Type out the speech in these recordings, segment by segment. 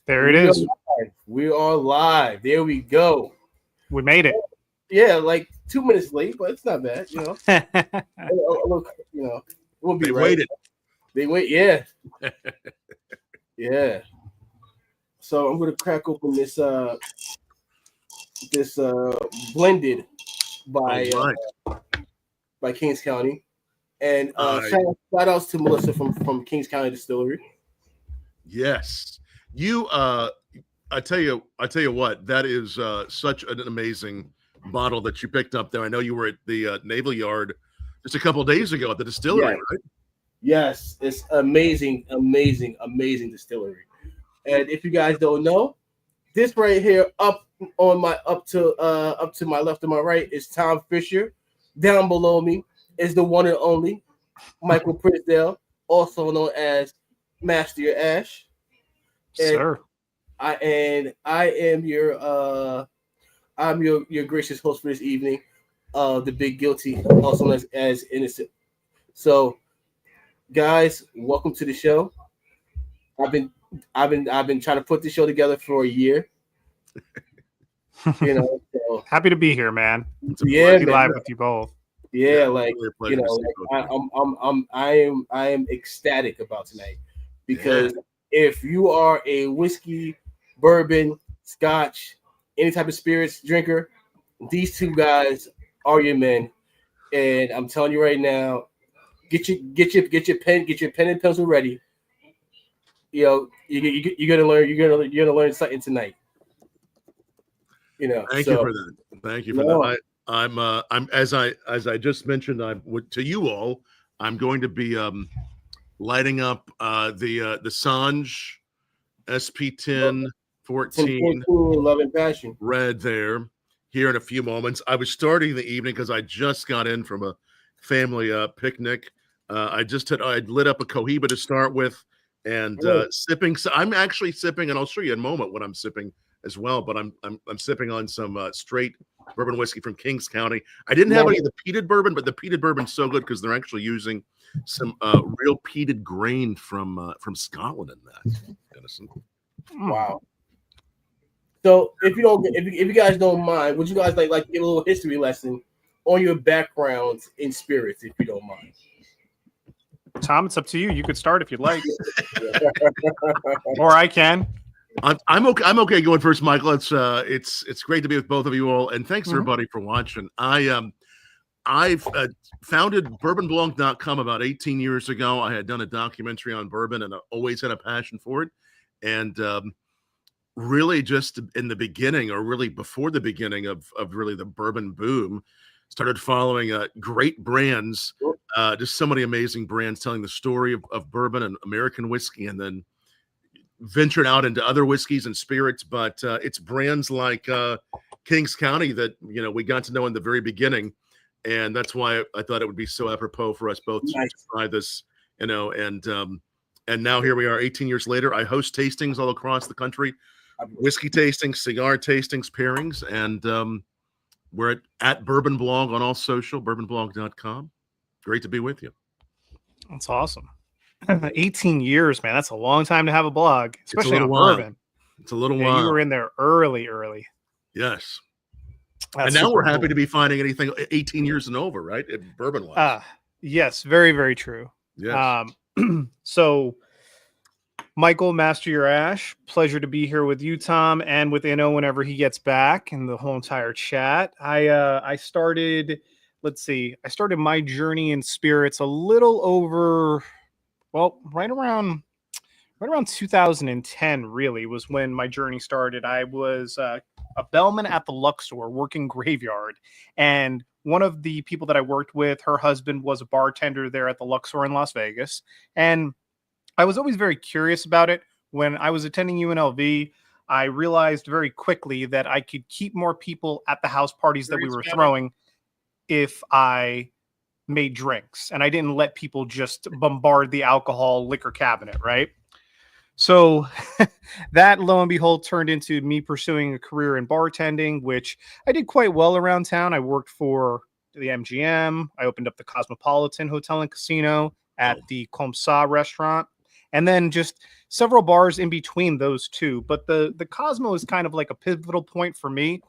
There it is. We are live. There we go. We made it. Yeah, like 2 minutes late, but it's not bad. You know, it won't be They right. waited. They wait. Yeah, yeah. So I'm gonna crack open this blended by by Kings County, and shout outs to Melissa from Kings County Distillery. Yes, you. I tell you what. That is such an amazing bottle that you picked up there. I know you were at the Naval Yard just a couple of days ago at the distillery, right? Yes, it's amazing distillery. And if you guys don't know, this right here up to my left and my right is Tom Fisher. Down below me is the one and only Michael Prisdale, also known as Master Your Ash. And sir. I am your gracious host for this evening, the Big Guilty, also known as Innocent. So, guys, welcome to the show. I've been trying to put the show together for a year. You know, so, happy to be here, man. Yeah, be live with you both. Yeah, like you know, I am ecstatic about tonight because if you are a whiskey, bourbon, scotch, any type of spirits drinker, these two guys are your men. And I'm telling you right now, get your pen and pencil ready. You know, you're gonna learn something tonight. You know. Thank you for that. Thank you for that. I'm as I just mentioned, to you all, I'm going to be lighting up the Sanj SP10 14 Love and Passion red there here in a few moments. I was starting the evening because I just got in from a family picnic. I lit up a Cohiba to start with and sipping. So I'm actually sipping, and I'll show you in a moment what I'm sipping as well. But I'm sipping on some straight bourbon whiskey from Kings County. I didn't have any of the peated bourbon, but the peated bourbon's so good because they're actually using some real peated grain from Scotland in that. Innocent. Wow. So if you guys don't mind, would you guys like give a little history lesson on your backgrounds in spirits, if you don't mind? Tom, it's up to you. You could start if you'd like, or I can. I'm okay. I'm okay going first, Michael. It's great to be with both of you all, and thanks everybody for watching. I've founded bourbonblanc.com about 18 years ago. I had done a documentary on bourbon, and I always had a passion for it. And really, just in the beginning, or really before the beginning of really the bourbon boom, started following great brands, just so many amazing brands telling the story of bourbon and American whiskey, and then ventured out into other whiskeys and spirits. But it's brands like Kings County that we got to know in the very beginning, and that's why I thought it would be so apropos for us both to try this. And now here we are 18 years later. I host tastings all across the country, whiskey tastings, cigar tastings, pairings, and we're at Bourbon Blog on all social, bourbonblog.com. Great to be with you. That's awesome. 18 years, man. That's a long time to have a blog, especially on bourbon. It's a little while. You were in there early. Yes. That's and now we're happy to be finding anything 18 years and over, right? Bourbon-wise. Yes, very, very true. Yes. So, Michael, Master Your Ash, pleasure to be here with you, Tom, and with Inno whenever he gets back, and the whole entire chat. I started my journey in spirits a little over, right around 2010, really, was when my journey started. I was a bellman at the Luxor working graveyard, and one of the people that I worked with, her husband was a bartender there at the Luxor in Las Vegas, and I was always very curious about it. When I was attending UNLV, I realized very quickly that I could keep more people at the house parties that we were throwing if I made drinks, and I didn't let people just bombard the alcohol liquor cabinet, right? So that, lo and behold, turned into me pursuing a career in bartending, which I did quite well around town. I worked for the MGM. I opened up the Cosmopolitan Hotel and Casino at the Comme Ça restaurant. and then just several bars in between those two. But the Cosmo is kind of like a pivotal point for me.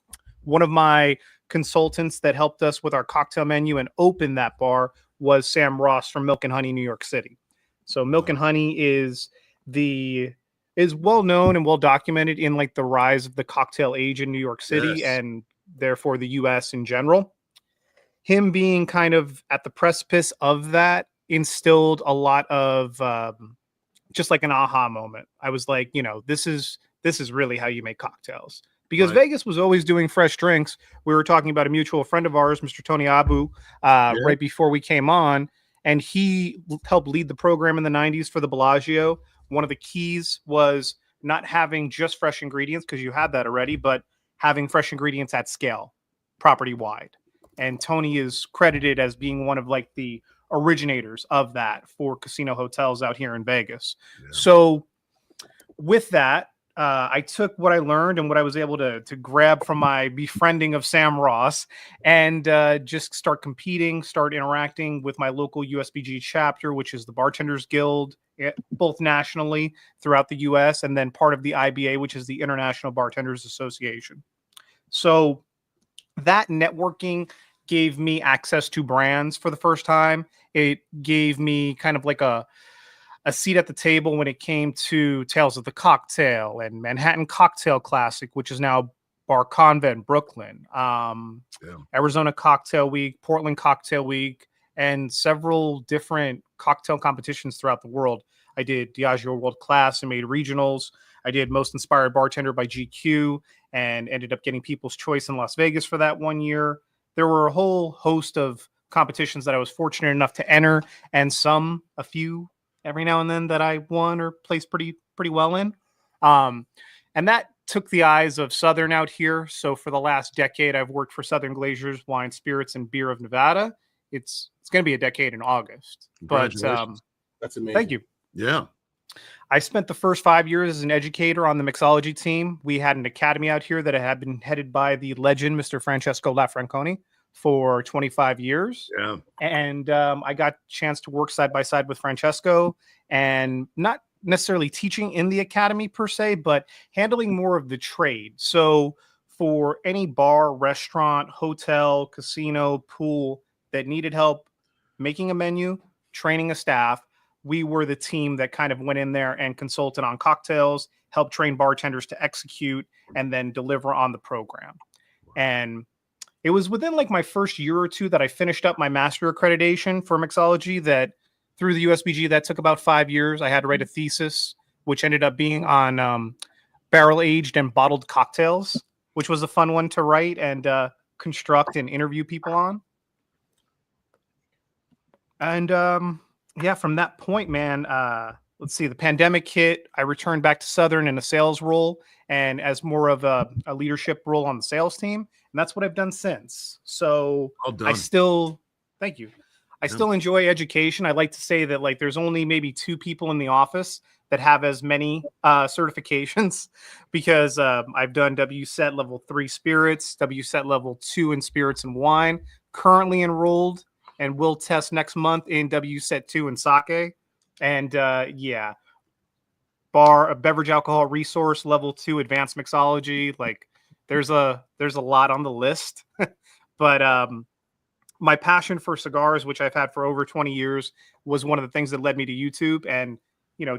One of my consultants that helped us with our cocktail menu and opened that bar was Sam Ross from Milk and Honey, New York City. So Milk and Honey is well known and well documented in like the rise of the cocktail age in New York City and therefore the US in general. Him being kind of at the precipice of that instilled a lot of just like an aha moment. I was like, this is really how you make cocktails. Because Vegas was always doing fresh drinks. We were talking about a mutual friend of ours, Mr. Tony Abu, right before we came on. And he helped lead the program in the 90s for the Bellagio. One of the keys was not having just fresh ingredients, because you had that already, but having fresh ingredients at scale, property-wide. And Tony is credited as being one of like the originators of that for casino hotels out here in Vegas. Yeah. So with that, I took what I learned and what I was able to grab from my befriending of Sam Ross and just start competing, start interacting with my local USBG chapter, which is the Bartenders Guild, both nationally throughout the US, and then part of the IBA, which is the International Bartenders Association. So that networking gave me access to brands for the first time. It gave me kind of like a seat at the table when it came to Tales of the Cocktail and Manhattan Cocktail Classic, which is now Bar Convent, Brooklyn, Arizona Cocktail Week, Portland Cocktail Week, and several different cocktail competitions throughout the world. I did Diageo World Class and made regionals. I did Most Inspired Bartender by GQ and ended up getting People's Choice in Las Vegas for that 1 year. There were a whole host of competitions that I was fortunate enough to enter, and a few every now and then that I won or placed pretty well in. And that took the eyes of Southern out here. So for the last decade, I've worked for Southern Glazers, Wine, Spirits, and Beer of Nevada. It's going to be a decade in August. But that's amazing. Thank you. Yeah. I spent the first 5 years as an educator on the mixology team. We had an academy out here that had been headed by the legend, Mr. Francesco Lafranconi, for 25 years. Yeah. And I got a chance to work side by side with Francesco, and not necessarily teaching in the academy per se, but handling more of the trade. So for any bar, restaurant, hotel, casino, pool that needed help making a menu, training a staff, we were the team that kind of went in there and consulted on cocktails, helped train bartenders to execute, and then deliver on the program. And it was within like my first year or two that I finished up my master accreditation for mixology. That through the USBG, that took about 5 years. I had to write a thesis, which ended up being on barrel aged and bottled cocktails, which was a fun one to write and construct and interview people on. And from that point, man, let's see, the pandemic hit. I returned back to Southern in a sales role and as more of a leadership role on the sales team. And that's what I've done since. So I still, thank you. I still enjoy education. I like to say that like there's only maybe 2 people in the office that have as many certifications, because I've done WSET level 3 spirits, WSET level 2 in spirits and wine, currently enrolled and will test next month in WSET 2 in sake. And a beverage alcohol resource level 2 advanced mixology. Like there's a lot on the list. But my passion for cigars, which I've had for over 20 years, was one of the things that led me to YouTube. And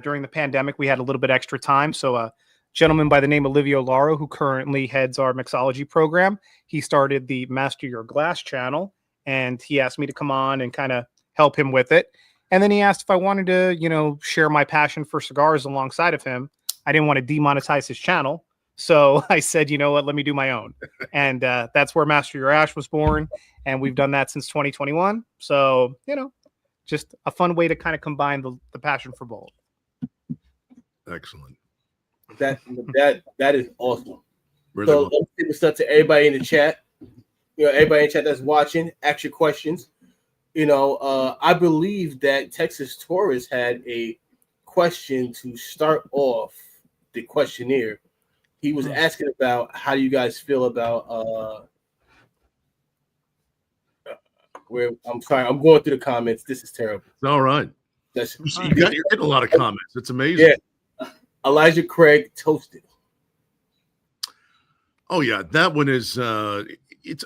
during the pandemic, we had a little bit extra time. So a gentleman by the name of Livio Laro, who currently heads our mixology program, he started the Master Your Glass channel, and he asked me to come on and kind of help him with it. And then he asked if I wanted to, share my passion for cigars alongside of him. I didn't want to demonetize his channel. So I said, you know what, let me do my own. And that's where Master Your Ash was born. And we've done that since 2021. So, just a fun way to kind of combine the passion for both. Excellent. That is awesome. Really so let's give this up to everybody in the chat. Everybody in the chat that's watching, ask your questions. I believe that Texas Tourist had a question to start off the questionnaire. He was asking about how you guys feel about where I'm sorry, I'm going through the comments. This is terrible. All right. You're getting a lot of comments. It's amazing. Yeah. Elijah Craig toasted. Oh yeah, that one is. It's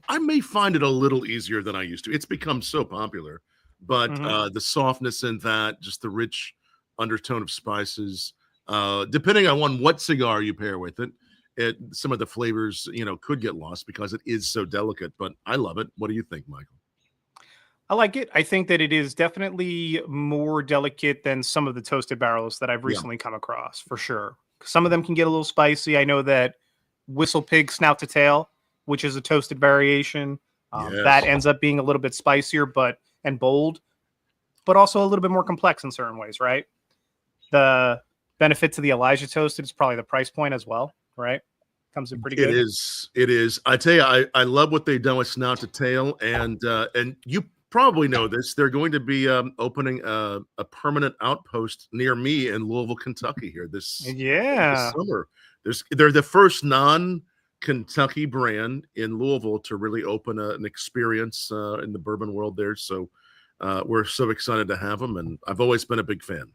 I may find it a little easier than I used to. It's become so popular, but the softness in that, just the rich undertone of spices, depending on what cigar you pair with it, some of the flavors, could get lost because it is so delicate, but I love it. What do you think, Michael? I like it. I think that it is definitely more delicate than some of the toasted barrels that I've recently come across, for sure. Some of them can get a little spicy. I know that Whistle Pig Snout to Tail, which is a toasted variation, that ends up being a little bit spicier and bold, but also a little bit more complex in certain ways, right? The benefit to the Elijah Toasted is probably the price point as well, right? Comes in pretty good. It is. I tell you, I love what they've done with Snout to Tail, and you probably know this. They're going to be opening a permanent outpost near me in Louisville, Kentucky here this summer. They're the first non-Kentucky brand in Louisville to really open an experience in the bourbon world there. So we're so excited to have them, and I've always been a big fan.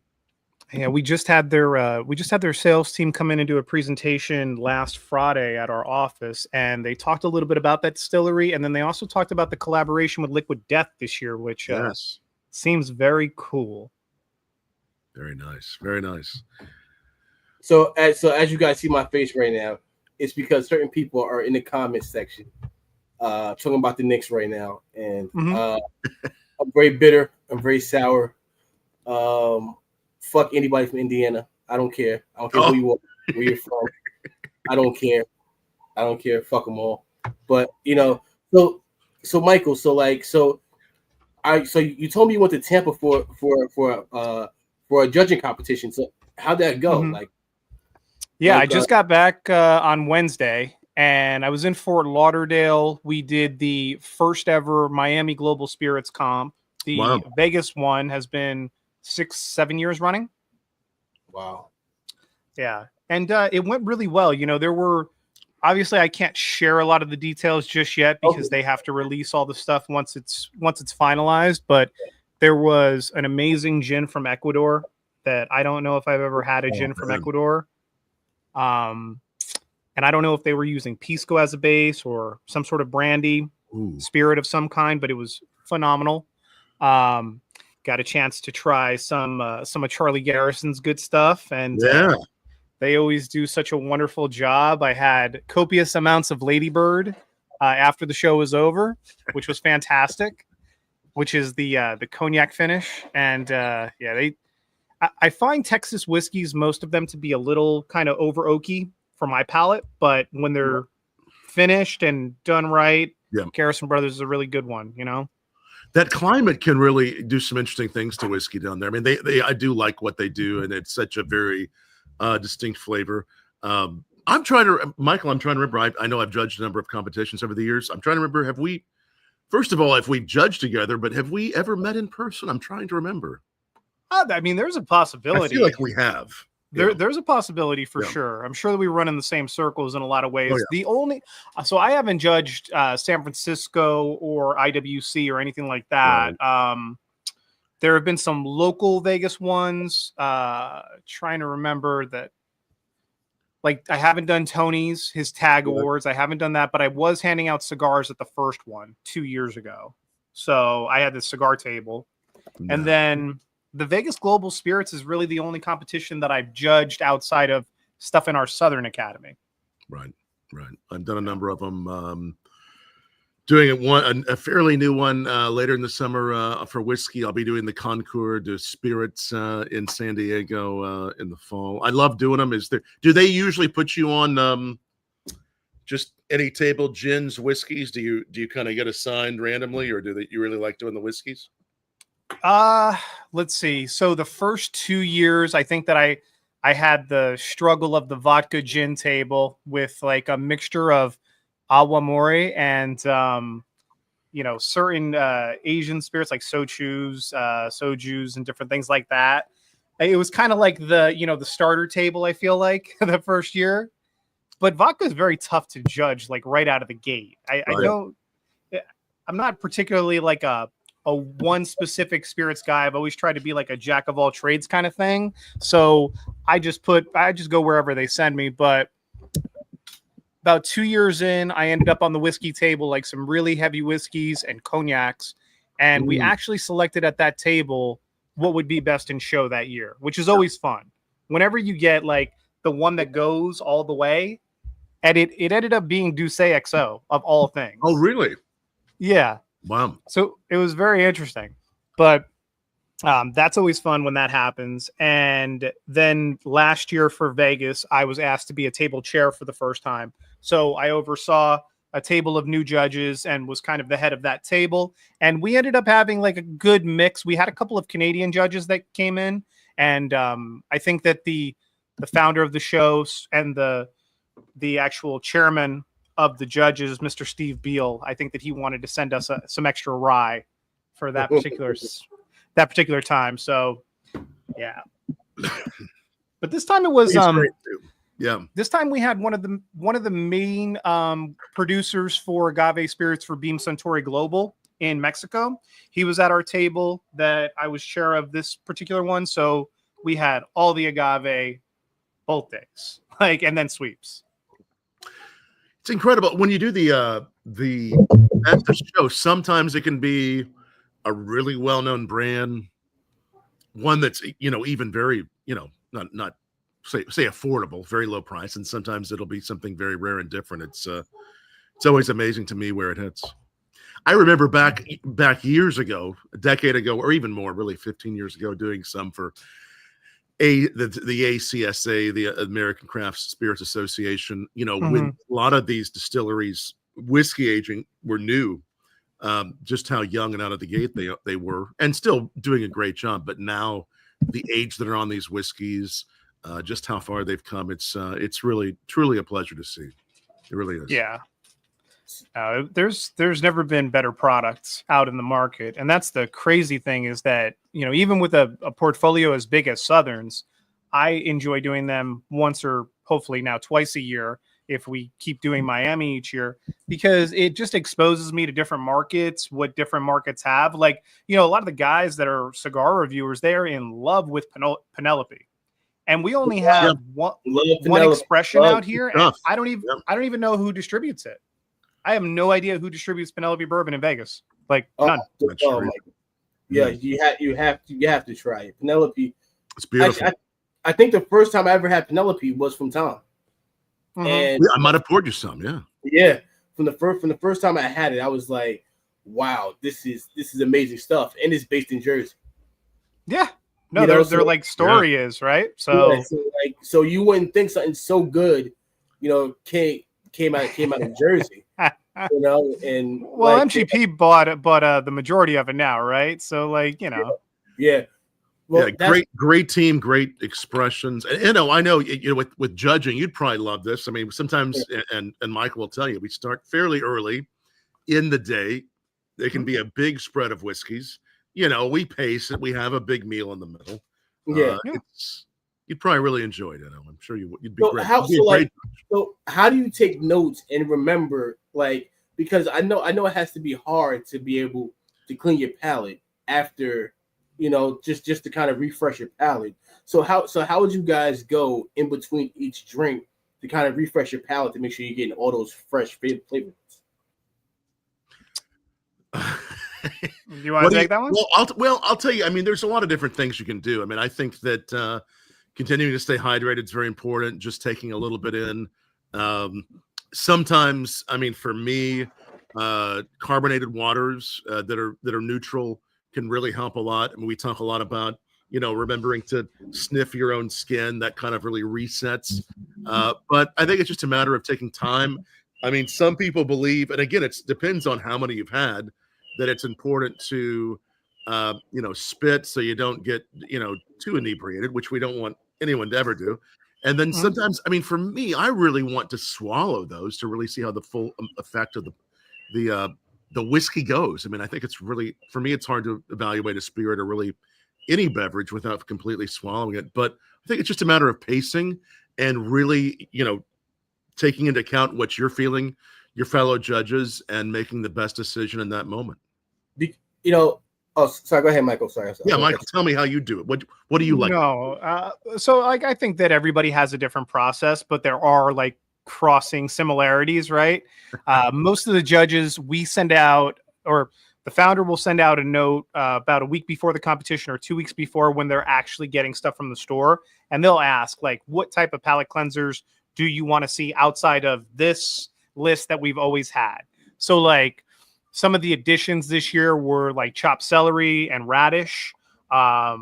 Yeah, we just had their sales team come in and do a presentation last Friday at our office, and they talked a little bit about that distillery, and then they also talked about the collaboration with Liquid Death this year, which seems very cool. Very nice, very nice. So as you guys see my face right now, it's because certain people are in the comments section talking about the Knicks right now, and I'm very bitter. I'm very sour. Fuck anybody from Indiana. I don't care. I don't care who you are, where you're from. I don't care. Fuck them all. But so Michael, so you told me you went to Tampa for a judging competition. So how'd that go? I just got back on Wednesday, and I was in Fort Lauderdale. We did the first ever Miami Global Spirits comp. The Vegas one has been 6-7 years running. Wow. Yeah. And it went really well. There were obviously I can't share a lot of the details just yet because they have to release all the stuff once it's finalized, but there was an amazing gin from Ecuador that I don't know if I've ever had a gin from Ecuador. And I don't know if they were using Pisco as a base or some sort of brandy spirit of some kind, but it was phenomenal. Got a chance to try some of Charlie Garrison's good stuff, and they always do such a wonderful job. I had copious amounts of Ladybird after the show was over, which was fantastic. Which is the cognac finish, and I find Texas whiskeys, most of them, to be a little kind of over oaky for my palate, but when they're finished and done right, Garrison Brothers is a really good one. That climate can really do some interesting things to whiskey down there. I mean, I do like what they do, and it's such a very distinct flavor. Michael, I'm trying to remember. I know I've judged a number of competitions over the years. I'm trying to remember, have we judged together, but have we ever met in person? I'm trying to remember. I mean, there's a possibility. I feel like we have. There's a possibility for sure. I'm sure that we run in the same circles in a lot of ways. So I haven't judged San Francisco or IWC or anything like that. Right. There have been some local Vegas ones. Trying to remember that. Like, I haven't done Tony's, his tag awards. I haven't done that, but I was handing out cigars at the first one 2 years ago. So I had the cigar table. No. And then the Vegas Global Spirits is really the only competition that I've judged outside of stuff in our Southern Academy. Right. I've done a number of them. Doing a fairly new one later in the summer for whiskey. I'll be doing the Concours de Spirits in San Diego in the fall. I love doing them. Do they usually put you on just any table, gins, whiskeys? Do you kind of get assigned randomly, or you really like doing the whiskeys? Let's see. So the first 2 years, I think that I had the struggle of the vodka gin table with like a mixture of awamori and certain Asian spirits like sojus and different things like that. It was kind of like the starter table, I feel like, the first year. But vodka is very tough to judge like right out of the gate. I'm not particularly like a a one specific spirits guy. I've always tried to be like a jack of all trades kind of thing. So I just go wherever they send me. But about 2 years in, I ended up on the whiskey table, like some really heavy whiskeys and cognacs. And we actually selected at that table what would be best in show that year, which is always fun. Whenever you get like the one that goes all the way, and it ended up being Douce XO of all things. Oh, really? Yeah. Wow. So it was very interesting, but that's always fun when that happens. And then last year for Vegas, I was asked to be a table chair for the first time. So I oversaw a table of new judges and was kind of the head of that table. And we ended up having like a good mix. We had a couple of Canadian judges that came in. And I think that the founder of the show and the actual chairman of the judges, Mr. Steve Beal, I think that he wanted to send us some extra rye for that particular time. So, yeah. But this time it was this time we had one of the main producers for agave spirits for Beam Suntory Global in Mexico. He was at our table that I was chair of this particular one. So we had all the agave both days, and then sweeps. It's incredible when you do the at the show. Sometimes it can be a really well-known brand, one that's even very not say affordable, very low price, and sometimes it'll be something very rare and different. It's always amazing to me where it hits. I remember back years ago, a decade ago, or even more, really 15 years ago, doing some for the ACSA, the American Craft Spirits Association, when a lot of these distilleries, whiskey aging were new, just how young and out of the gate they were, and still doing a great job. But now the age that are on these whiskeys, just how far they've come, it's really, truly a pleasure to see. It really is. Yeah. There's never been better products out in the market. And that's the crazy thing is that, even with a portfolio as big as Southern's, I enjoy doing them once or hopefully now twice a year if we keep doing Miami each year, because it just exposes me to different markets, what different markets have. Like, a lot of the guys that are cigar reviewers, they're in love with Penelope. And we only have one expression out here. And I don't even know who distributes it. I have no idea who distributes Penelope bourbon in Vegas. None. Yeah, you have to try it. Penelope. It's beautiful. I think the first time I ever had Penelope was from Tom. And I might have poured you some. Yeah. Yeah. From the first time I had it, I was like, "Wow, this is amazing stuff." And it's based in Jersey. Yeah. No, their story is right. So, so you wouldn't think something so good, came out of Jersey. And MGP bought the majority of it now, right? So yeah. Well, great team, great expressions. And I know with judging, you'd probably love this. I mean, sometimes, and Michael will tell you, we start fairly early in the day. There can be a big spread of whiskeys. We pace it. We have a big meal in the middle. You'd probably really enjoy it. I'm sure you'd be great. So how do you take notes and remember, because I know it has to be hard to be able to clean your palate after, just to kind of refresh your palate. So how would you guys go in between each drink to kind of refresh your palate to make sure you're getting all those fresh flavors? Do you want to take that one? I'll tell you. I mean, there's a lot of different things you can do. I mean, I think that continuing to stay hydrated is very important. Just taking a little bit in. Sometimes, I mean, for me, carbonated waters that are neutral can really help a lot. I mean, we talk a lot about remembering to sniff your own skin. That kind of really resets. But I think it's just a matter of taking time. I mean, some people believe, and again, it depends on how many you've had, that it's important to spit so you don't get too inebriated, which we don't want anyone to ever do. And then sometimes, I mean, for me, I really want to swallow those to really see how the full effect of the whiskey goes. I mean, I think it's really, for me, it's hard to evaluate a spirit or really any beverage without completely swallowing it. But I think it's just a matter of pacing and really, taking into account what you're feeling, your fellow judges, and making the best decision in that moment. Oh, sorry. Go ahead, Michael. Sorry. Yeah, Michael, tell me how you do it. What do you like? No, so like I think that everybody has a different process, but there are like crossing similarities, right? Most of the judges we send out, or the founder will send out a note about a week before the competition or 2 weeks before when they're actually getting stuff from the store, and they'll ask like, what type of palate cleansers do you want to see outside of this list that we've always had? So like some of the additions this year were like chopped celery and radish. A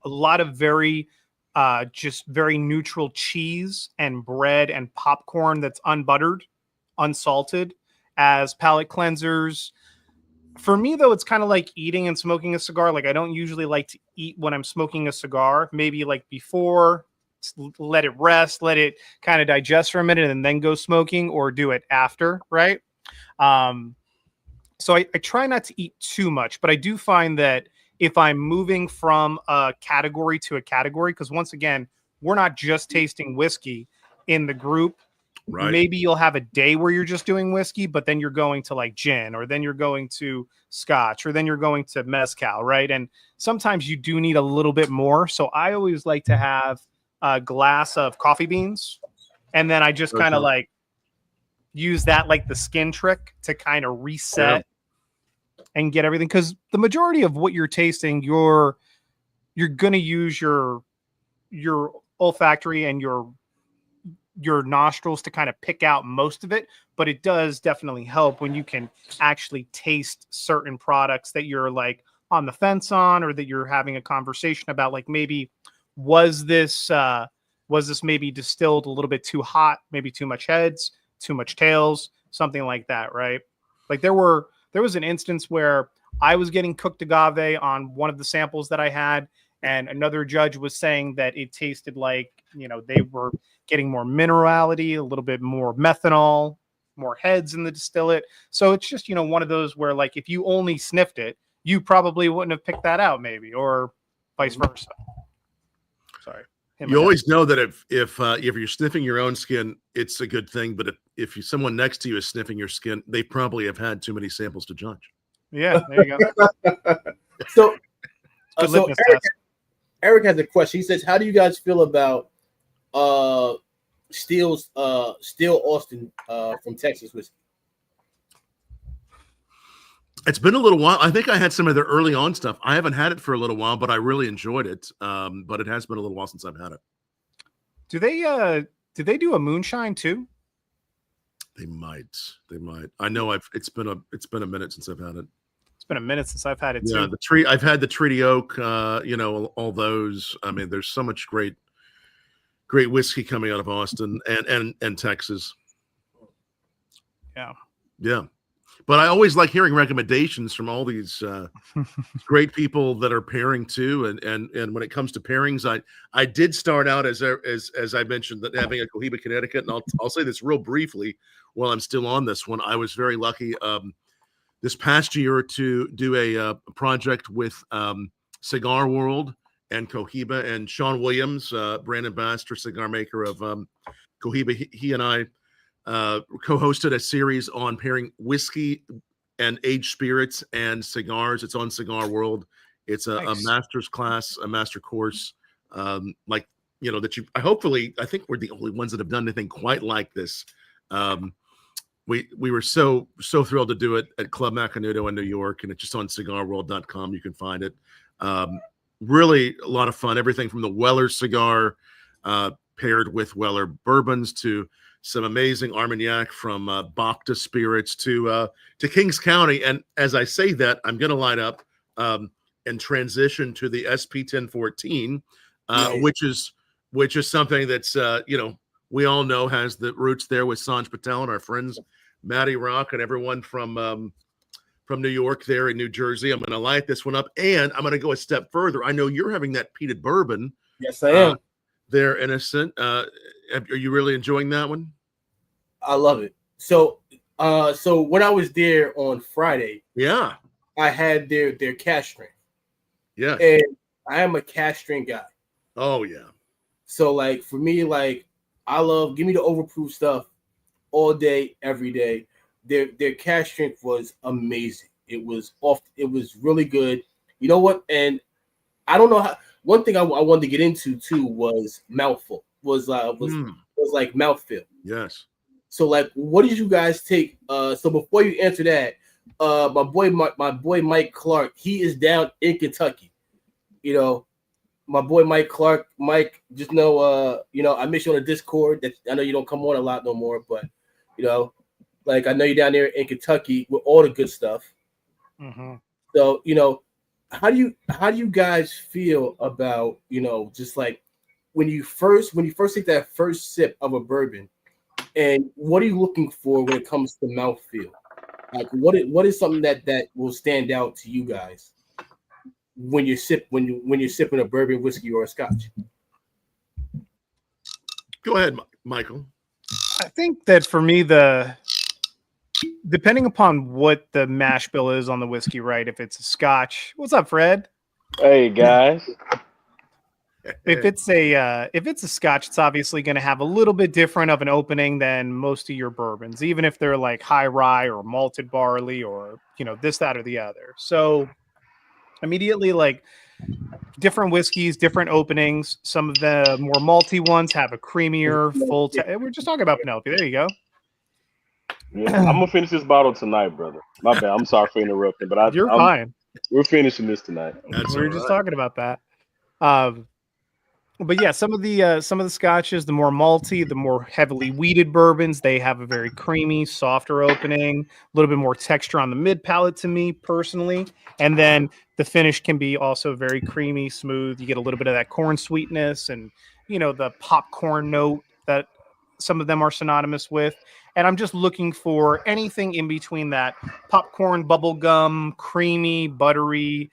lot of very just very neutral cheese and bread and popcorn that's unbuttered, unsalted as palate cleansers. For me, though, it's kind of like eating and smoking a cigar. Like I don't usually like to eat when I'm smoking a cigar. Maybe like before, let it rest, let it kind of digest for a minute, and then go smoking, or do it after, right? So I try not to eat too much, but I do find that if I'm moving from a category to a category, because once again, we're not just tasting whiskey in the group. Right. Maybe you'll have a day where you're just doing whiskey, but then you're going to like gin, or then you're going to scotch, or then you're going to mezcal, right? And sometimes you do need a little bit more. So I always like to have a glass of coffee beans, and then I just kind of like use that like the skin trick to kind of reset and get everything, because the majority of what you're tasting, you're gonna use your olfactory and your nostrils to kind of pick out most of it, but it does definitely help when you can actually taste certain products that you're like on the fence on, or that you're having a conversation about, like maybe was this maybe distilled a little bit too hot, maybe too much heads, too much tails, something like that, right? Like there was an instance where I was getting cooked agave on one of the samples that I had, and another judge was saying that it tasted like, they were getting more minerality, a little bit more methanol, more heads in the distillate. So it's just, one of those where like if you only sniffed it, you probably wouldn't have picked that out, maybe, or vice versa. Sorry. You always know that if you're sniffing your own skin, it's a good thing. But if someone next to you is sniffing your skin, they probably have had too many samples to judge. Yeah, there you go. So Eric has a question. He says, "How do you guys feel about Steel Austin from Texas whiskey?" It's been a little while. I think I had some of their early on stuff. I haven't had it for a little while, but I really enjoyed it. But it has been a little while since I've had it. Do they do a moonshine too? They might. I know it's been a minute since I've had it. It's been a minute since I've had it too. Yeah, I've had the Treaty Oak, all those. I mean, there's so much great whiskey coming out of Austin and Texas. Yeah. Yeah. But I always like hearing recommendations from all these great people that are pairing too. And when it comes to pairings, I did start out as I mentioned, that having a Cohiba, Connecticut, and I'll say this real briefly while I'm still on this one. I was very lucky this past year to do a project with Cigar World and Cohiba, and Sean Williams, brand ambassador, cigar maker of Cohiba. He and I co-hosted a series on pairing whiskey and aged spirits and cigars. It's on Cigar World. It's a master's class, a master course. I think we're the only ones that have done anything quite like this. We were so thrilled to do it at Club Macanudo in New York, and it's just on cigarworld.com. You can find it. Really a lot of fun. Everything from the Weller cigar paired with Weller bourbons to some amazing Armagnac from Bacta Spirits to Kings County. And as I say that, I'm going to line up and transition to the SP 1014, which is something that's we all know has the roots there with Sanj Patel and our friends Matty Rock and everyone from New York there in New Jersey. I'm going to light this one up, and I'm going to go a step further. I know you're having that peated bourbon. Yes, I am. They're Innocent. Are you really enjoying that one? I love it. So when I was there on Friday, yeah, I had their cash strength. Yeah, and I am a cash strength guy. Oh yeah. So like for me, like give me the overproof stuff all day, every day. Their cash strength was amazing. It was really good. You know what? And I don't know how. One thing I wanted to get into too was mouthful. Was like mouthfeel. Yes. So like, what did you guys take? So before you answer that, my boy Mike Clark, he is down in Kentucky. You know, my boy Mike Clark. Mike, just know, I miss you on the Discord. That I know you don't come on a lot no more, but like I know you're down there in Kentucky with all the good stuff. Mm-hmm. So how do you guys feel about just like when you first take that first sip of a bourbon, and what are you looking for when it comes to mouthfeel? Like what is something that will stand out to you guys when you're sipping a bourbon, whiskey, or a scotch? Go ahead, Michael. I think that for me, depending upon what the mash bill is on the whiskey, right? If it's a scotch, what's up, Fred? Hey guys. If it's a scotch, it's obviously going to have a little bit different of an opening than most of your bourbons, even if they're like high rye or malted barley or this, that, or the other. So immediately, like, different whiskeys, different openings. Some of the more malty ones have a creamier, full. We're just talking about Penelope. There you go. Yeah, I'm gonna finish this bottle tonight, brother. My bad. I'm sorry for interrupting, but You're fine. We're finishing this tonight. We were just talking about that. But yeah, some of the scotches, the more malty, the more heavily wheated bourbons, they have a very creamy, softer opening, a little bit more texture on the mid palate to me personally. And then the finish can be also very creamy, smooth. You get a little bit of that corn sweetness and the popcorn note that some of them are synonymous with. And I'm just looking for anything in between that popcorn, bubblegum, creamy, buttery,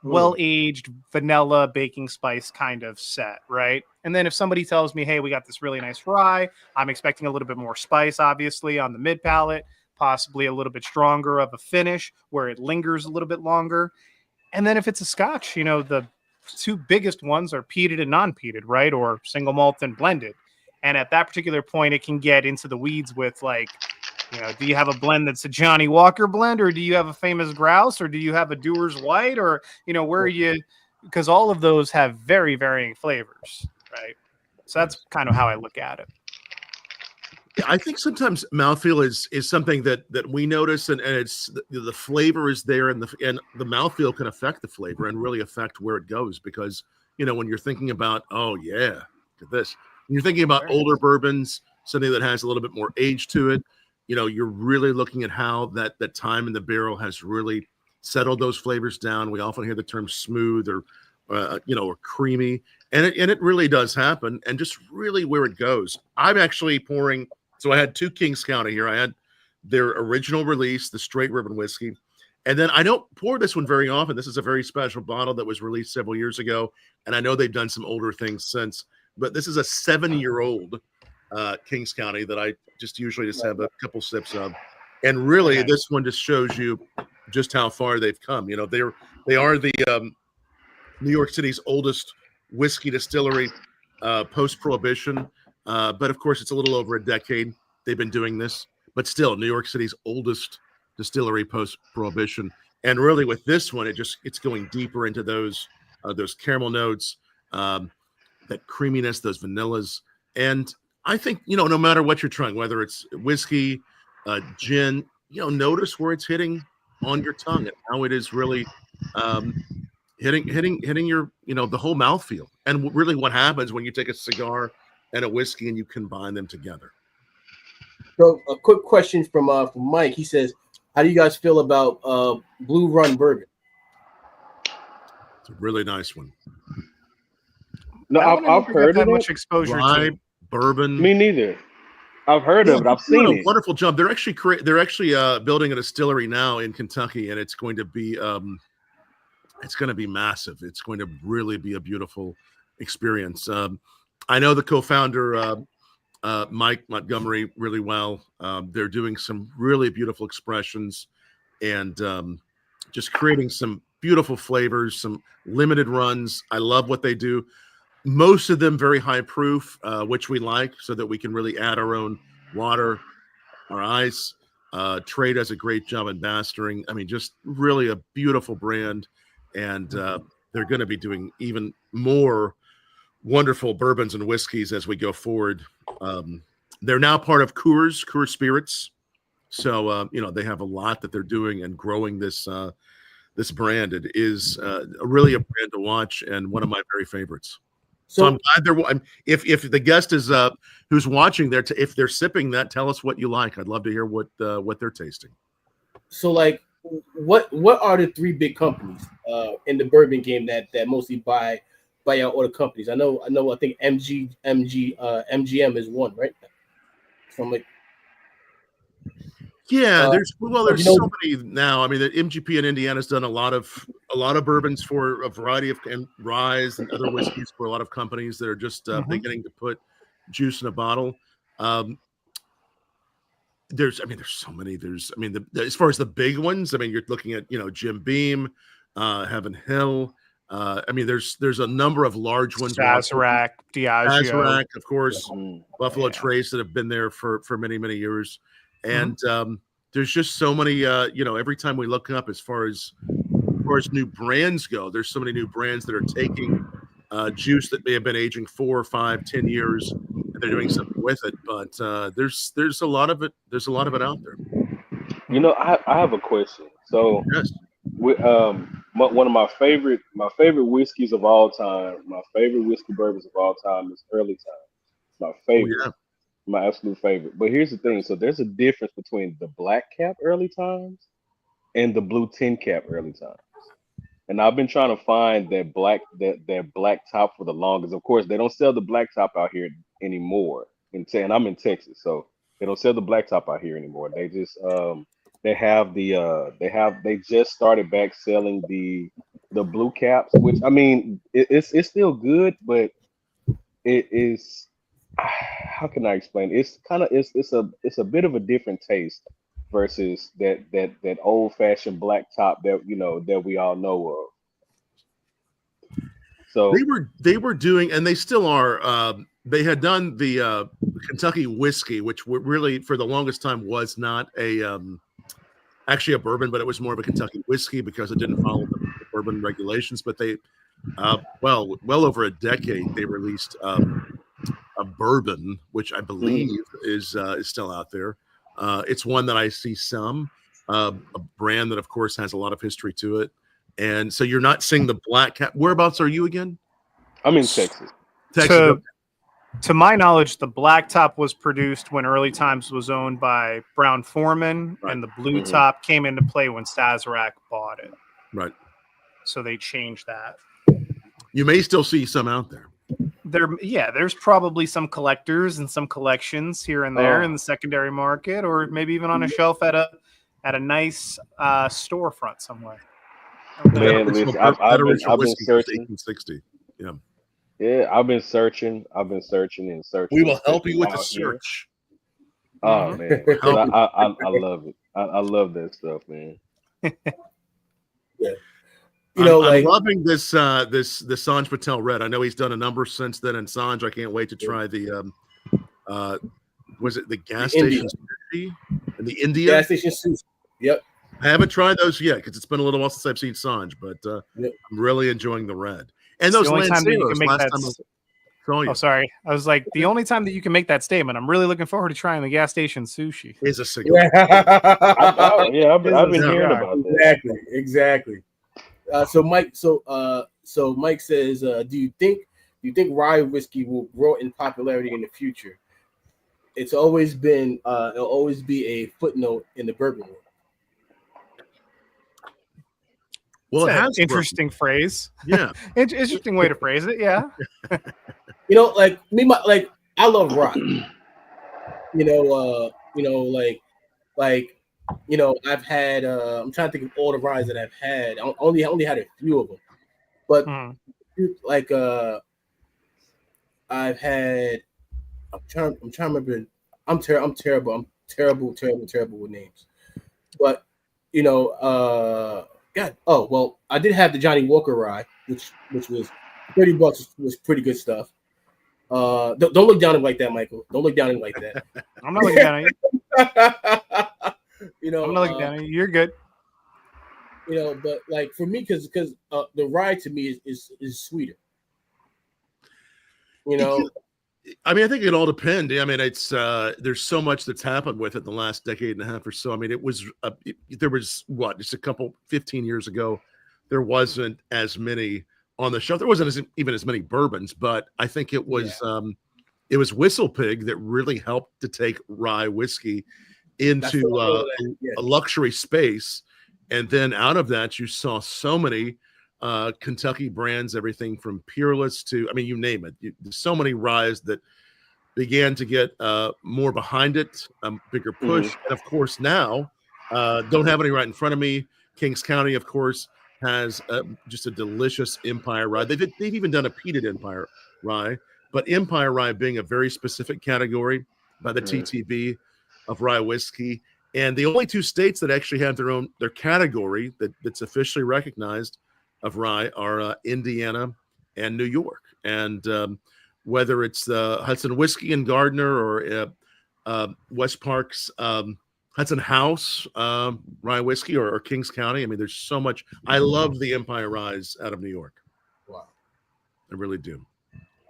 well-aged vanilla baking spice kind of set, right? And then if somebody tells me, hey, we got this really nice rye, I'm expecting a little bit more spice, obviously, on the mid palate, possibly a little bit stronger of a finish where it lingers a little bit longer. And then if it's a scotch, the two biggest ones are peated and non-peated, right? Or single malt and blended. And at that particular point, it can get into the weeds with like, do you have a blend that's a Johnny Walker blend, or do you have a famous grouse, or do you have a Dewar's White, or where are you? Because all of those have very varying flavors, right? So that's kind of how I look at it. Yeah, I think sometimes mouthfeel is something that we notice, and it's the flavor is there, and the mouthfeel can affect the flavor and really affect where it goes. Because when you're thinking about, oh yeah, look at this, when you're thinking about older bourbons, something that has a little bit more age to it. You're really looking at how that time in the barrel has really settled those flavors down. We often hear the term smooth or creamy, and it really does happen. And just really where it goes. I'm actually pouring. So I had two Kings County here. I had their original release, the straight bourbon whiskey, and then I don't pour this one very often. This is a very special bottle that was released several years ago, and I know they've done some older things since. But this is a 7-year-old Kings County that I just usually just have a couple sips of, and really this one just shows you just how far they've come. They are the New York City's oldest whiskey distillery post-prohibition, but of course it's a little over a decade they've been doing this, but still New York City's oldest distillery post-prohibition. And really with this one, it's going deeper into those caramel notes, that creaminess, those vanillas. And I think, no matter what you're trying, whether it's whiskey, gin, notice where it's hitting on your tongue and how it is really hitting your, the whole mouthfeel. And really what happens when you take a cigar and a whiskey and you combine them together. So a quick question from Mike. He says, how do you guys feel about Blue Run bourbon? It's a really nice one. No, I've heard of much exposure to bourbon. Me neither. I've heard of it. I've seen it. Wonderful job. They're actually building a distillery now in Kentucky, and it's going to be massive. It's going to really be a beautiful experience. I know the co-founder Mike Montgomery really well. They're doing some really beautiful expressions and just creating some beautiful flavors, some limited runs. I love what they do. Most of them very high proof, which we like, so that we can really add our own water, our ice. Trey does a great job in mastering. I mean, just really a beautiful brand, and they're going to be doing even more wonderful bourbons and whiskeys as we go forward. They're now part of Coors Spirits, so they have a lot that they're doing and growing this brand. It is really a brand to watch and one of my very favorites. So I'm glad if the guest is who's watching there, if they're sipping that, tell us what you like. I'd love to hear what they're tasting. So, like, what are the three big companies in the bourbon game that mostly buy out all the companies? I think MGM is one, right? So I'm like, yeah, there's so many now. I mean, the MGP in Indiana's done a lot of bourbons for a variety of and ryes and other whiskeys for a lot of companies that are just beginning to put juice in a bottle. There's so many. As far as the big ones, you're looking at Jim Beam, Heaven Hill. There's a number of large ones. Sazerac, Diageo, of course, Buffalo Trace that have been there for many, many years. And there's just so many, every time we look up as far as new brands go, there's so many new brands that are taking juice that may have been aging 4, 5, 10 years, and they're doing something with it. But there's a lot of it. There's a lot of it out there. I have a question. So, yes. One of my favorite whiskeys of all time, my favorite whiskey bourbons of all time is Early Times. My favorite. Oh, yeah. My absolute favorite. But here's the thing. So there's a difference between the black cap Early Times and the blue tin cap Early Times. And I've been trying to find that black top for the longest. Of course, they don't sell the black top out here anymore. And I'm in Texas, so they don't sell the black top out here anymore. They just they just started back selling the blue caps, which it's still good, but it is. How can I explain? It's a bit of a different taste versus that old fashioned black top that we all know of. So they were doing, and they still are. They had done the Kentucky whiskey, which really for the longest time was not actually a bourbon, but it was more of a Kentucky whiskey because it didn't follow the bourbon regulations. But they, well over a decade, they released a bourbon, which I believe is still out there. It's one that I see a brand that, of course, has a lot of history to it. And so you're not seeing the black cap. Whereabouts are you again? I'm in Texas. To my knowledge, the black top was produced when Early Times was owned by Brown Forman, right. And the blue top came into play when Sazerac bought it. Right. So they changed that. You may still see some out there. There's probably some collectors and some collections here and there in the secondary market, or maybe even on a shelf at a nice storefront somewhere. Man, listen, I've been searching. 1860. Yeah. Yeah, I've been searching and searching. We will help you with the search. Oh man, I love it. I love that stuff, man. Yeah. I'm loving this Sanj Patel Red. I know he's done a number since then, and Sanj, I can't wait to try the was it the gas station sushi and the India gas station sushi? Yep. I haven't tried those yet because it's been a little while since I've seen Sanj, but I'm really enjoying the red. And those Lanceros last time I saw you. Oh, sorry. I was like, the only time that you can make that statement, I'm really looking forward to trying the gas station sushi. Is a cigar. I've been hearing about that. Exactly. So Mike says, do you think rye whiskey will grow in popularity in the future? It's always been it'll always be a footnote in the bourbon world. Well, it has interesting phrase. Yeah, interesting way to phrase it. Yeah. Like I love rye. I've had. I'm trying to think of all the ryes that I've had. I only had a few of them, but I've had. I'm trying to remember. I'm terrible. I'm terrible with names. But God. Oh well, I did have the Johnny Walker rye, which was $30. Was pretty good stuff. Don't look down at him like that, Michael. Don't look down at him like that. I'm not looking down at you. You know, I'm not looking down. You're good. You know, but like for me, because the rye to me is sweeter. You know, I mean, I think it all depends. I mean, it's there's so much that's happened with it in the last decade and a half or so. I mean, there was what, just 15 years ago, there wasn't as many on the shelf. There wasn't even as many bourbons, but I think it was Whistle Pig that really helped to take rye whiskey into a luxury space. And then out of that, you saw so many Kentucky brands, everything from Peerless to, I mean, you name it. There's so many ryes that began to get more behind it, bigger push. And of course, now, don't have any right in front of me. Kings County, of course, has just a delicious Empire rye. They've even done a peated Empire rye, but Empire rye being a very specific category by the TTB of rye whiskey. And the only two states that actually have their category that's officially recognized of rye are Indiana and New York. And whether it's Hudson Whiskey and Gardner or West Park's Hudson House rye whiskey or Kings County, I mean, there's so much. I love the Empire ryes out of New York. Wow, I really do.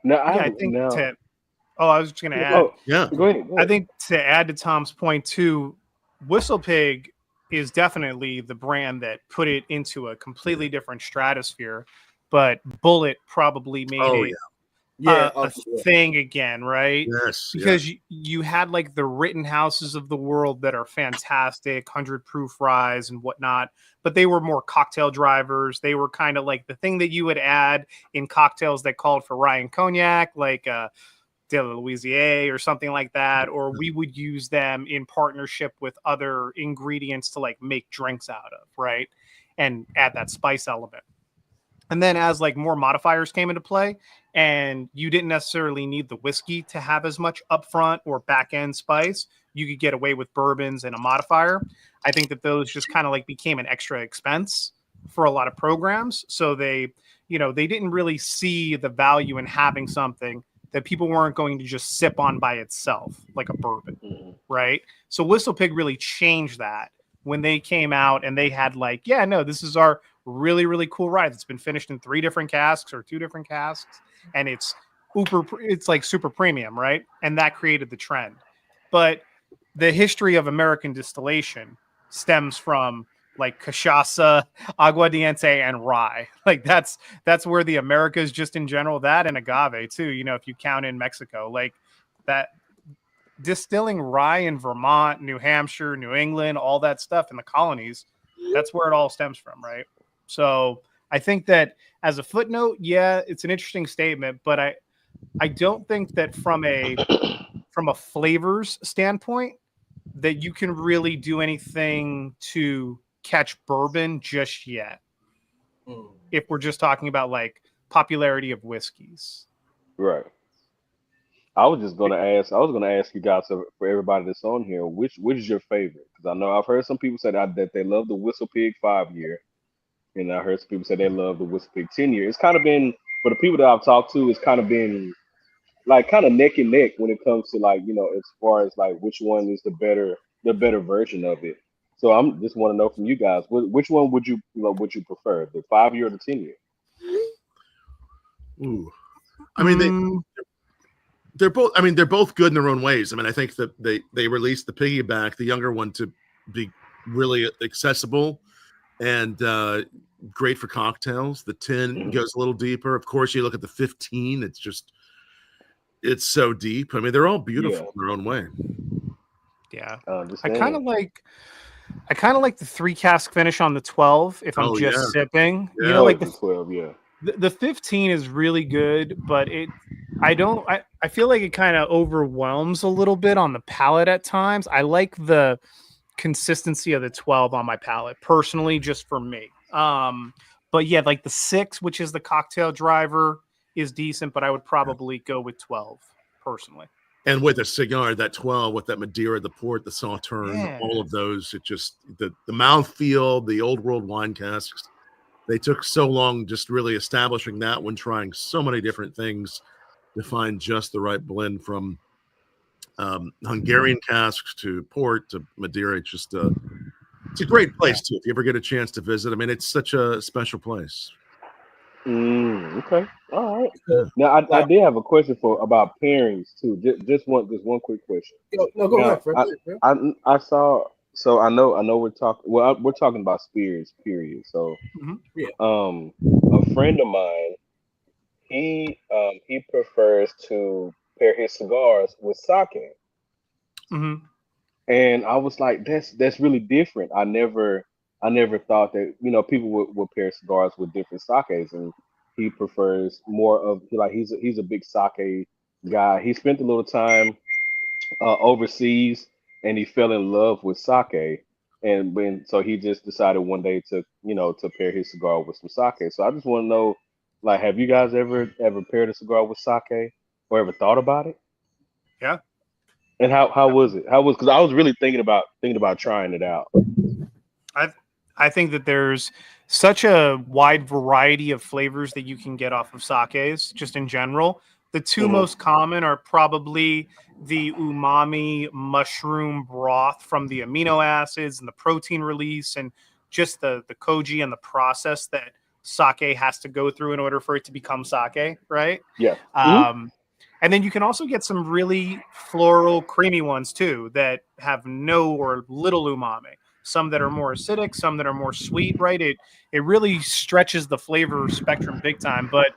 No, I think I was just going to add. Go ahead. I think to add to Tom's point too, Whistle Pig is definitely the brand that put it into a completely different stratosphere, but Bullet probably made a thing again, right? Yes, because you had like the Rittenhouses of the world that are fantastic, 100 proof ryes and whatnot, but they were more cocktail drivers. They were kind of like the thing that you would add in cocktails that called for rye and cognac, like De La Louisier or something like that, or we would use them in partnership with other ingredients to like make drinks out of, right? And add that spice element. And then as like more modifiers came into play and you didn't necessarily need the whiskey to have as much upfront or back end spice, you could get away with bourbons and a modifier. I think that those just kind of like became an extra expense for a lot of programs. So they didn't really see the value in having something that people weren't going to just sip on by itself, like a bourbon, right? So Whistle Pig really changed that when they came out and they had like, this is our really, really cool rye that's been finished in 3 different casks or 2 different casks, and it's like super premium, right? And that created the trend. But the history of American distillation stems from like cachaça, aguardiente, and rye. Like that's where the Americas just in general, that and agave too, if you count in Mexico, like that distilling rye in Vermont, New Hampshire, New England, all that stuff in the colonies, that's where it all stems from, right? So I think that as a footnote, it's an interesting statement, but I don't think that from a flavors standpoint that you can really do anything to catch bourbon just yet. If we're just talking about like popularity of whiskeys. Right. I was going to ask you guys, for everybody that's on here, which is your favorite? Because I know I've heard some people say that they love the Whistle Pig 5-year. And I heard some people say they love the Whistle Pig 10-year. It's kind of been, for the people that I've talked to, it's kind of been like kind of neck and neck when it comes to like, as far as like which one is the better version of it. So I'm just want to know from you guys, which one would you prefer, the 5-year or the 10-year? Ooh, I mean they're both good in their own ways. I mean, I think that they released the piggyback, the younger one, to be really accessible and great for cocktails. The 10 goes a little deeper. Of course, you look at the 15, it's so deep. I mean, they're all beautiful in their own way. Yeah. I kind of like the 3 cask finish on the 12 if I'm sipping. Yeah. Like the 12, The 15 is really good, but I feel like it kind of overwhelms a little bit on the palate at times. I like the consistency of the 12 on my palate personally, just for me. But like the 6, which is the cocktail driver, is decent, but I would probably go with 12 personally. And with a cigar, that 12 with that Madeira, the port, the Sauterne, all of those, it just the mouthfeel, the old world wine casks. They took so long just really establishing that one, trying so many different things to find just the right blend from Hungarian casks to port to Madeira. It's just It's a great place too. If you ever get a chance to visit, I mean, it's such a special place. Okay, all right. Now, I did have a question about pairings too. Just one quick question. No, go ahead. I saw. So I know we're talking. Well, we're talking about spirits. Period. So, a friend of mine, he prefers to pair his cigars with sake. Mm-hmm. And I was like, that's really different. I never thought that people would pair cigars with different sakes, and he prefers more of he's a big sake guy. He spent a little time overseas, and he fell in love with sake, and so he just decided one day to to pair his cigar with some sake. So I just want to know, like, have you guys ever paired a cigar with sake, or ever thought about it? Yeah. And how was it? Because I was really thinking about trying it out. I think that there's such a wide variety of flavors that you can get off of sakes, just in general. The two most common are probably the umami mushroom broth from the amino acids and the protein release, and just the koji and the process that sake has to go through in order for it to become sake, right? Yeah. And then you can also get some really floral, creamy ones too that have no or little umami. Some that are more acidic, some that are more sweet, right? It really stretches the flavor spectrum big time. But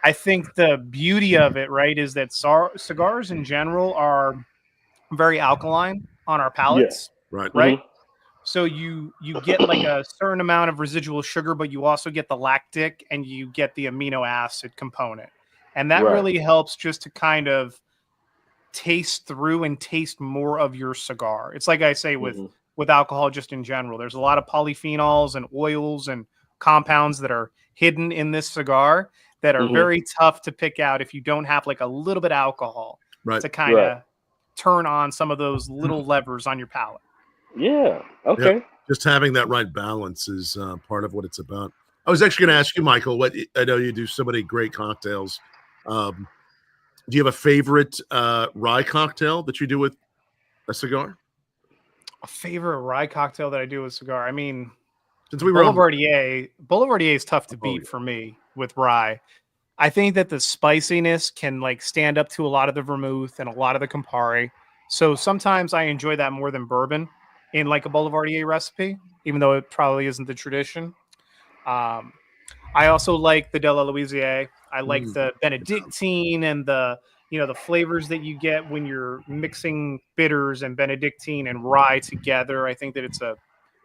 I think the beauty of it, right, is that cigars in general are very alkaline on our palates, right? Mm-hmm. So you get like a certain amount of residual sugar, but you also get the lactic and you get the amino acid component. And that really helps just to kind of taste through and taste more of your cigar. It's like I say with alcohol just in general. There's a lot of polyphenols and oils and compounds that are hidden in this cigar that are very tough to pick out if you don't have like a little bit of alcohol to kind of turn on some of those little levers on your palate. Yeah. Okay. Yep. Just having that right balance is part of what it's about. I was actually going to ask you, Michael, what I know you do so many great cocktails. Do you have a favorite rye cocktail that you do with a cigar? A favorite rye cocktail that I do with cigar? I mean, since we were Boulevardier is tough to beat for me with rye. I think that the spiciness can like stand up to a lot of the vermouth and a lot of the Campari. So sometimes I enjoy that more than bourbon in like a Boulevardier recipe, even though it probably isn't the tradition. I also like the De La Louisier. I like the Benedictine and the flavors that you get when you're mixing bitters and Benedictine and rye together. I think that it's a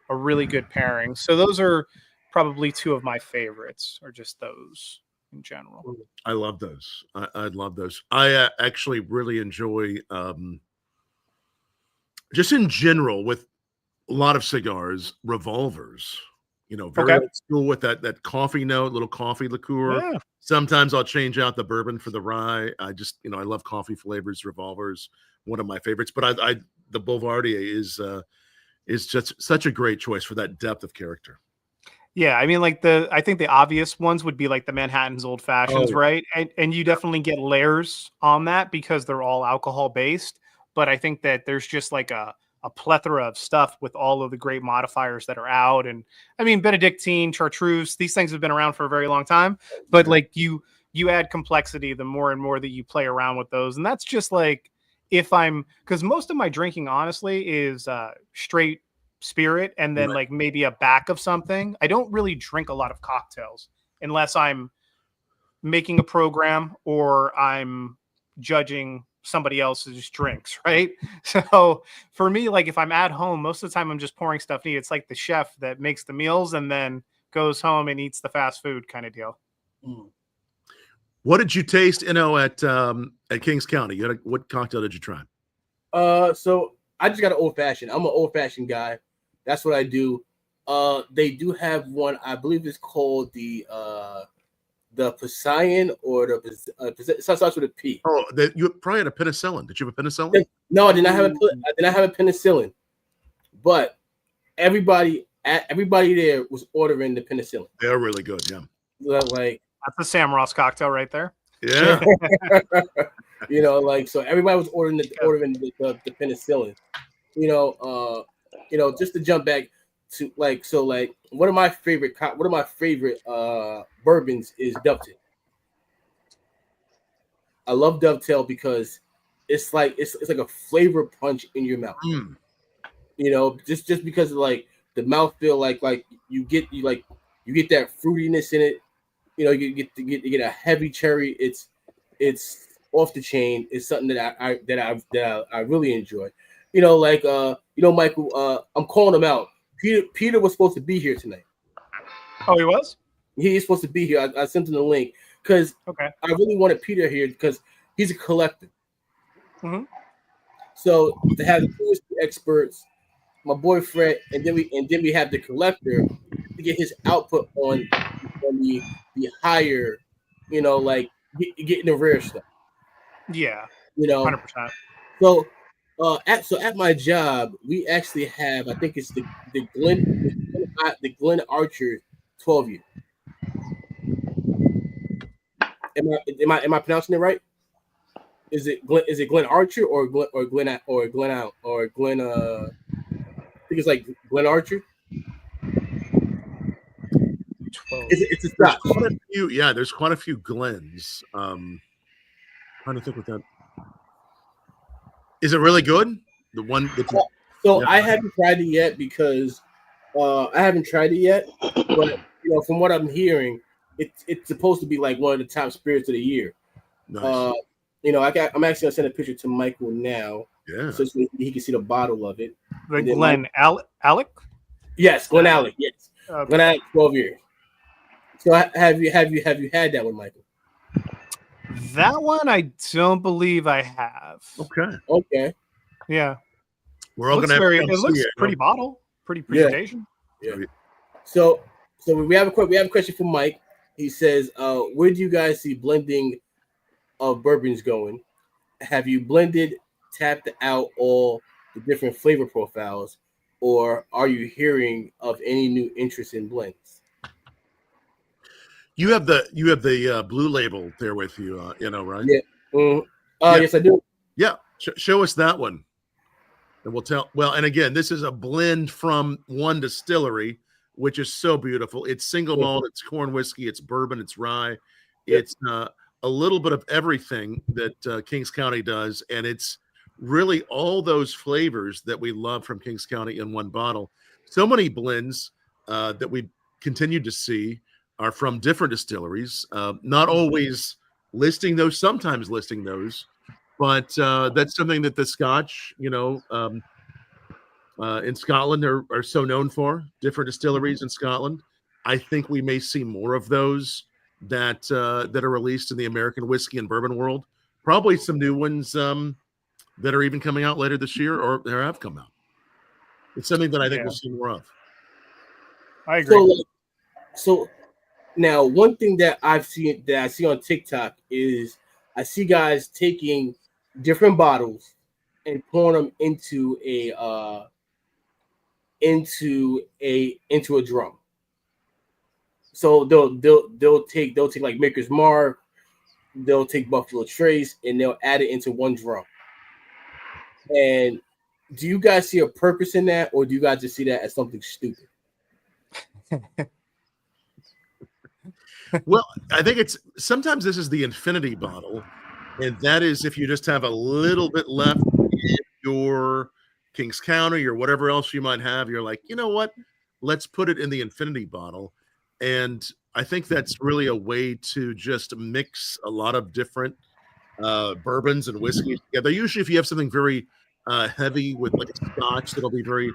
really good pairing. So those are probably two of my favorites, or just those in general. I love those. I love those. I actually really enjoy just in general with a lot of cigars, revolvers. Very old school with that coffee note, little coffee liqueur. Yeah. Sometimes I'll change out the bourbon for the rye. I just, I love coffee flavors. Revolvers, one of my favorites. But the Boulevardier is just such a great choice for that depth of character. Yeah, I mean, I think the obvious ones would be like the Manhattan's Old Fashions, right? And you definitely get layers on that because they're all alcohol based. But I think that there's just like a plethora of stuff with all of the great modifiers that are out. And I mean, Benedictine, Chartreuse, these things have been around for a very long time, but like you add complexity the more and more that you play around with those. And that's just like, because most of my drinking honestly is straight spirit and then like maybe a back of something. I don't really drink a lot of cocktails unless I'm making a program or I'm judging somebody else's drinks, right? So for me, like if I'm at home, most of the time I'm just pouring stuff neat. It's like the chef that makes the meals and then goes home and eats the fast food kind of deal. What did you taste, at Kings County? What cocktail did you try? So I just got an old fashioned. I'm an old fashioned guy. That's what I do. They do have one, I believe it's called the Poseidon or it starts with a P. Oh, you probably had a penicillin. Did you have a penicillin? No, I did not have a penicillin. But everybody there was ordering the penicillin. They're really good, yeah. Like that's a Sam Ross cocktail right there. Yeah. So everybody was ordering the penicillin. Just to jump back, to one of my favorite bourbons is Dovetail. I love Dovetail because it's like a flavor punch in your mouth. You know, just because of like the mouthfeel, like you get that fruitiness in it. You know, you get a heavy cherry. It's off the chain. It's something that I really enjoy. You know, like Michael, I'm calling him out. Peter was supposed to be here tonight. Oh, he was? He's supposed to be here. I sent him the link because I really wanted Peter here because he's a collector. Mm-hmm. So to have the two experts, my boy Fred, and then we have the collector to get his output on the higher, you know, like getting the rare stuff. Yeah, you know, 100%. So, at my job, we actually have, I think it's the Glen Archer 12 year. Am I pronouncing it right? Is it Glen Archer or Glen? I think it's like Glen Archer. It's a Scotch. There's quite a few Glens. Trying to think what that is. It really good? The one that I haven't tried it yet because but from what I'm hearing, it's supposed to be like one of the top spirits of the year. Nice. I'm actually gonna send a picture to Michael now. Yeah. So he can see the bottle of it. The Glen Alec? Yes, Glen Alec. Yes. Okay. Glen Alec 12 years. So have you had that one, Michael? That one I don't believe I have. Okay. Yeah. We're all gonna have it looks pretty bottle, pretty presentation. Yeah. So we have a question for Mike. He says, where do you guys see blending of bourbons going? Have you blended, tapped out all the different flavor profiles, or are you hearing of any new interest in blends? You have the blue label there with you, right? Yeah. Yes, I do. Yeah. Show us that one. And we'll tell. Well, and again, this is a blend from one distillery, which is so beautiful. It's single malt, it's corn whiskey, it's bourbon, it's rye. It's a little bit of everything that Kings County does, and it's really all those flavors that we love from Kings County in one bottle. So many blends that we continue to see are from different distilleries, not always listing those, sometimes listing those. But that's something that the Scotch, in Scotland are so known for, different distilleries in Scotland. I think we may see more of those that are released in the American whiskey and bourbon world. Probably some new ones that are even coming out later this year or there have come out. It's something that I think we'll see more of. I agree. So now one thing that I see on TikTok is I see guys taking different bottles and pouring them into a drum. So they'll take like Maker's Mark, they'll take Buffalo Trace, and they'll add it into one drum. And do you guys see a purpose in that, or do you guys just see that as something stupid? Well, I think sometimes this is the infinity bottle. And that is if you just have a little bit left in your Kings County or whatever else you might have, you're like, you know what? Let's put it in the infinity bottle. And I think that's really a way to just mix a lot of different bourbons and whiskeys together. Usually if you have something very heavy with like a Scotch that'll be very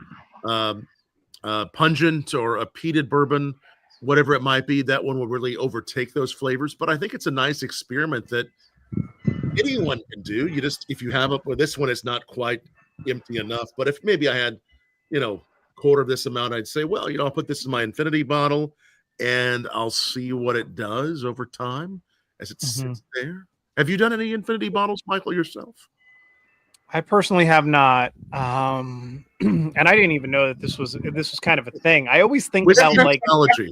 pungent, or a peated bourbon, whatever it might be, that one will really overtake those flavors. But I think it's a nice experiment that anyone can do. If you have this one, it's not quite empty enough. But if maybe I had, quarter of this amount, I'd say, well, I'll put this in my infinity bottle and I'll see what it does over time as it sits there. Have you done any infinity bottles, Michael, yourself? I personally have not, and I didn't even know that this was kind of a thing. I always think about like technology.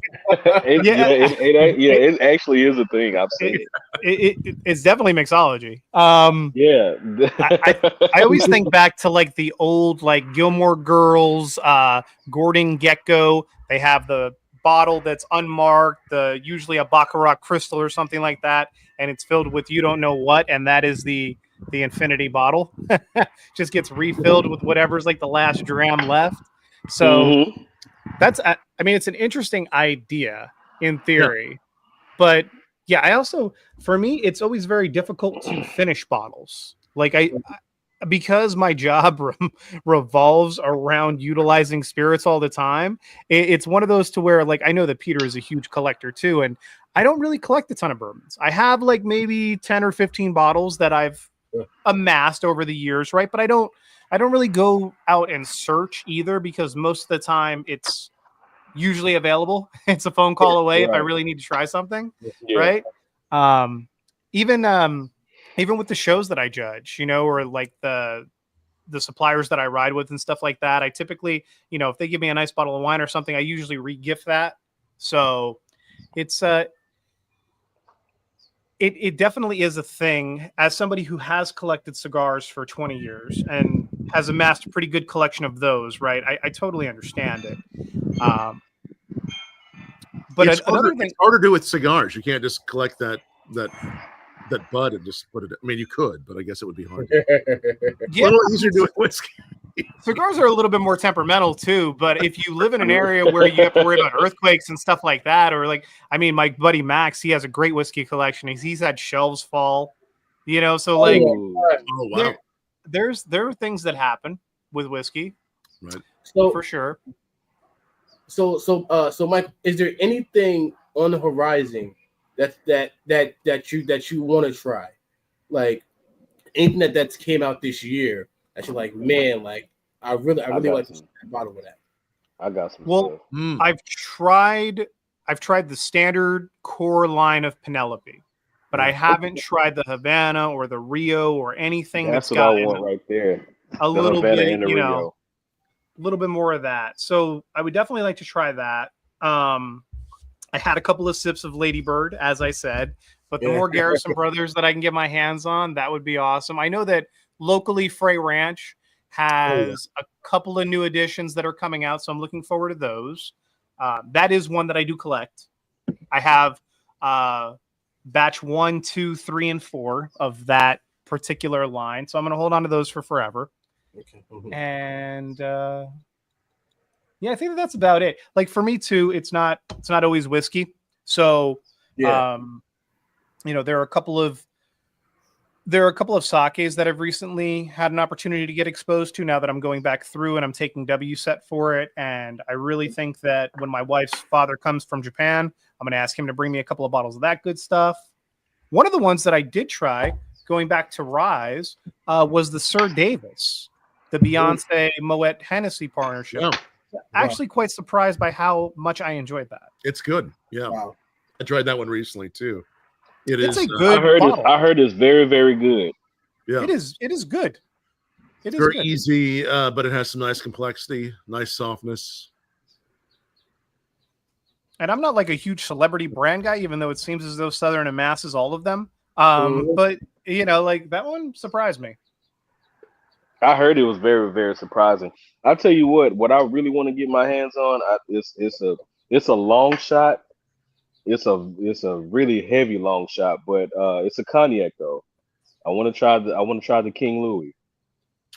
It actually is a thing. I've seen it's definitely mixology. Yeah, I always think back to like the old like Gilmore Girls, Gordon Gekko. They have the bottle that's unmarked, usually a Baccarat crystal or something like that, and it's filled with you don't know what, and that is the infinity bottle. Just gets refilled with whatever's like the last dram left. So that's, I mean, it's an interesting idea in theory, but yeah, I also, for me, it's always very difficult to finish bottles. Like because my job revolves around utilizing spirits all the time. It's one of those to where like, I know that Peter is a huge collector too. And I don't really collect a ton of bourbons. I have like maybe 10 or 15 bottles that I've amassed over the years. Right. But I don't really go out and search either, because most of the time it's usually available. It's a phone call away if I really need to try something. Right. Even with the shows that I judge, you know, or like the suppliers that I ride with and stuff like that, I typically, you know, if they give me a nice bottle of wine or something, I usually re-gift that. So it's it definitely is a thing. As somebody who has collected cigars for 20 years and has amassed a pretty good collection of those, right? I totally understand it. But it's another thing, it's harder to do with cigars. You can't just collect that bud and just put it. I mean, you could, but I guess it would be hard. Yeah, a little easier to do with whiskey. Cigars are a little bit more temperamental too, but if you live in an area where you have to worry about earthquakes and stuff like that, or like, I mean, my buddy Max, he has a great whiskey collection. He's had shelves fall, you know, so like, wow. There are things that happen with whiskey, right? So for sure. So Mike, is there anything on the horizon that you want to try, like anything that came out this year that you're like, man, like I really like the bottom of that. I got some. Well, I've tried the standard core line of Penelope, but I haven't tried the Havana or the Rio or anything that's what got I want right there. A little Havana bit, and the you Rio. know, a little bit more of that. So I would definitely like to try that. I had a couple of sips of Lady Bird, as I said, but the more Garrison Brothers that I can get my hands on, that would be awesome. I know that locally Frey Ranch has a couple of new additions that are coming out, so I'm looking forward to those. That is one that I do collect. I have batch 1, 2, 3, and 4 of that particular line, so I'm going to hold on to those for forever. Okay. And yeah, I think that's about it. Like for me too, it's not always whiskey. So you know, there are a couple of sakes that I've recently had an opportunity to get exposed to now that I'm going back through and I'm taking WSET for it. And I really think that when my wife's father comes from Japan, I'm going to ask him to bring me a couple of bottles of that good stuff. One of the ones that I did try going back to Rise was the Sir Davis, the Beyonce Moet Hennessy partnership. Yeah. Actually quite surprised by how much I enjoyed that. It's good. Yeah. Wow. I tried that one recently too. It's a good bottle. I heard it's very, very good. Yeah. It is good. It's very good. Easy, but it has some nice complexity, nice softness. And I'm not like a huge celebrity brand guy, even though it seems as though Southern amasses all of them. But you know, like that one surprised me. I heard it was very, very surprising. I'll tell you what I really want to get my hands on. It's a long shot. It's a really heavy long shot, but it's a cognac though. I want to try the King Louis.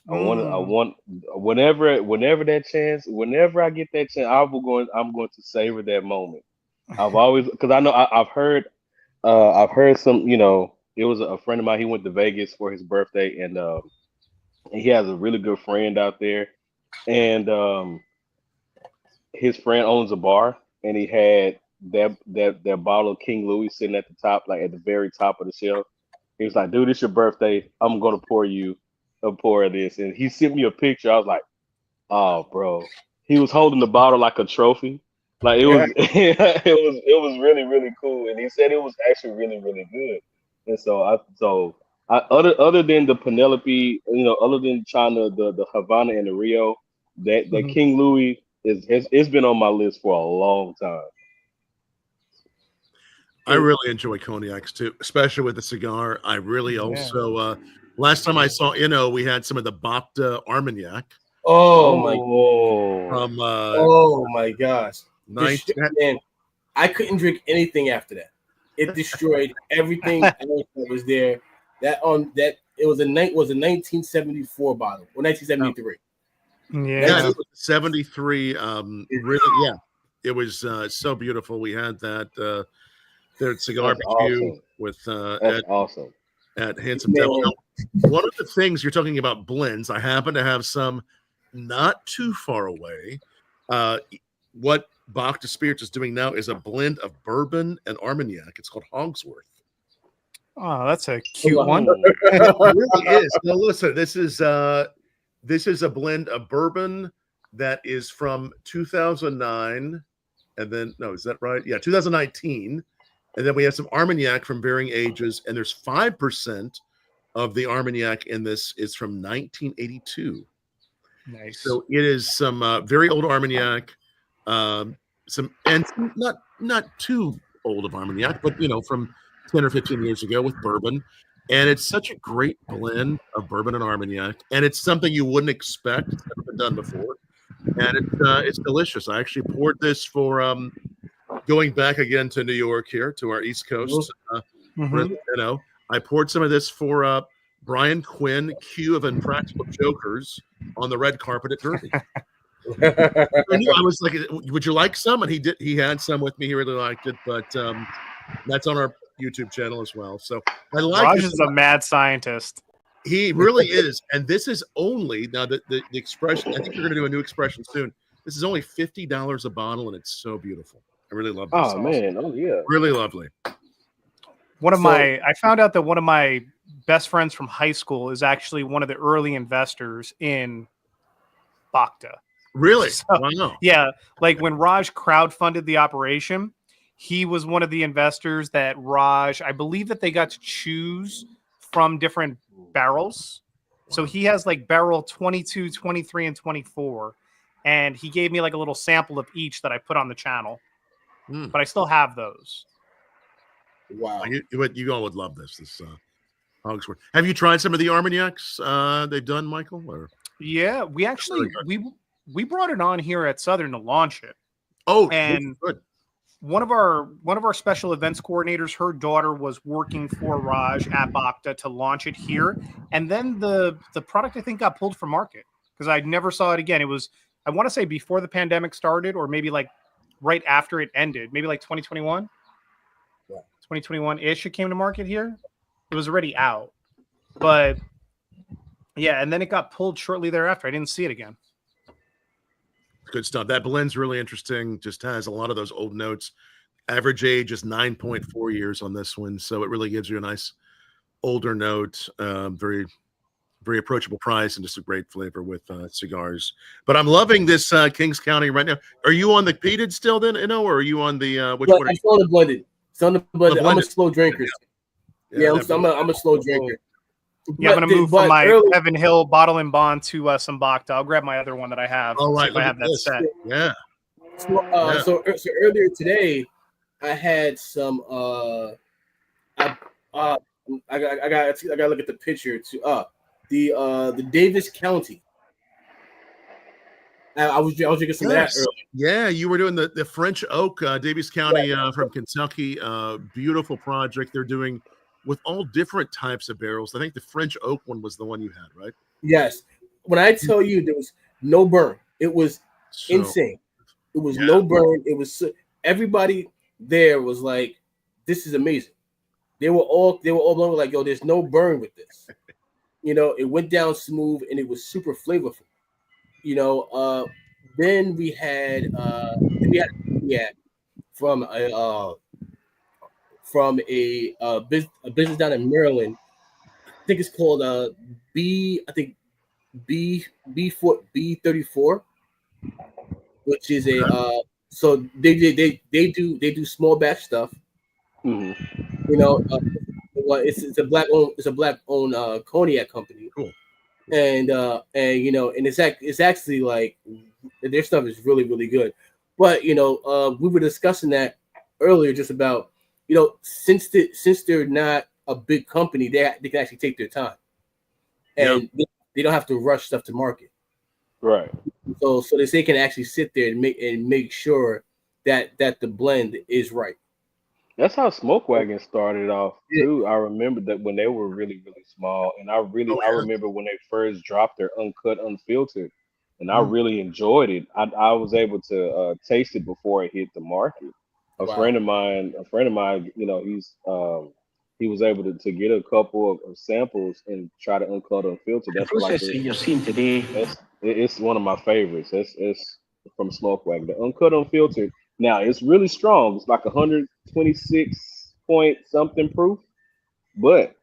I want whenever that chance, whenever I get that chance, I'm going to savor that moment. I've always, because I know I've heard some, you know, it was a friend of mine. He went to Vegas for his birthday, and he has a really good friend out there, and his friend owns a bar, and he had that bottle of King Louis sitting at the top, like at the very top of the shelf. He was like, "Dude, it's your birthday. I'm gonna pour you a pour of this." And he sent me a picture. I was like, "Oh, bro." He was holding the bottle like a trophy. Like it was, it was really, really cool. And he said it was actually really, really good. And so Other than the Penelope, other than China, the Havana and the Rio, that King Louis it's been on my list for a long time. I really enjoy cognacs too, especially with the cigar. I really also last time I saw we had some of the Bacta Armagnac. Oh my gosh! Man, I couldn't drink anything after that. It destroyed everything else that was there. It was a 1974 bottle or 1973. Yeah, it was 73. Really, it was so beautiful. We had that there at Cigar BQ with That's awesome at Handsome Devil. Now, one of the things you're talking about blends, I happen to have some not too far away. What Bacta Spirits is doing now is a blend of bourbon and Armagnac. It's called Hogsworth. Oh, that's a cute one. It really is. Now, listen, this is a blend of bourbon that is from 2009, and then is that right? Yeah, 2019, and then we have some Armagnac from varying ages, and there's 5% of the Armagnac in this is from 1982. Nice. So it is some very old Armagnac, some not too old of Armagnac, but from 10 or 15 years ago with bourbon. And it's such a great blend of bourbon and Armagnac, and it's something you wouldn't expect. It's never been done before, and it's delicious. I actually poured this for going back again to New York here to our East Coast. I poured some of this for Brian Quinn, Q of Impractical Jokers, on the red carpet at Derby. I was like, "Would you like some?" And he did. He had some with me. He really liked it, but that's on our YouTube channel as well. So I like Raj is a mad scientist. He really is. And this is only now the expression. I think you're going to do a new expression soon. This is only $50 a bottle, and it's so beautiful. I really love this. Oh man, oh yeah, really lovely. I found out that one of my best friends from high school is actually one of the early investors in Bacta. Really? So, wow. Yeah, like when Raj crowdfunded the operation, he was one of the investors that I believe that they got to choose from different barrels. So he has like barrel 22, 23, and 24. And he gave me like a little sample of each that I put on the channel. But I still have those. Wow. You all would love this Hogsworth. Have you tried some of the Armagnacs they've done, Michael? Or? Yeah, we actually we brought it on here at Southern to launch it. Oh, and good. One of our special events coordinators, her daughter was working for Raj at Bacta to launch it here, and then the product I think got pulled from market because I never saw it again. It was, I want to say, before the pandemic started, or maybe like right after it ended, maybe like 2021. 2021-ish, it came to market here. It was already out, but yeah, and then it got pulled shortly thereafter. I didn't see it again. Good stuff. That blend's really interesting. Just has a lot of those old notes. Average age is 9.4 years on this one, so it really gives you a nice older note. Very, very approachable price and just a great flavor with cigars. But I'm loving this Kings County right now. Are you on the peated still then, or are you on the which one? I'm on the blended. It's on the blended. I'm a slow drinker. Yeah, I'm a slow drinker. Yeah, I'm going to move from my Evan Hill bottle and bond to some Bacta. I'll grab my other one that I have. All right, I have that set. Yeah. So earlier today, I had some. I got to look at the picture too. The Davis County. I was drinking some of that earlier. Yeah, you were doing the French Oak, Davis County from Kentucky. Beautiful project they're doing with all different types of barrels. I think the French Oak one was the one you had, right? Yes. When I tell you there was no burn, it was insane. It was no burn. It was everybody there was like, "This is amazing." They were all blown like, "Yo, there's no burn with this." It went down smooth and it was super flavorful. Then we had from a business down in Maryland. I think it's called B34, which is so they do small batch stuff. Mm-hmm. Well, it's a black owned cognac company. Cool. And you know, and it's actually like their stuff is really, really good. But you know, we were discussing that earlier, just about, you know, since they're not a big company, they can actually take their time, and they don't have to rush stuff to market. Right. So they can actually sit there and make sure that the blend is right. That's how Smoke Wagon started off too. I remember that when they were really, really small, and I remember when they first dropped their uncut, unfiltered, and I really enjoyed it. I was able to taste it before it hit the market. A friend of mine, you know, he was able to get a couple of samples and try to uncut, unfiltered. That's like it's one of my favorites. It's from Smoke Wagon, the uncut, unfiltered. Now it's really strong. It's like 126 point something proof, but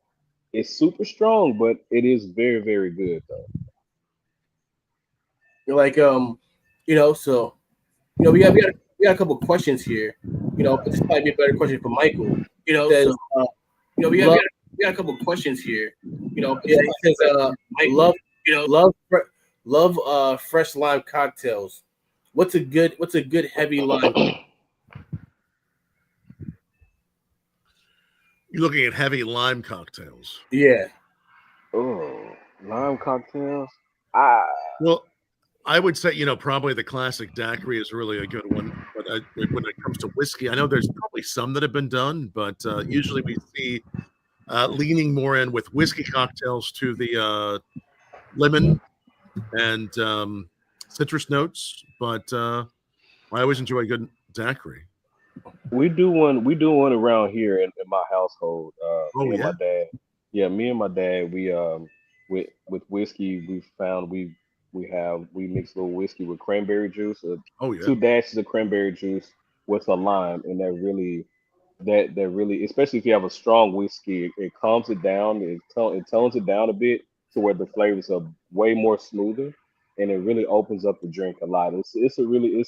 it's super strong. But it is very, very good though. You're like, you know, so you know, we got a couple of questions here. You know, but this might be a better question for Michael. You know, says, you know, we got a couple of questions here. You know, yeah, he says, Michael, love fresh lime cocktails. What's a good heavy lime? You're looking at heavy lime cocktails. Yeah. Oh, lime cocktails. Well, I would say, you know, probably the classic daiquiri is really a good one. But when it comes to whiskey, I know there's probably some that have been done, but usually we see leaning more in with whiskey cocktails to the lemon and citrus notes. But I always enjoy a good daiquiri. We do one around here in my household. Me and my dad. Yeah, me and my dad. We with whiskey, we found we mix a little whiskey with cranberry juice. 2 dashes of cranberry juice with a lime, and that really, especially if you have a strong whiskey, it calms it down. It tones it down a bit to where the flavors are way more smoother, and it really opens up the drink a lot. It's a really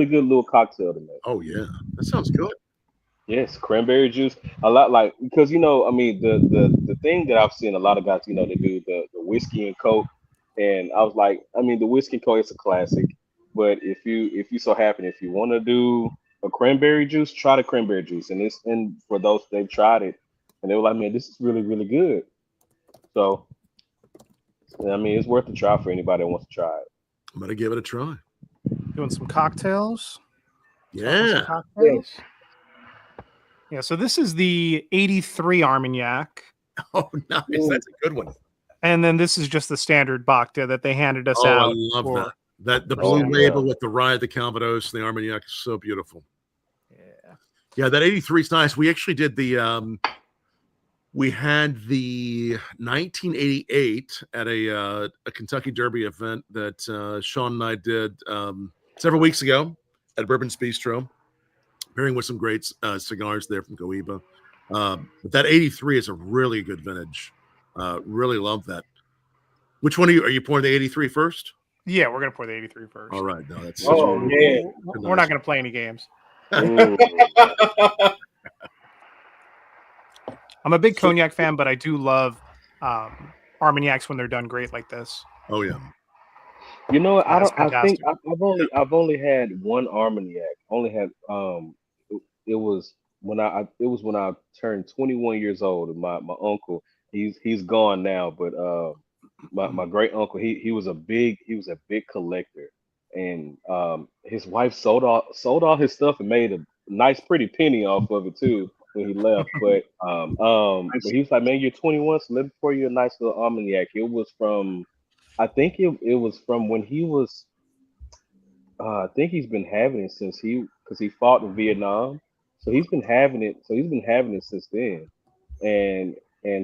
good little cocktail to make. Oh yeah, that sounds good. Yes, cranberry juice. A lot, like, because you know, I mean, the thing that I've seen a lot of guys, you know, they do the whiskey and coke, and I was like, I mean, the whiskey and coke is a classic, but if you so happen, if you want to do a cranberry juice, try the cranberry juice, and for those they've tried it, and they were like, man, this is really, really good. So, I mean, it's worth a try for anybody that wants to try it. I'm gonna give it a try. Doing some cocktails. Yeah. Yeah, so this is the 83 Armagnac. Oh, nice. That's a good one. And then this is just the standard Bacta that they handed us out. I love that. The blue label with the rye, the Calvados, and the Armagnac is so beautiful. Yeah, that 83 is nice. We actually did we had the 1988 at a Kentucky Derby event that Sean and I did several weeks ago at Bourbon's Bistro, pairing with some great cigars there from Cohiba. But that 83 is a really good vintage. Really love that. Which one are you pouring the 83 first? Yeah, we're gonna pour the 83 first. All right, no, that's we're not gonna play any games. I'm a big cognac fan, but I do love Armagnacs when they're done great like this. Oh yeah. You know, I've only had one Armagnac. Only had it was when I turned 21 years old. And my uncle, he's gone now, but my great uncle, he was a big collector, and his wife sold all his stuff and made a nice pretty penny off of it too when he left. But he was like, man, you're 21, so let me pour you a nice little Armagnac. It was from, I think it was from when he was, I think he's been having it because he fought in Vietnam. So he's been having it since then. And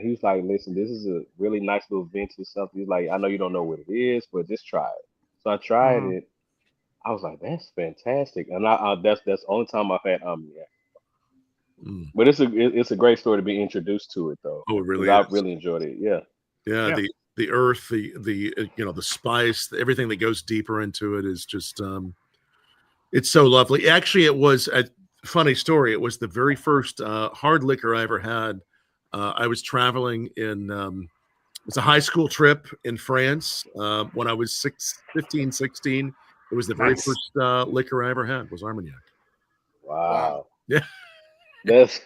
he was like, listen, this is a really nice little vintage something. He's like, I know you don't know what it is, but just try it. So I tried it. I was like, that's fantastic. And that's the only time I've had Armagnac. But it's a great story to be introduced to it though. Oh, it really is. I really enjoyed it. Yeah. The earth, the the spice, everything that goes deeper into it is just it's so lovely. Actually, it was a funny story. It was the very first hard liquor I ever had I was traveling in it's a high school trip in France when I was 15, 16. It was the very first liquor I ever had was Armagnac. Wow. Yeah. That's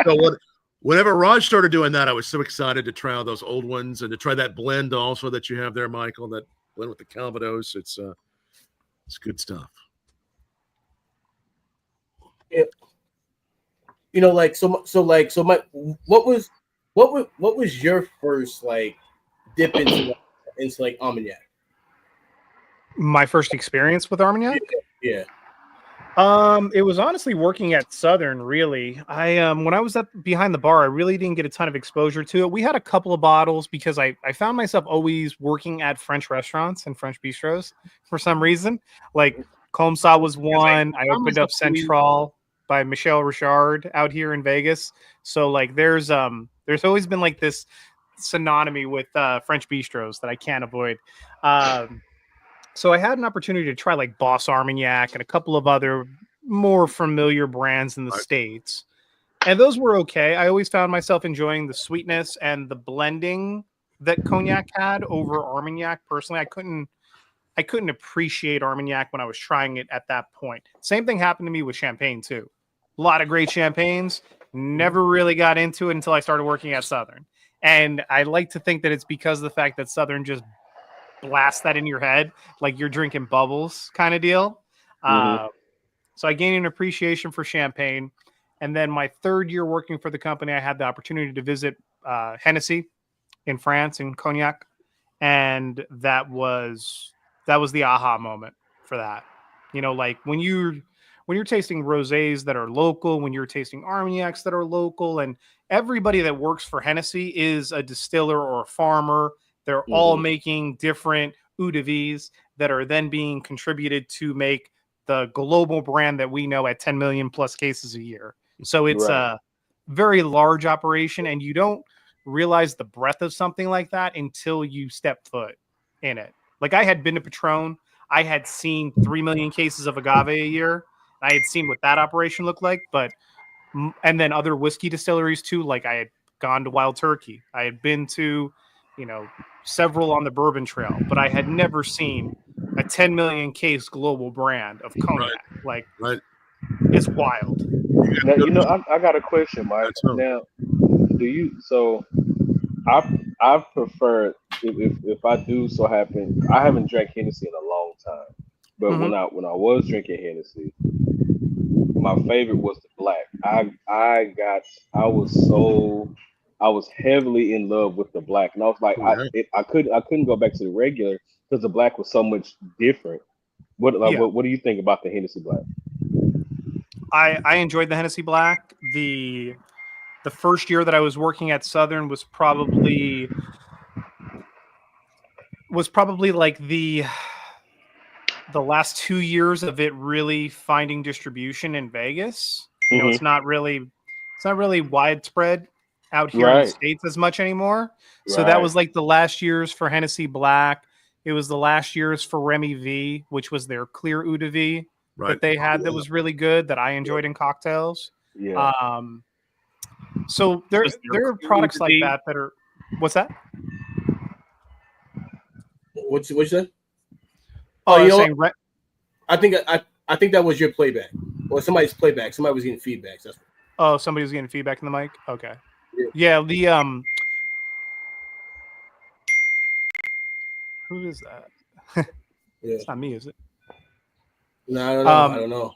So whenever Raj started doing that, I was so excited to try all those old ones and to try that blend also that you have there, Michael, that blend with the Calvados. It's good stuff. Yeah. You know, like what was your first like dip into like Armagnac? My first experience with Armagnac? Yeah. It was honestly working at Southern, really. I when I was behind the bar, I really didn't get a ton of exposure to it. We had a couple of bottles because I found myself always working at French restaurants and French bistros for some reason. Like Comsa was one. I opened up Central by Michel Richard out here in Vegas. So like there's always been like this synonymy with French bistros that I can't avoid. So I had an opportunity to try like Boss Armagnac and a couple of other more familiar brands in the States. And those were okay. I always found myself enjoying the sweetness and the blending that Cognac had over Armagnac. Personally, I couldn't appreciate Armagnac when I was trying it at that point. Same thing happened to me with champagne too. A lot of great champagnes. Never really got into it until I started working at Southern. And I like to think that it's because of the fact that Southern just blast that in your head like you're drinking bubbles kind of deal. So I gained an appreciation for champagne. And then my third year working for the company, I had the opportunity to visit Hennessy in France, in Cognac. And that was the aha moment for that. You know, like when you're tasting rosés that are local, when you're tasting Armagnacs that are local, and everybody that works for Hennessy is a distiller or a farmer. They're all making different eau de vies that are then being contributed to make the global brand that we know at 10 million plus cases a year. So it's a very large operation, and you don't realize the breadth of something like that until you step foot in it. Like I had been to Patron. I had seen 3 million cases of agave a year. I had seen what that operation looked like, and then other whiskey distilleries too. Like I had gone to Wild Turkey. I had been to, several on the Bourbon Trail, but I had never seen a 10 million case global brand of cognac. It's wild. Now, I got a question, Mike. Now, I prefer if I do so happen, I haven't drank Hennessy in a long time, but when I was drinking Hennessy, my favorite was the black. I was heavily in love with the black, and I was like, I couldn't go back to the regular because the black was so much different. What do you think about the Hennessy Black? I enjoyed the Hennessy Black. The first year that I was working at Southern was probably like the last 2 years of it really finding distribution in Vegas. It's not really widespread out here in the States as much anymore. So that was like the last years for Hennessy Black. It was the last years for Remy V, which was their clear eau de vie that they had that was really good that I enjoyed in cocktails. Yeah. So there are products like that are. What's that? What's that? I think that was your playback or somebody's playback. Somebody was getting feedback. Somebody was getting feedback in the mic. Okay. Yeah. Who is that? It's not me, is it? No, I don't know.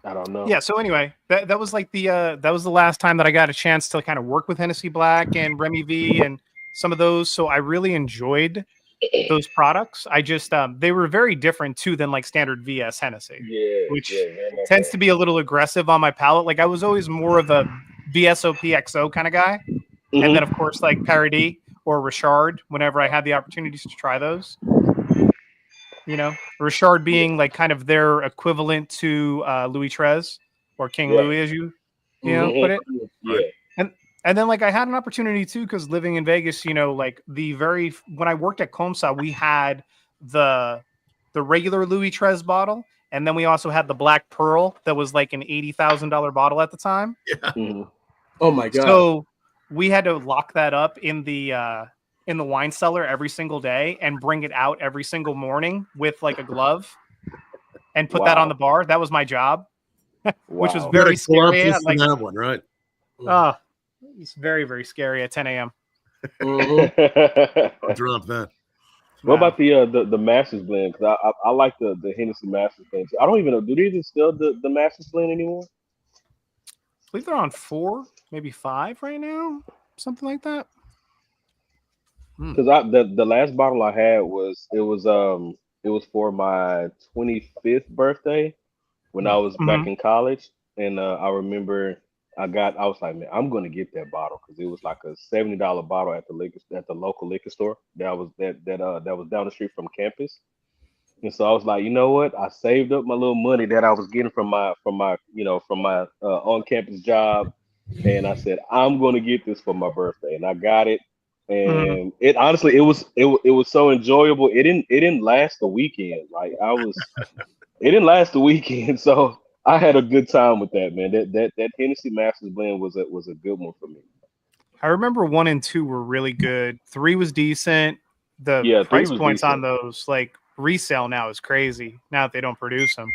I don't know. Yeah. So anyway, that was like that was the last time that I got a chance to kind of work with Hennessy Black and Remy V and some of those. So I really enjoyed those products. I just they were very different too than like standard VS Hennessy, which tends to be a little aggressive on my palate. Like I was always more of a VSOP XO kind of guy, and then of course like Paradis or Richard whenever I had the opportunities to try those. Richard being like kind of their equivalent to Louis XIII or King Louis, as you put it. Yeah. And then like I had an opportunity too, because living in Vegas, like when I worked at Comsa, we had the regular Louis XIII bottle, and then we also had the Black Pearl that was like an $80,000 bottle at the time. Yeah. Oh my god! So we had to lock that up in the wine cellar every single day and bring it out every single morning with like a glove and put that on the bar. That was my job, which was very scary. Like that one, right? It's very, very scary at 10 a.m. I'll drop that. What about the Masters blend? Because I like the Hennessy Masters blend too. I don't even know. Do they even still the Masters blend anymore? I believe they're on 4, maybe 5 right now, something like that. Because the last bottle I had was for my 25th birthday when I was back in college, and I remember I was like, man, I'm gonna get that bottle because it was like a $70 bottle at the local liquor store that was down the street from campus. And so I was like, you know what? I saved up my little money that I was getting from my on campus job, and I said I'm gonna get this for my birthday, and I got it. And it honestly, it was so enjoyable. It didn't last the weekend. Like it didn't last the weekend. So I had a good time with that, man. That Hennessy Masters blend was a good one for me. I remember 1 and 2 were really good. 3 was decent. The price points on those, like resale now, is crazy. Now that they don't produce them.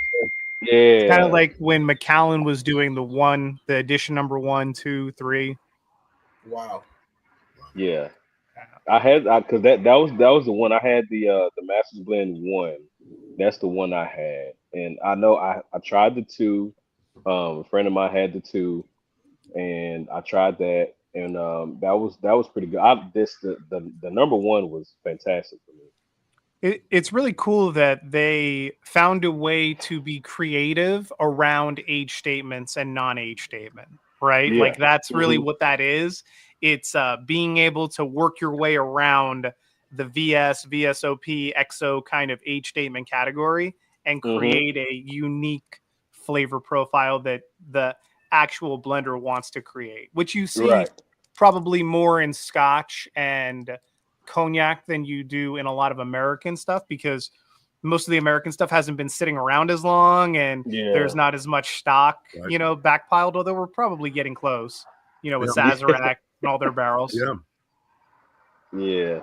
Yeah, it's kind of like when Macallan was doing the edition number 1, 2, 3. Wow. Yeah. Because that was the one I had, the Masters Blend 1. That's the one I had, and I know I tried the 2. A friend of mine had the 2, and I tried that, and that was pretty good. The number 1 was fantastic for me. It's really cool that they found a way to be creative around age statements and non-age statement, right? Yeah. Like that's really what that is. It's being able to work your way around the VS, VSOP, XO kind of age statement category and create a unique flavor profile that the actual blender wants to create, which you see probably more in Scotch and cognac than you do in a lot of American stuff, because most of the American stuff hasn't been sitting around as long and there's not as much stock, backpiled, although we're probably getting close, with Sazerac and all their barrels. Yeah.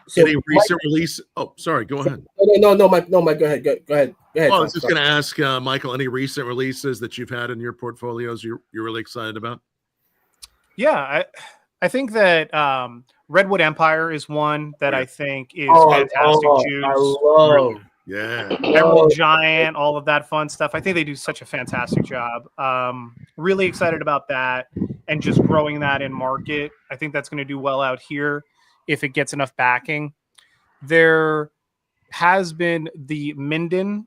So any recent release? Oh, sorry. Go ahead. No, Mike. Go ahead. Go ahead. I was just going to ask Michael, any recent releases that you've had in your portfolios you're really excited about? Yeah, I think that Redwood Empire is one that I think is fantastic juice. I love. Emerald Giant, all of that fun stuff. I think they do such a fantastic job. Really excited about that and just growing that in market. I think that's going to do well out here if it gets enough backing. There has been the Minden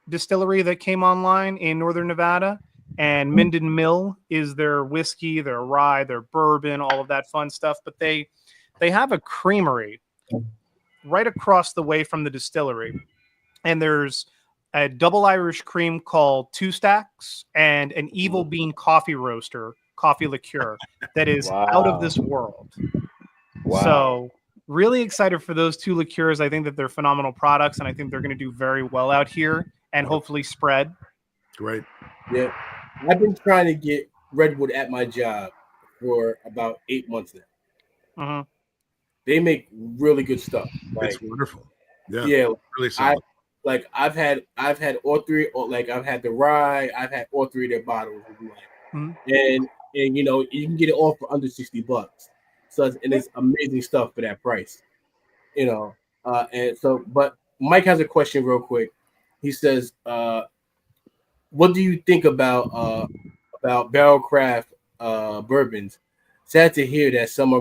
distillery that came online in Northern Nevada, and Minden Mill is their whiskey, their rye, their bourbon, all of that fun stuff. But they have a creamery right across the way from the distillery. And there's a double Irish cream called Two Stacks and an Evil Bean coffee roaster, coffee liqueur that is out of this world. So really excited for those 2 liqueurs. I think that they're phenomenal products, and I think they're going to do very well out here and hopefully spread. Great. Yeah. I've been trying to get Redwood at my job for about 8 months now. They make really good stuff. It's wonderful. Yeah. Really solid. I've had all 3. Like I've had the rye. I've had all 3 of their bottles. And you can get it all for under $60. So it's amazing stuff for that price. But Mike has a question real quick. He says, what do you think about barrel craft bourbons? Sad to hear that some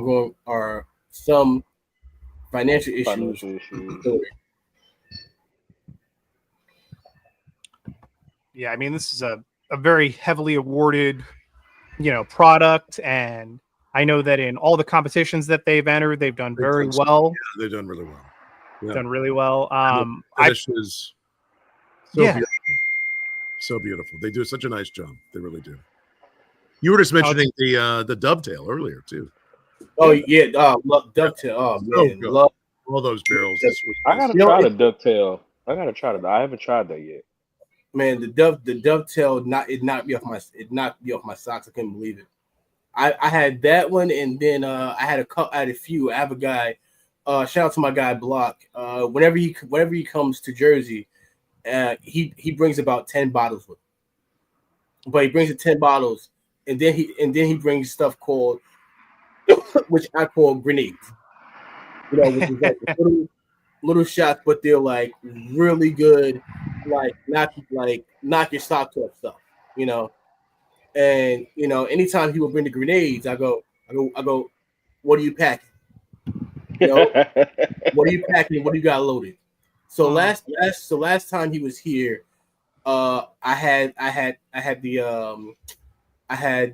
are some financial issues. Yeah, I mean, this is a very heavily awarded, product, and I know that in all the competitions that they've entered, they've done very well. Yeah, they've done really well. Done really well. Finish is beautiful. So beautiful. They do such a nice job. They really do. You were just mentioning the dovetail earlier too. Oh yeah, dovetail. Oh man, love all those barrels. I gotta try the dovetail. I gotta try that. I haven't tried that yet. Man, the dovetail knocked me off my socks. I couldn't believe it. I had that one, and then I had a few. I have a guy. Shout out to my guy Block. Whenever he comes to Jersey, he brings about 10 bottles with him. But he brings the 10 bottles, and then he brings stuff called, which I call grenades. You know, which is like little shots, but they're like really good, like knock your socks off stuff. You know, and you know, anytime he will bring the grenades, I go, what are you packing? You know, what are you packing? What do you got loaded? So last time he was here, I had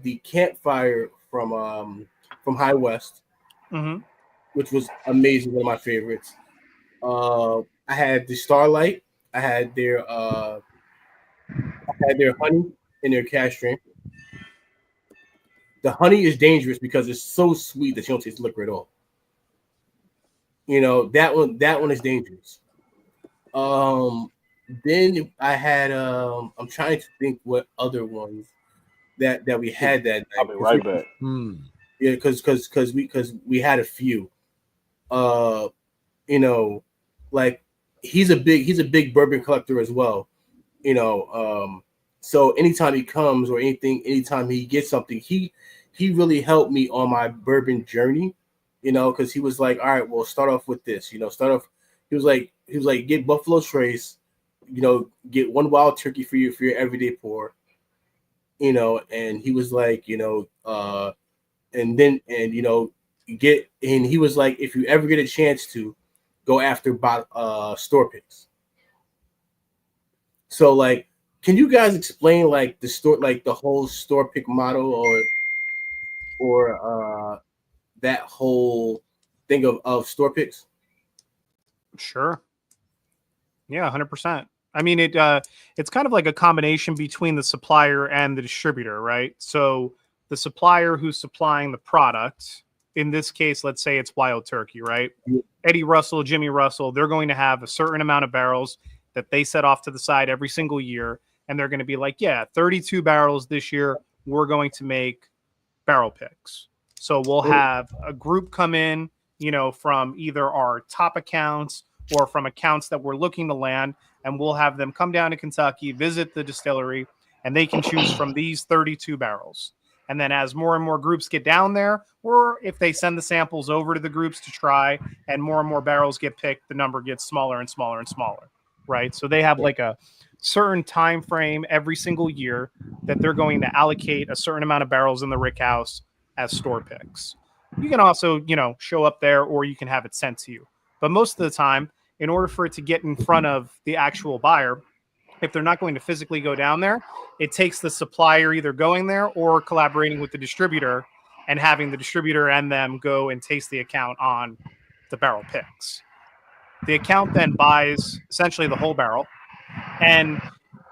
the campfire from High West, which was amazing, one of my favorites. I had the Starlight. I had their honey and their cash drink. The honey is dangerous because it's so sweet that you don't taste liquor at all. You know, that one is dangerous. Then I had I'm trying to think what other ones that we had that night. I'll be right back. Yeah, because we had a few. You know, like he's a big bourbon collector as well. You know, so anytime he comes or anytime he gets something, he really helped me on my bourbon journey. You know, because he was like, all right, well, start off with this. You know, He was like, get Buffalo Trace. You know, get one wild turkey for your everyday pour. You know, and he was like, you know, and you know, he was like, if you ever get a chance to go after store picks. So like, can you guys explain like the whole store pick model or that whole thing of store picks? Sure. Yeah, 100%. I mean, it's kind of like a combination between the supplier and the distributor, right? So the supplier who's supplying the product, in this case, let's say it's Wild Turkey, right? Eddie Russell, Jimmy Russell, they're going to have a certain amount of barrels that they set off to the side every single year. And they're going to be like, yeah, 32 barrels this year, we're going to make barrel picks. So we'll have a group come in, you know, from either our top accounts or from accounts that we're looking to land, and we'll have them come down to Kentucky, visit the distillery, and they can choose from these 32 barrels. And then as more and more groups get down there, or if they send the samples over to the groups to try and more barrels get picked, the number gets smaller and smaller and smaller, right? So they have like a certain time frame every single year that they're going to allocate a certain amount of barrels in the rick house as store picks. You can also, you know, show up there or you can have it sent to you. But most of the time, in order for it to get in front of the actual buyer, if they're not going to physically go down there, it takes the supplier either going there or collaborating with the distributor and having the distributor and them go and taste the account on the barrel picks. The account then buys essentially the whole barrel. And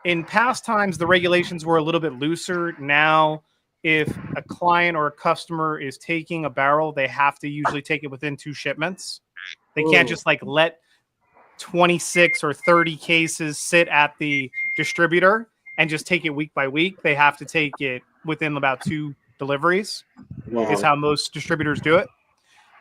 in past times, the regulations were a little bit looser. Now, if a client or a customer is taking a barrel, they have to usually take it within 2 shipments. They can't just like let 26 or 30 cases sit at the distributor and just take it week by week. They have to take it within about 2 deliveries. Wow. Is how most distributors do it.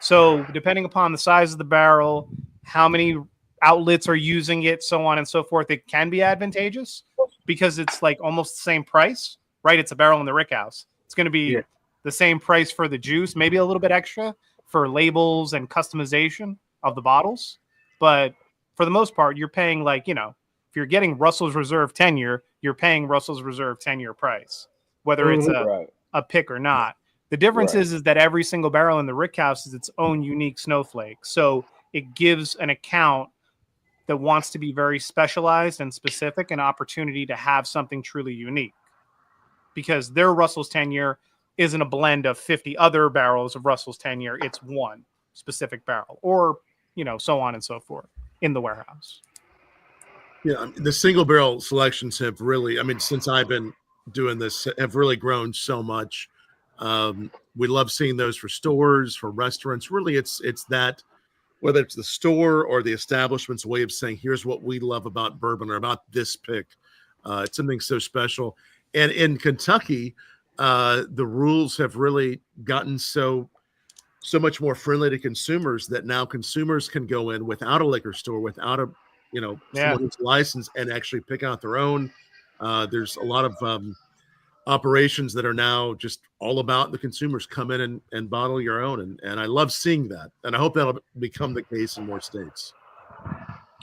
So depending upon the size of the barrel, how many outlets are using it, so on and so forth, it can be advantageous because it's like almost the same price, right? It's a barrel in the rick house. It's going to be the same price for the juice, maybe a little bit extra for labels and customization of the bottles. But for the most part, you're paying like, you know, if you're getting Russell's Reserve 10-year, you're paying Russell's Reserve 10-year price, whether it's a pick or not. The difference is that every single barrel in the rick house is its own unique snowflake. So it gives an account that wants to be very specialized and specific an opportunity to have something truly unique, because their Russell's 10-year isn't a blend of 50 other barrels of Russell's 10-year. It's one specific barrel, or, you know, so on and so forth in the warehouse. Yeah, the single barrel selections have really, I mean, since I've been doing this, have really grown so much. We love seeing those for stores, for restaurants. Really, it's that, whether it's the store or the establishment's way of saying, here's what we love about bourbon or about this pick. It's something so special. And in Kentucky, the rules have really gotten so much more friendly to consumers that now consumers can go in without a liquor store, without a someone who's licensed, and actually pick out their own. There's a lot of operations that are now just all about the consumers come in and bottle your own, and I love seeing that, and I hope that'll become the case in more states.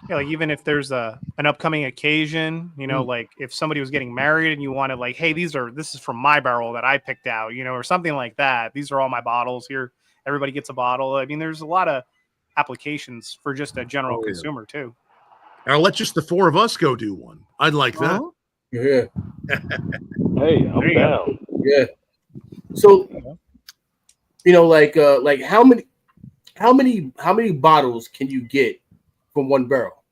Yeah, like even if there's an upcoming occasion, like if somebody was getting married and you wanted like, hey, this is from my barrel that I picked out, or something like that. These are all my bottles here. Everybody gets a bottle. I mean, there's a lot of applications for just a general consumer too. I'll let just the four of us go do one. I'd like that. Yeah. Hey, I'm down. Yeah. So, like how many bottles can you get from one barrel?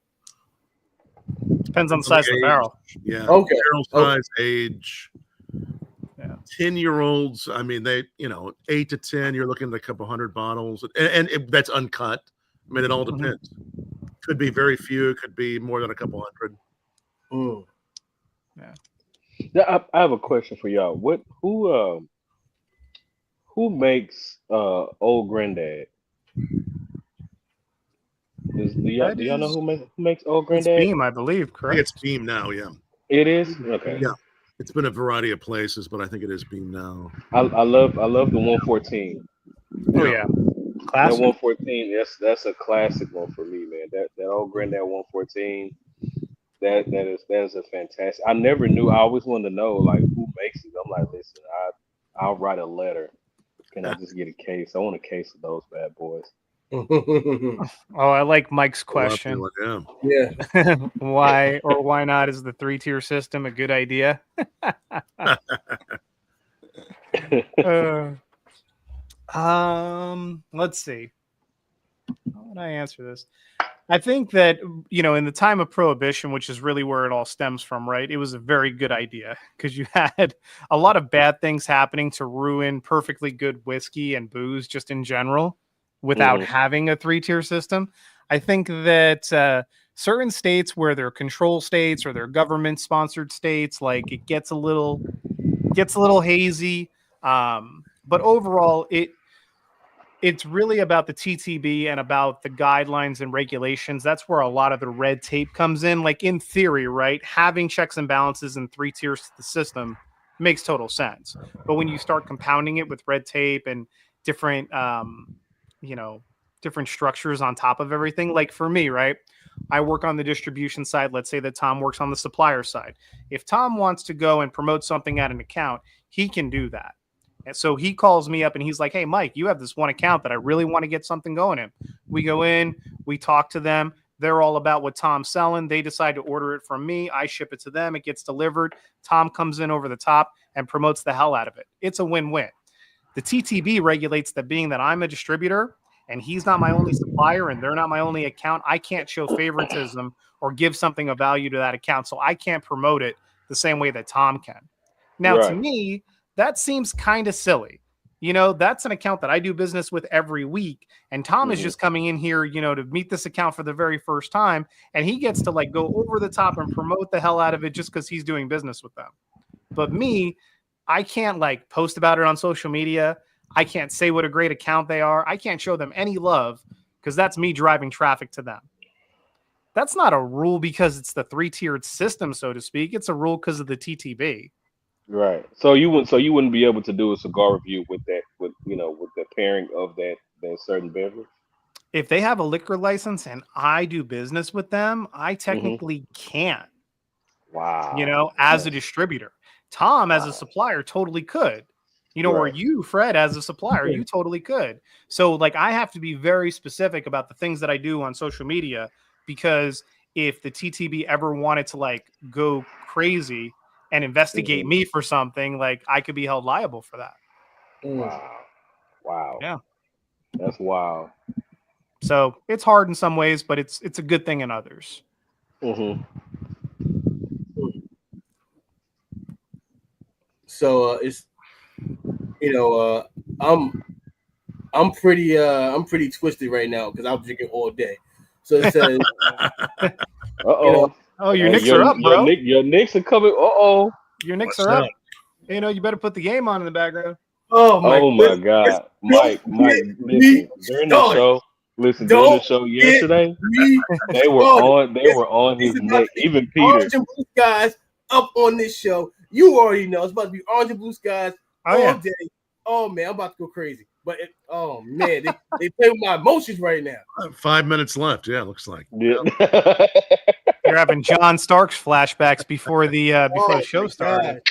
Depends on the size of the barrel. Yeah. Okay. Barrel size, age. 10-year-olds. I mean, 8 to 10. You're looking at a couple hundred bottles, and that's uncut. I mean, it all depends. Could be very few. It could be more than a couple hundred. Yeah. I have a question for y'all. Who makes Old Granddad? Do y'all know who makes Old Granddad? It's Beam, I believe. Correct. I think it's Beam now. Yeah. It is. Okay. Yeah. It's been a variety of places, but I think it is Beam now. I love the 114. Oh yeah, classic. That 114. That's a classic one for me, man. That Old Granddad 114. That is a fantastic. I never knew. I always wanted to know like who makes it. I'm like, listen, I'll write a letter. Can I just get a case? I want a case of those bad boys. Oh, I like Mike's question. Yeah. Why or why not is the 3-tier system a good idea? Let's see. How would I answer this? I think that, in the time of Prohibition, which is really where it all stems from, right? It was a very good idea because you had a lot of bad things happening to ruin perfectly good whiskey and booze just in general without having a 3-tier system. I think that certain states where they're control states or they're government sponsored states, like it gets a little hazy. But overall, it's really about the TTB and about the guidelines and regulations. That's where a lot of the red tape comes in. Like in theory, right? Having checks and balances in 3 tiers to the system makes total sense. But when you start compounding it with red tape and different, different structures on top of everything, like for me, right? I work on the distribution side. Let's say that Tom works on the supplier side. If Tom wants to go and promote something at an account, he can do that. And so he calls me up and he's like, hey, Mike, you have this one account that I really want to get something going in. We go in, we talk to them. They're all about what Tom's selling. They decide to order it from me. I ship it to them. It gets delivered. Tom comes in over the top and promotes the hell out of it. It's a win-win. The TTB regulates that being that I'm a distributor and he's not my only supplier and they're not my only account, I can't show favoritism or give something of value to that account. So I can't promote it the same way that Tom can. Now, to me, that seems kind of silly. That's an account that I do business with every week. And Tom is just coming in here, to meet this account for the very first time. And he gets to like go over the top and promote the hell out of it just because he's doing business with them. But me, I can't like post about it on social media. I can't say what a great account they are. I can't show them any love because that's me driving traffic to them. That's not a rule because it's the 3-tiered system, so to speak. It's a rule because of the TTB. Right. So you wouldn't be able to do a cigar review with the pairing of that certain beverage. If they have a liquor license and I do business with them, I technically can't. Wow. As a distributor. Tom as a supplier totally could. Or you, Fred, as a supplier, you totally could. So like I have to be very specific about the things that I do on social media because if the TTB ever wanted to like go crazy and investigate me for something, like I could be held liable for that. Wow. Yeah. That's wild. So it's hard in some ways, but it's a good thing in others. So it's I'm pretty twisted right now because I'm drinking all day. So it says Oh, your Knicks are up, bro. Your Knicks are coming. Your Knicks are up. You know, you better put the game on in the background. Oh my God, Mike, listen during the show. Listen, during the show yesterday, they were on his neck. Even Peter. Orange and Blue Skies up on this show. You already know it's about to be Orange and Blue Skies all day. Oh man, I'm about to go crazy. But oh man, they play with my emotions right now. 5 minutes left. Yeah, looks like. Yeah. You're having John Starks flashbacks before the show started.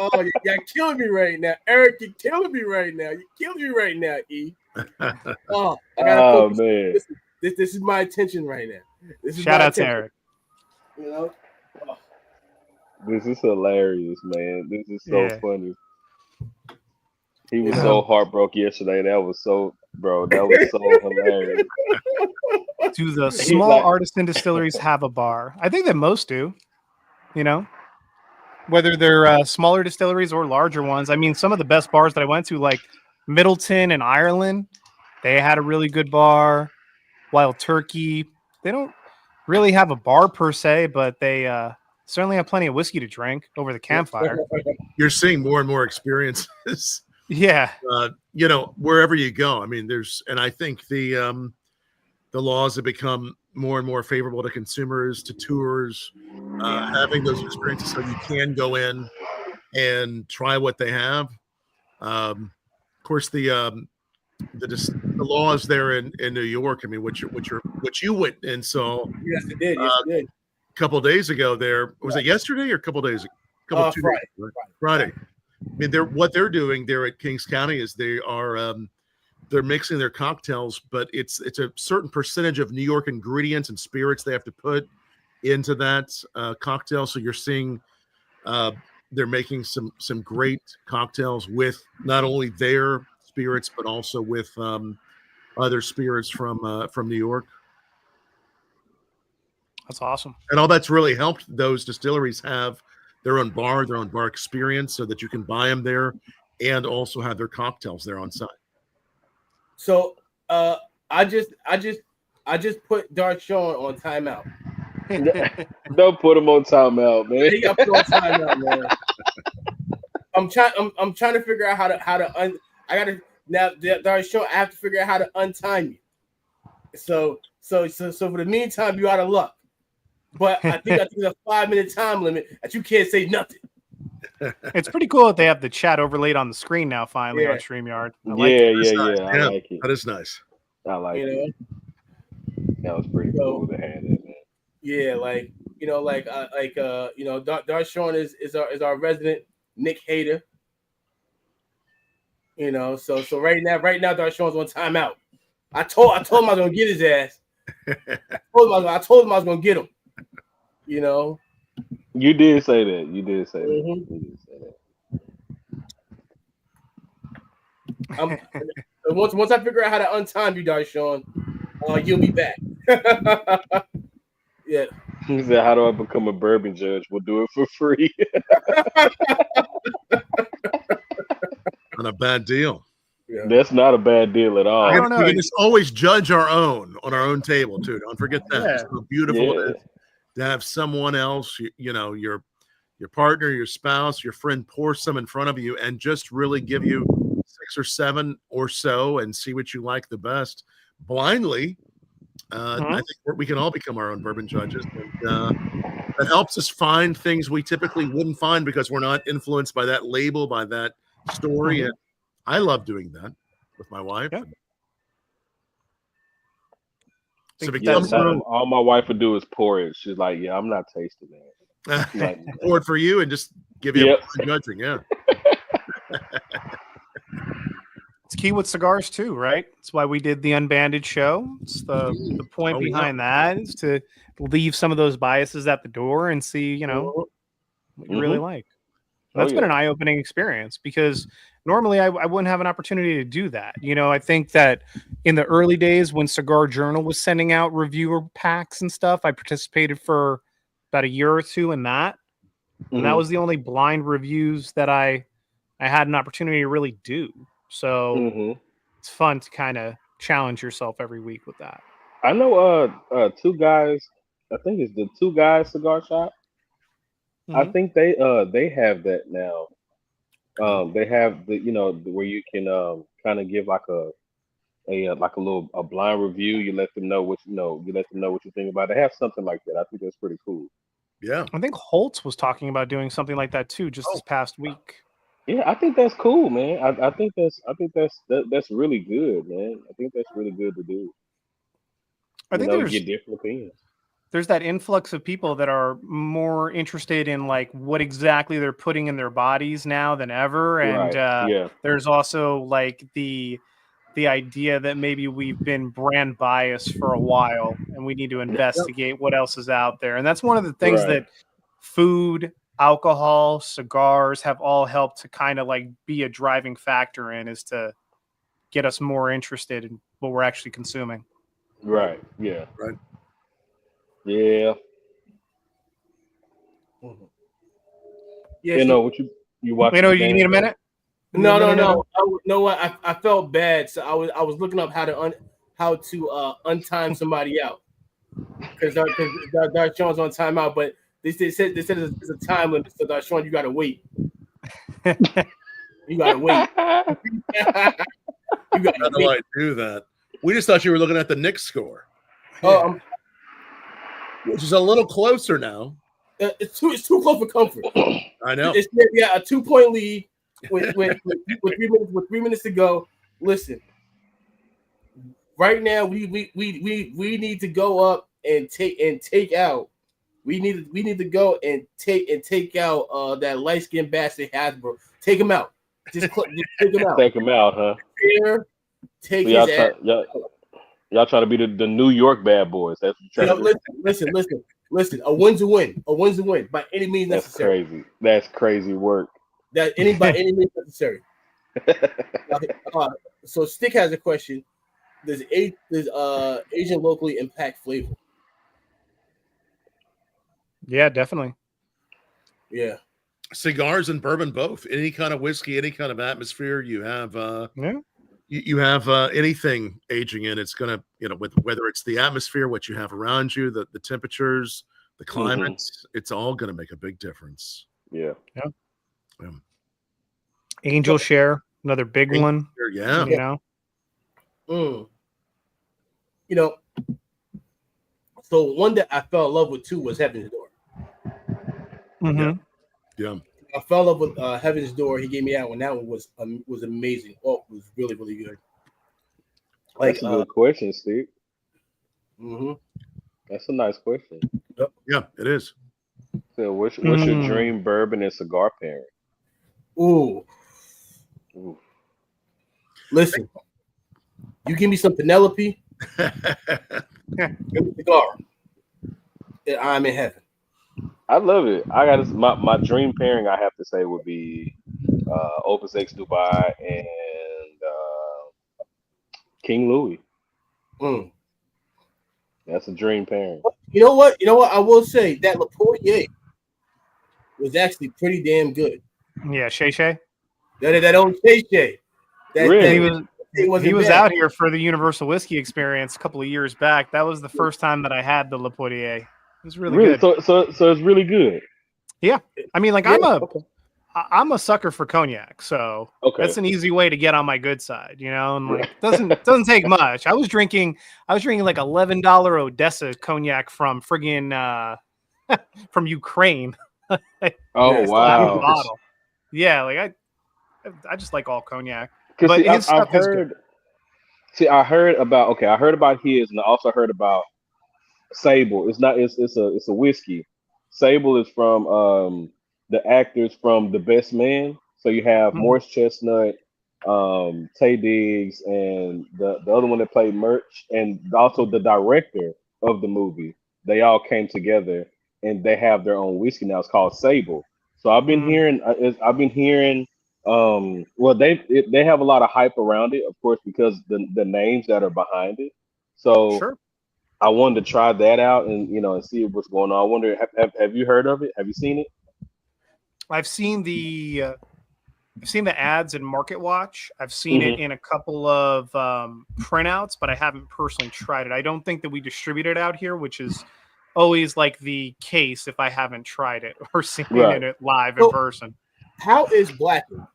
Oh, you're killing me right now, Eric. You're killing me right now. You're killing me right now, E. Oh, I gotta focus. Man, this is my attention right now. This is Shout out to Eric. You know, this is hilarious, man. This is so funny. He was so heartbroken yesterday. That was so hilarious. Do the small artisan distilleries have a bar? I think that most do. You know, whether they're smaller distilleries or larger ones. I mean, some of the best bars that I went to, like Middleton in Ireland, they had a really good bar. Wild Turkey, they don't really have a bar per se, but they certainly have plenty of whiskey to drink over the campfire. You're seeing more and more experiences. Yeah. You know, wherever you go. I mean, and I think the laws have become more and more favorable to consumers, to tours, having those experiences so you can go in and try what they have. Of course, the laws there in New York. I mean, what you went and saw. Yes, it did. Yes, it did. A couple of days ago, there was it yesterday or a couple of days ago? Friday. Days, right? Friday. I mean, what they're doing there at Kings County is they are they're mixing their cocktails, but it's a certain percentage of New York ingredients and spirits they have to put into that cocktail. So you're seeing they're making some great cocktails with not only their spirits but also with other spirits from New York. That's awesome. And all that's really helped those distilleries have their own bar experience, so that you can buy them there and also have their cocktails there on site. So I just put Dark Sean on timeout. Don't put him on timeout, man. He got put on timeout, man. I'm trying to figure out how to I gotta now Dark Sean. I have to figure out how to untime you. So for the meantime, you out of luck. But I think a 5-minute time limit that you can't say nothing. It's pretty cool that they have the chat overlaid on the screen now, finally, on StreamYard. I like it. That is nice. I like it. That was pretty cool to have that, man. Yeah, Dark Sean is our resident Nick hater. You know, so right now, Dark Sean's on timeout. I told him I was gonna get his ass. I told him I was gonna get him. You know, you did say that. You did say that. Mm-hmm. You did say that. Once I figure out how to untime you, Dark Sean, you'll be back. Yeah. He said, "How do I become a bourbon judge? We'll do it for free." Not a bad deal. Yeah. That's not a bad deal at all. I don't know. We just always judge our own on our own table too. Don't forget that. Yeah. It's so beautiful to have someone else, you know, your partner, your spouse, your friend pour some in front of you and just really give you 6 or 7 or so and see what you like the best blindly. I think we can all become our own bourbon judges. And, that helps us find things we typically wouldn't find because we're not influenced by that label, by that story. And I love doing that with my wife. Yeah. So all my wife would do is pour it. She's like, "Yeah, I'm not tasting that." Like, pour it for you and just give you a judging. Yeah. It's key with cigars too, right? That's why we did the Unbanded show. It's the point behind that is to leave some of those biases at the door and see, you know, what you really like. That's been an eye-opening experience because normally I wouldn't have an opportunity to do that. You know, I think that in the early days when Cigar Journal was sending out reviewer packs and stuff, I participated for about a year or two in that. And that was the only blind reviews that I had an opportunity to really do. So it's fun to kind of challenge yourself every week with that. I know 2 guys, I think it's the 2 Guys Cigar Shop. I think they have that now. They have where you can kind of give like a blind review. You let them know what you let them know what you think about it. They have something like that. I think that's pretty cool. Yeah, I think Holtz was talking about doing something like that too, just this past week. Yeah, I think that's cool, man. I think that's really good, man. I think that's really good to do. I think Get different opinions. There's that influx of people that are more interested in like what exactly they're putting in their bodies now than ever, and there's also like the idea that maybe we've been brand biased for a while and we need to investigate what else is out there. And that's one of the things that food, alcohol, cigars have all helped to kind of like be a driving factor in, is to get us more interested in what we're actually consuming. Right. Yeah. Right. Yeah. Yeah. You know what you watching? You need a minute? No. I felt bad, so I was looking up how to untime somebody out, because Darshawn's on timeout, but they said there's a time limit, so Darshawn, you gotta wait. You gotta wait. How do I do that? We just thought you were looking at the Knicks score. Which is a little closer now. It's too close for comfort. I know. It's a 2-point lead with 3 minutes to go. Listen, right now we need to go up and take out. We need to go and take out that light skinned bastard Hasbro. Take him out. Just take him out. Take him out, huh? Take his ass. Y'all trying to be the New York bad boys. That's what you're trying to do. Listen. A win's a win. A win's a win by any means necessary. That's crazy. That's crazy work. By any means necessary. So Stick has a question. Does Asian locally impact flavor? Yeah, definitely. Yeah. Cigars and bourbon both. Any kind of whiskey, any kind of atmosphere, you have you have anything aging in, it's gonna, with whether it's the atmosphere, what you have around you, the temperatures, the climates, it's all gonna make a big difference. Yeah. Angel Share, another big one. Yeah. So one that I fell in love with too was Heaven's Door. Yeah. I fell in love with Heaven's Door. He gave me that one. That one was amazing. Oh, it was really, really good. That's a good question, Steve. Mm-hmm. That's a nice question. Yeah, it is. So what's your dream bourbon and cigar pairing? Ooh. Listen, you give me some Penelope, give me cigar, and I'm in heaven. I love it. I got my dream pairing. I have to say would be Opus X Dubai and King Louis. That's a dream pairing. You know what? I will say that Laportier was actually pretty damn good. Yeah, Shay. That old Shay. Really? He was out here for the Universal Whiskey Experience a couple of years back. That was the first time that I had the Laportier. It was really good. So it's really good. Yeah, I mean, like I'm a sucker for cognac, so that's an easy way to get on my good side, and like doesn't take much. I was drinking like $11 Odessa cognac from friggin' from Ukraine. Oh wow! Bottle. Yeah, like I just like all cognac. But his stuff is good. I heard about his, and I also heard about Sable. It's a whiskey. Sable is from the actors from The Best Man. So you have Morris Chestnut, Taye Diggs, and the other one that played Murch, and also the director of the movie. They all came together, and they have their own whiskey now. It's called Sable. So I've been hearing. Well, they have a lot of hype around it, of course, because the names that are behind it. So sure. I wanted to try that out and and see what's going on. I wonder, have you heard of it? Have you seen it? I've seen the ads in Market Watch. I've seen it in a couple of printouts, but I haven't personally tried it. I don't think that we distribute it out here, which is always like the case if I haven't tried it or seen it live in person. How is blackened?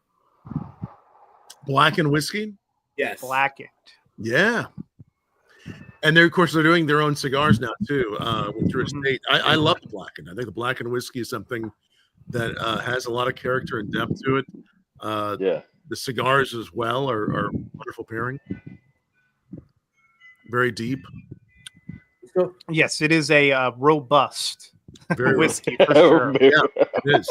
Blackened whiskey? Yes. Blackened. Yeah. And they're, of course, they're doing their own cigars now too. With Drew Estate. I love the blackened. I think the blackened whiskey is something that has a lot of character and depth to it. The cigars as well are wonderful pairing. Very deep. Yes, it is a robust whiskey for sure. Yeah, it is.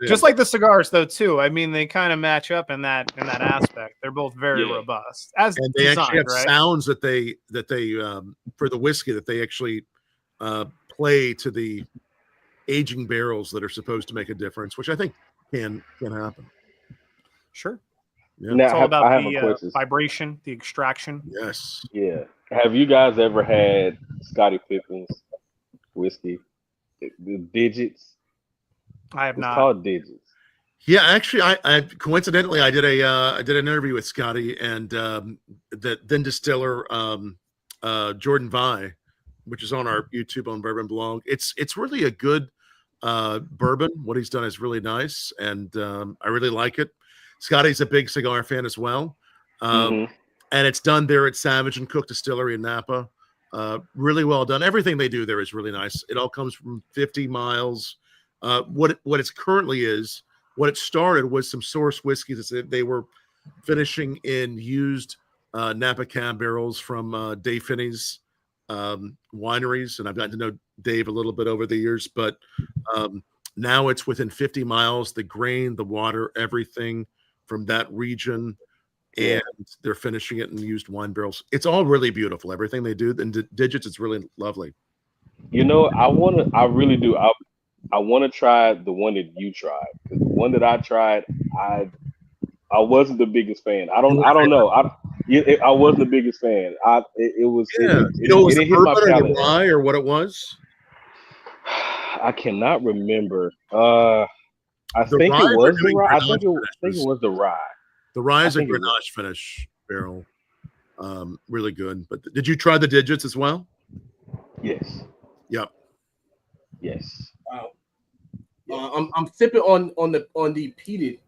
Just like the cigars, though, too. I mean, they kind of match up in that aspect. They're both very robust, and they designed, actually have right? sounds that they for the whiskey that they actually play to the aging barrels that are supposed to make a difference, which I think can happen. Sure. Yeah. It's all about the vibration, the extraction. Yes. Yeah. Have you guys ever had Scottie Pippen's whiskey? The Digits? I have not. It's called Digits. Yeah, actually, I coincidentally I did an interview with Scotty and the then distiller Jordan Vai, which is on our YouTube on Bourbon Blog. It's really a good bourbon. What he's done is really nice, and I really like it. Scotty's a big cigar fan as well, and it's done there at Savage and Cook Distillery in Napa. Really well done. Everything they do there is really nice. It all comes from 50 miles. What it currently is, what it started was some source whiskeys that they were finishing in used Napa cab barrels from Dave Finney's wineries, and I've gotten to know Dave a little bit over the years, but now it's within 50 miles. The grain, the water, everything from that region, and they're finishing it in used wine barrels. It's all really beautiful. Everything they do, and Digits, it's really lovely. You know, I really do. I want to try the one that you tried. The one that I tried, I wasn't the biggest fan. I don't know. I wasn't the biggest fan. It was it hit my palate. Rye or what it was? I cannot remember. I think it was the rye. I think it was the rye. The rye is a Grenache finish barrel. Really good. But did you try the Digits as well? Yes. Yep. Yes. Wow. I'm sipping on the peated.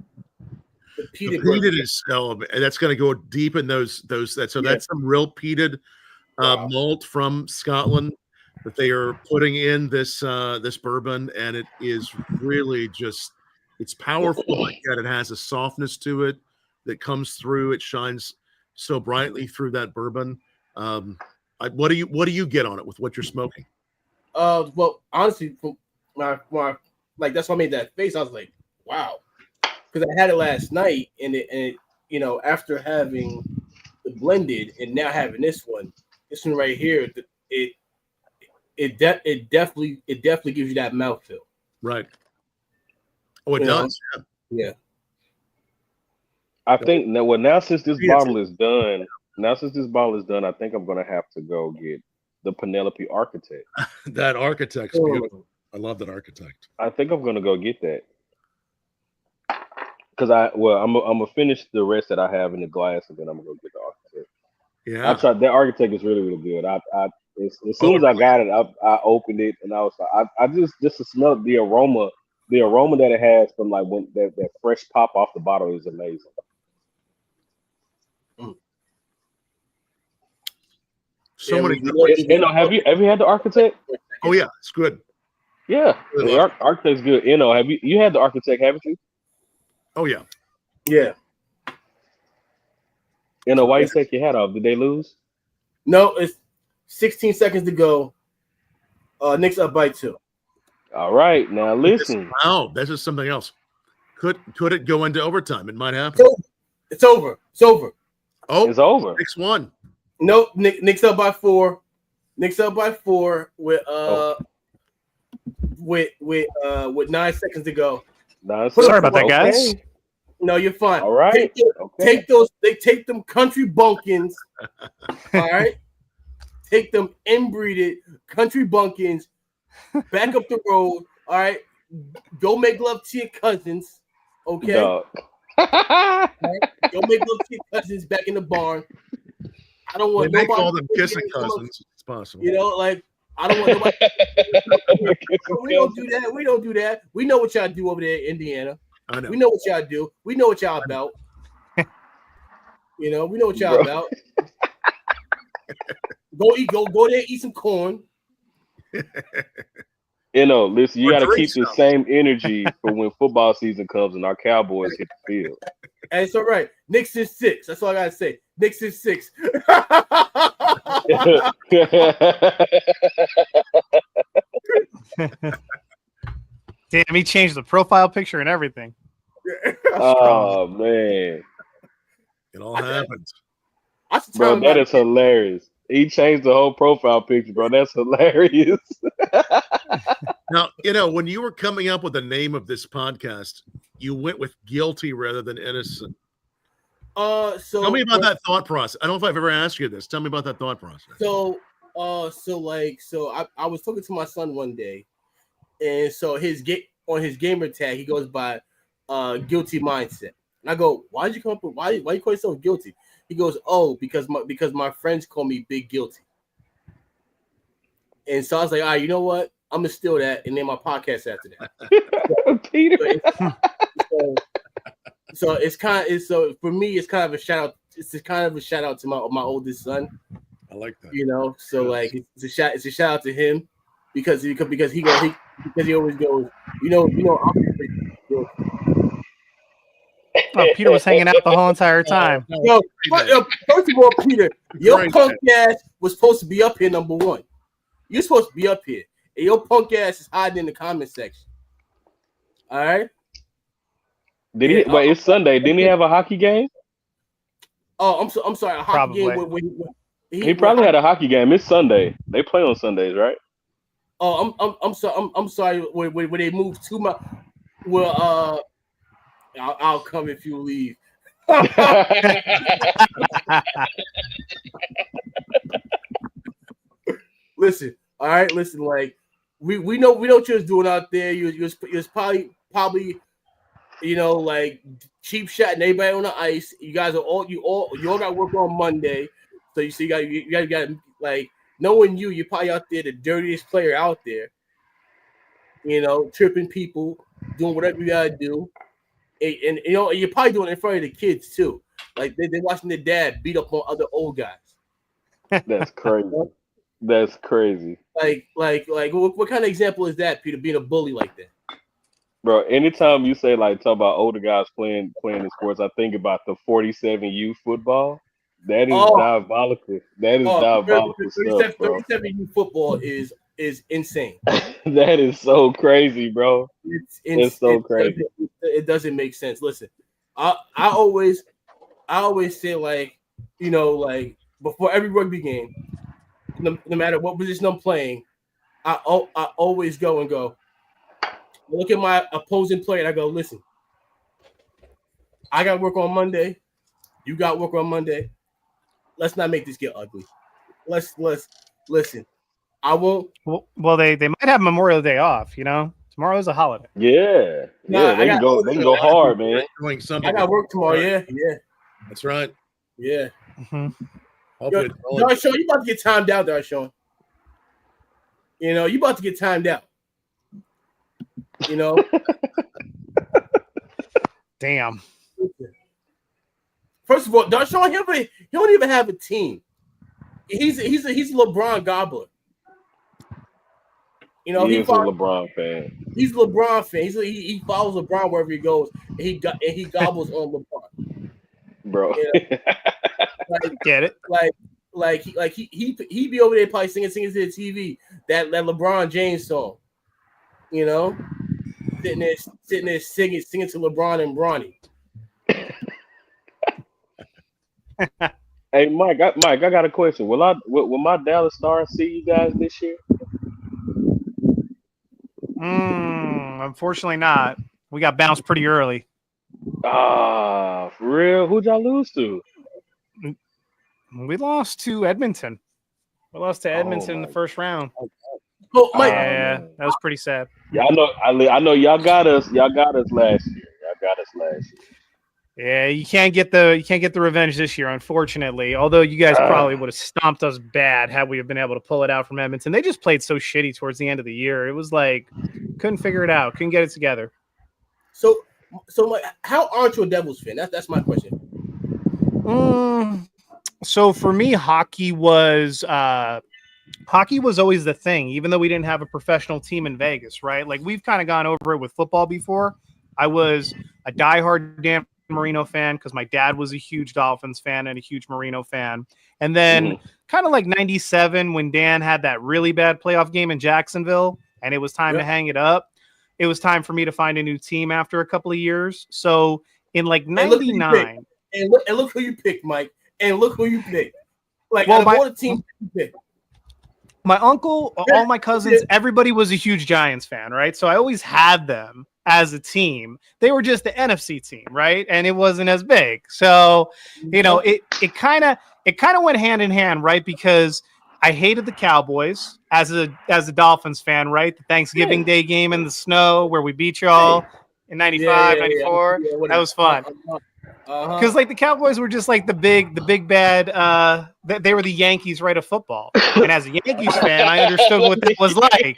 The peated is that's going to go deep in those that's some real peated malt from Scotland that they are putting in this bourbon, and it is really just it's powerful. Yet it has a softness to it that comes through. It shines so brightly through that bourbon. What do you get on it with what you're smoking? Well, honestly, my that's why I made that face. I was like, wow, because I had it last night, and it after having the blended and now having this one right here, it definitely gives you that mouthfeel. Right. Oh, it does. Yeah. I think now since this bottle is done, I think I'm gonna have to go get the Penelope Architect. That Architect's beautiful. I love that Architect. I think I'm gonna go get that because I'm gonna finish the rest that I have in the glass, and then I'm gonna go get the Architect. Yeah, I tried that Architect is really good. As soon as I got it, I opened it, and I was like, I just to smell the aroma that it has from like when that fresh pop off the bottle is amazing. So many. Have you had the Architect? Oh yeah, it's good. Yeah, the Architect's good. Have you had the Architect? Haven't you? Oh yeah. Yeah. Why you take your hat off? Did they lose? No, it's 16 seconds to go. Nick's up by 2. All right, now listen. Wow, this is something else. Could it go into overtime? It might happen. It's over. Oh, it's over. 6-1. No, Nick's up by 4. Nick's up by 4 with 9 seconds to go. Sorry about that, guys. No, you're fine. All right. Take those. They take them country bumpkins. All right. Take them inbreeded country bumpkins. Back up the road. All right. Go make love to your cousins. Okay. No. Right? Go make love to your cousins back in the barn. I don't want nobody. Make all them kissing cousins. It's possible. Like I don't want nobody. We don't do that. We don't do that. We know what y'all do over there in Indiana. I know. We know what y'all do. We know what y'all about. We know what y'all about. Go there, eat some corn. Listen, you got to keep the same energy for when football season comes and our Cowboys hit the field. And it's all right. Knicks is 6. That's all I gotta say. Knicks is 6. Damn, he changed the profile picture and everything. Oh man, it all happens. Bro, that is hilarious. He changed the whole profile picture, bro. That's hilarious. Now, when you were coming up with the name of this podcast, you went with guilty rather than innocent. So tell me about that thought process. I don't know if I've ever asked you this. Tell me about that thought process. So I was talking to my son one day, and so on his gamer tag, he goes by guilty mindset. And I go, why did you come up with why you call yourself guilty? He goes, oh, because my friends call me Big Guilty. And so I was like, all right, you know what? I'm gonna steal that and name my podcast after that. Peter. So it's so for me, it's kind of a shout out. It's kind of a shout out to my oldest son. I like that. So like it's a shout out to him because he always goes, Oh, Peter was hanging out the whole entire time. First of all, Peter, your punk ass was supposed to be up here, number one. You're supposed to be up here. And your punk ass is hiding in the comment section. All right? Wait, it's Sunday. Didn't he have a hockey game? Oh, I'm sorry. A hockey game. He probably had a hockey game. It's Sunday. They play on Sundays, right? Oh, I'm sorry. I'm sorry. When they move too much. Well, I'll come if you leave. Listen, all right. Listen, like we know what you're doing out there. You're probably like cheap shot and everybody on the ice. You guys you all got to work on Monday, so you got like knowing you're probably out there the dirtiest player out there. Tripping people, doing whatever you gotta do. And you're probably doing it in front of the kids too. Like they're watching their dad beat up on other old guys. That's crazy. That's crazy. Like what kind of example is that, Peter, being a bully like that? Bro, anytime you say talk about older guys playing in sports, I think about the 47U football. That is diabolical. That is diabolical stuff, bro. 37U football is insane. That is so crazy, bro. It's so crazy. It doesn't make sense. Listen, I always say like before every rugby game, no matter what position I'm playing, I always go. I look at my opposing player and I go, listen, I got work on Monday. You got work on Monday. Let's not make this get ugly. Let's listen. I won't. Well, they might have Memorial Day off. Tomorrow's a holiday. Yeah, they can go hard, man. I got work tomorrow. Yeah, that's right. Yeah. Mm-hmm. Darshawn, you about to get timed out, Darshawn. You about to get timed out. Damn. First of all, Darshawn, he don't even have a team. He's a LeBron gobbler. He's a LeBron fan. He's a LeBron fan. He follows LeBron wherever he goes, and he gobbles on LeBron. Bro, get it? He be over there probably singing to the TV that LeBron James song. Sitting there singing to LeBron and Bronny. Hey, Mike, I got a question. Will my Dallas Stars see you guys this year? Unfortunately not. We got bounced pretty early. For real? Who'd y'all lose to? We lost to Edmonton. We lost to Edmonton in the first round. Oh, Mike. Yeah, that was pretty sad. Yeah, I know y'all got us. Y'all got us last year. Yeah, you can't get the revenge this year, unfortunately. Although you guys probably would have stomped us bad had we have been able to pull it out from Edmonton. They just played so shitty towards the end of the year. It was like couldn't figure it out, couldn't get it together. So like, how aren't you a Devils fan? That's my question. So for me, hockey was always the thing, even though we didn't have a professional team in Vegas, right? Like we've kind of gone over it with football before. I was a diehard Dan Marino fan because my dad was a huge Dolphins fan and a huge Marino fan. And then kind of like 97 when Dan had that really bad playoff game in Jacksonville and it was time to hang it up. It was time for me to find a new team after a couple of years. So in like 99. And look who you picked, Mike. And look who you picked. Like, well, all the teams you picked. My uncle, all my cousins, everybody was a huge Giants fan, right? So I always had them as a team. They were just the NFC team, right? And it wasn't as big. So, you know, it kind of went hand in hand, right? Because I hated the Cowboys as a Dolphins fan, right? The Thanksgiving Day game in the snow where we beat y'all in 95, 94. That was fun. Because like the Cowboys were just like the big bad. They were the Yankees, right, of football. And as a Yankees fan, I understood what that was like.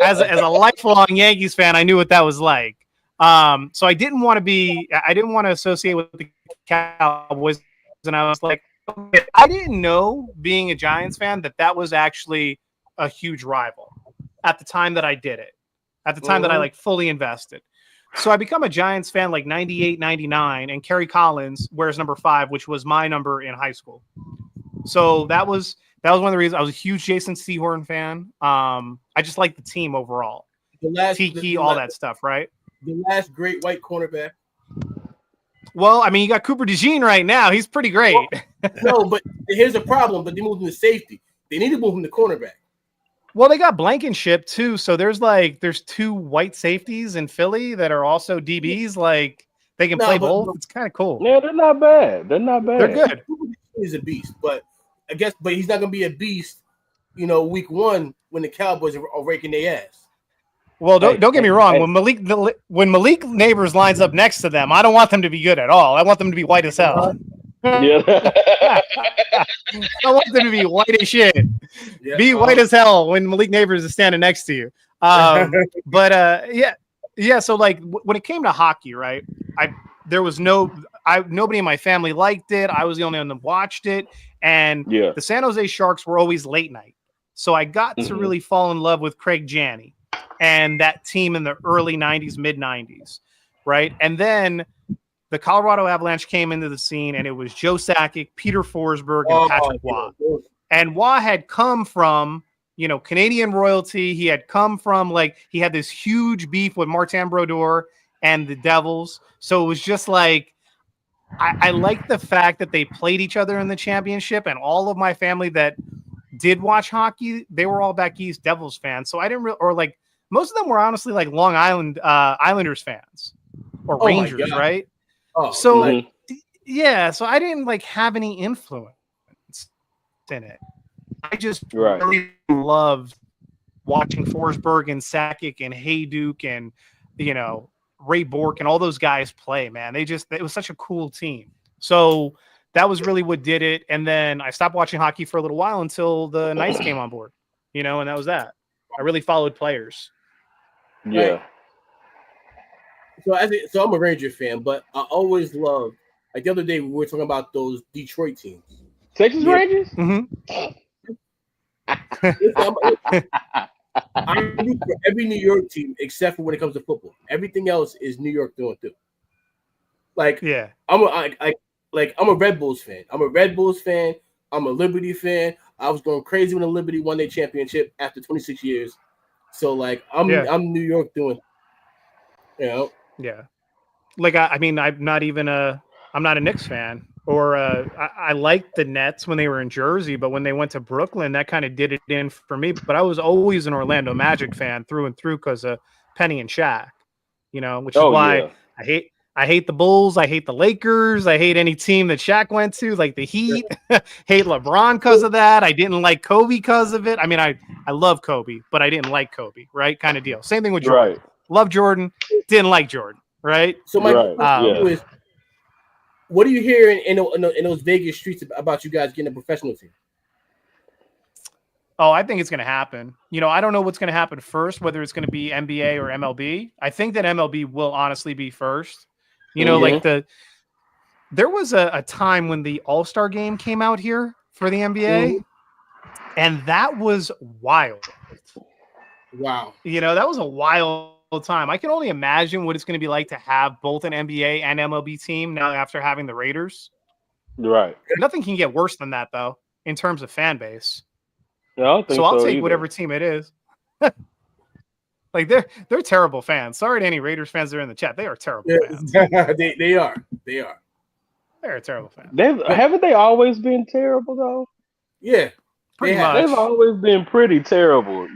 As a lifelong Yankees fan, I knew what that was like. So I didn't want to associate with the Cowboys. And I was like, okay, I didn't know, being a Giants fan, that was actually a huge rival at the time that I did it. At the time that I like fully invested. So I become a Giants fan like 98, 99, and Kerry Collins wears number 5, which was my number in high school. So that was one of the reasons. I was a huge Jason Sehorn fan. I just like the team overall. All that stuff, right? The last great white cornerback. Well, I mean, you got Cooper DeJean right now. He's pretty great. No, but here's the problem. But they moved him to safety. They need to move him to cornerback. Well, they got Blankenship too. So there's 2 white safeties in Philly that are also DBs. Like they can play both. It's kind of cool. Yeah, they're not bad. They're good. He's a beast, but he's not gonna be a beast. You know, week 1 when the Cowboys are raking their ass. Well, don't get me wrong. When Malik Neighbors lines up next to them, I don't want them to be good at all. I want them to be white as hell. Yeah. I want them to be white as shit. Yeah, be white as hell when Malik Neighbors is standing next to you. Yeah. So like when it came to hockey, right? Nobody in my family liked it. I was the only one that watched it, and the San Jose Sharks were always late night. So I got to really fall in love with Craig Janney and that team in the early 90s, mid 90s, right? And then the Colorado Avalanche came into the scene, and it was Joe Sakic, Peter Forsberg, and Patrick Waugh. And Waugh had come from, Canadian royalty. He had come from, he had this huge beef with Martin Brodeur and the Devils. So it was just like, I like the fact that they played each other in the championship, and all of my family that did watch hockey, they were all back east Devils fans. So I didn't most of them were honestly like Long Island Islanders fans or Rangers, right? Oh, so I didn't have any influence in it. I just really loved watching Forsberg and Sakic and Hayduk and Ray Bourque and all those guys play, man. It was such a cool team. So that was really what did it. And then I stopped watching hockey for a little while until the Knights came on board, and that was that. I really followed players. Yeah. Right? So I'm a Ranger fan, but I always loved, the other day we were talking about those Detroit teams. Texas Rangers? Mm-hmm. I root for every New York team except for when it comes to football. Everything else is New York through and through. I'm a Red Bulls fan. I'm a Liberty fan. I was going crazy when the Liberty won their championship after 26 years. So I'm New York doing, Yeah. I'm not a Knicks fan, or I liked the Nets when they were in Jersey, but when they went to Brooklyn, that kind of did it in for me. But I was always an Orlando Magic fan through and through because of Penny and Shaq, which is why I hate the Bulls. I hate the Lakers. I hate any team that Shaq went to, like the Heat. Hate LeBron because of that. I didn't like Kobe because of it. I mean, I love Kobe, but I didn't like Kobe, right? Kind of deal. Same thing with Jordan. Right. Love Jordan. Didn't like Jordan, right? So my question is, what are you hearing in those Vegas streets about you guys getting a professional team? Oh, I think it's going to happen. I don't know what's going to happen first, whether it's going to be NBA or MLB. I think that MLB will honestly be first. There was a time when the All-Star game came out here for the NBA, and that was wild. Wow. That was a wild time. I can only imagine what it's going to be like to have both an NBA and MLB team now after having the Raiders. Right. Nothing can get worse than that, though, in terms of fan base. Yeah, I don't think I'll take either. whatever team it is. Like they're terrible fans. Sorry to any Raiders fans that are in the chat. They are terrible fans. They are. They're a terrible fan. Haven't they always been terrible though? Yeah. Pretty much. They've always been pretty terrible,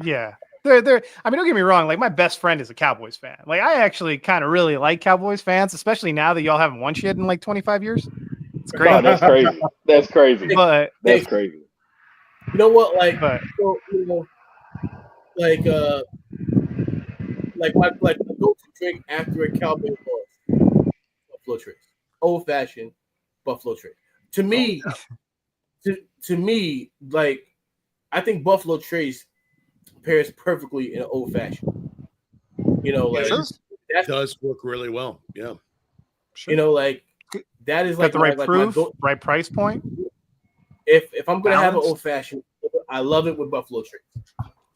Yeah. They're I mean, don't get me wrong, like my best friend is a Cowboys fan. Like I actually kind of really like Cowboys fans, especially now that y'all haven't won shit in like 25 years. It's great. Oh, that's crazy. That's crazy. But that's crazy. You know what? Like, but, like my go-to drink after a Cowboy loss, Buffalo Trace, old-fashioned Buffalo Trace. To me, to me, like I think Buffalo Trace pairs perfectly in an old-fashioned. Like that does work really well. Yeah, sure. Like that is like the right proof, right price point. If I'm gonna have an old-fashioned, I love it with Buffalo Trace.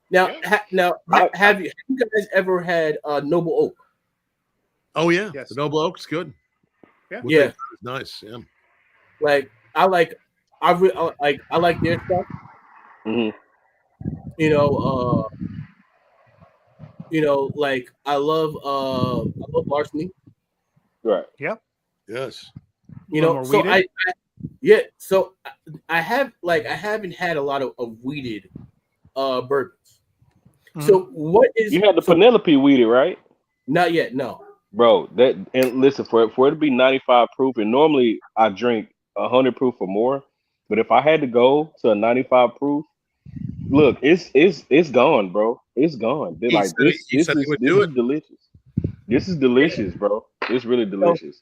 Now, have you guys ever had Noble Oak? Oh yeah, yes. The Noble Oak's good. Yeah, nice. Yeah, like I like their stuff. Mm-hmm. Like I love Larceny. Right. Yep. Yes. So I haven't had a lot of weeded bourbons. Mm-hmm. So what is you had the Penelope weeded, right? Not yet, no. Bro, and listen, for it to be 95 proof, and normally I drink 100 proof or more, but if I had to go to a 95 proof, look, it's gone, bro. It's gone. They're like this is delicious. This is delicious, bro. It's really delicious.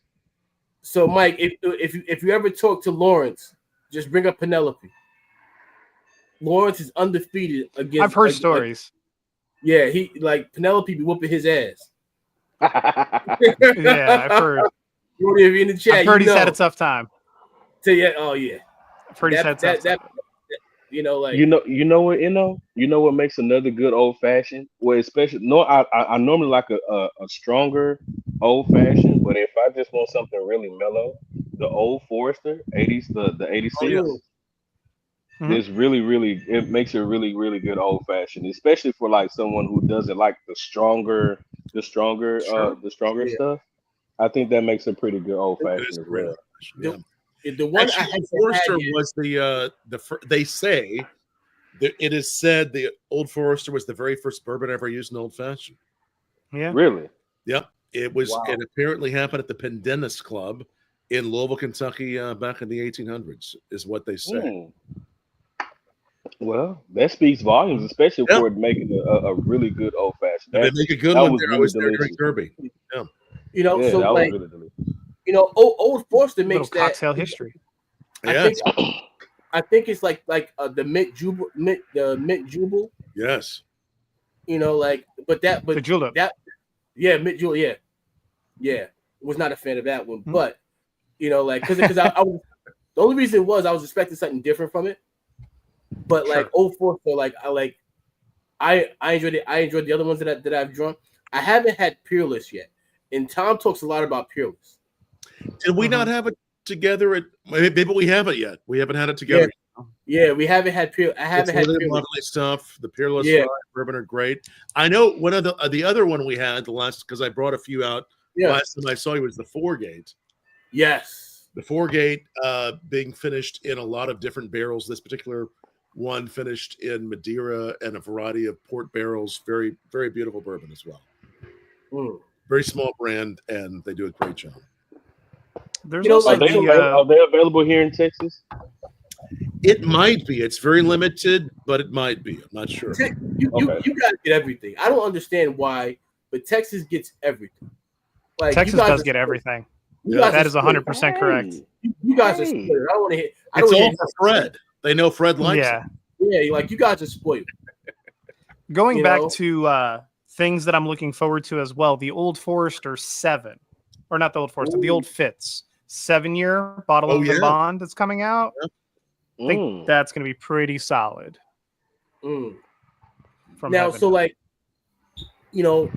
So Mike, if you ever talk to Lawrence, just bring up Penelope. Lawrence is undefeated against. I've heard stories. Yeah, he like Penelope be whooping his ass. Yeah, I've heard. If in the chat, I've heard he's had a tough time. So yeah, oh yeah. I've heard he's had a tough time. You know what makes another good old fashioned? Well, especially I normally like a stronger old fashioned, but if I just want something really mellow, the Old Forester 80s, the 86. Mm-hmm. It's really it makes it really, really good old fashioned, especially for like someone who doesn't like the stronger stuff. I think that makes a pretty good old fashioned as well. Yeah. The one Forester was they say that it is said the Old Forester was the very first bourbon ever used in old fashioned. Yeah. Really? Yep. It was. Wow. It apparently happened at the Pendennis Club in Louisville, Kentucky, back in the 1800s, is what they say. Well, that speaks volumes, especially for making a really good old fashioned. They make a good one. I was there during Derby. Yeah. So like, Old Forester makes that cocktail history. I think it's like the Mint Jubal. Yes. The julep. Mint Jubal. Yeah. Was not a fan of that one, but because I was the only reason was I was expecting something different from it. But like Old Forester, I enjoyed it. I enjoyed the other ones that I've drunk. I haven't had Peerless yet, and Tom talks a lot about Peerless. Did we not have it together? Maybe we haven't yet. We haven't had it together. Yeah, we haven't had Peerless. I haven't had Peerless. Lovely stuff. The Peerless bourbon are great. I know one of the other one we had because I brought a few out. Last time I saw you was the Foregate. Yes, the Foregate being finished in a lot of different barrels. This particular one finished in Madeira and a variety of port barrels. Very, very beautiful bourbon as well. Very small brand, and they do a great job. There's also are they available here in Texas? It might be. It's very limited, but it might be. I'm not sure. You got to get everything. I don't understand why, but Texas gets everything. Texas does get everything. That is 100% correct. You guys are spoiled. I don't want to hit. It's all for Fred. They know Fred likes it. Yeah, like you guys are spoiled. Going back to things that I'm looking forward to as well, the Old Forester 7, or not the Old Forester, the Old Fitz 7-year bottle of the bond that's coming out. I think that's going to be pretty solid. Now, so like, you know,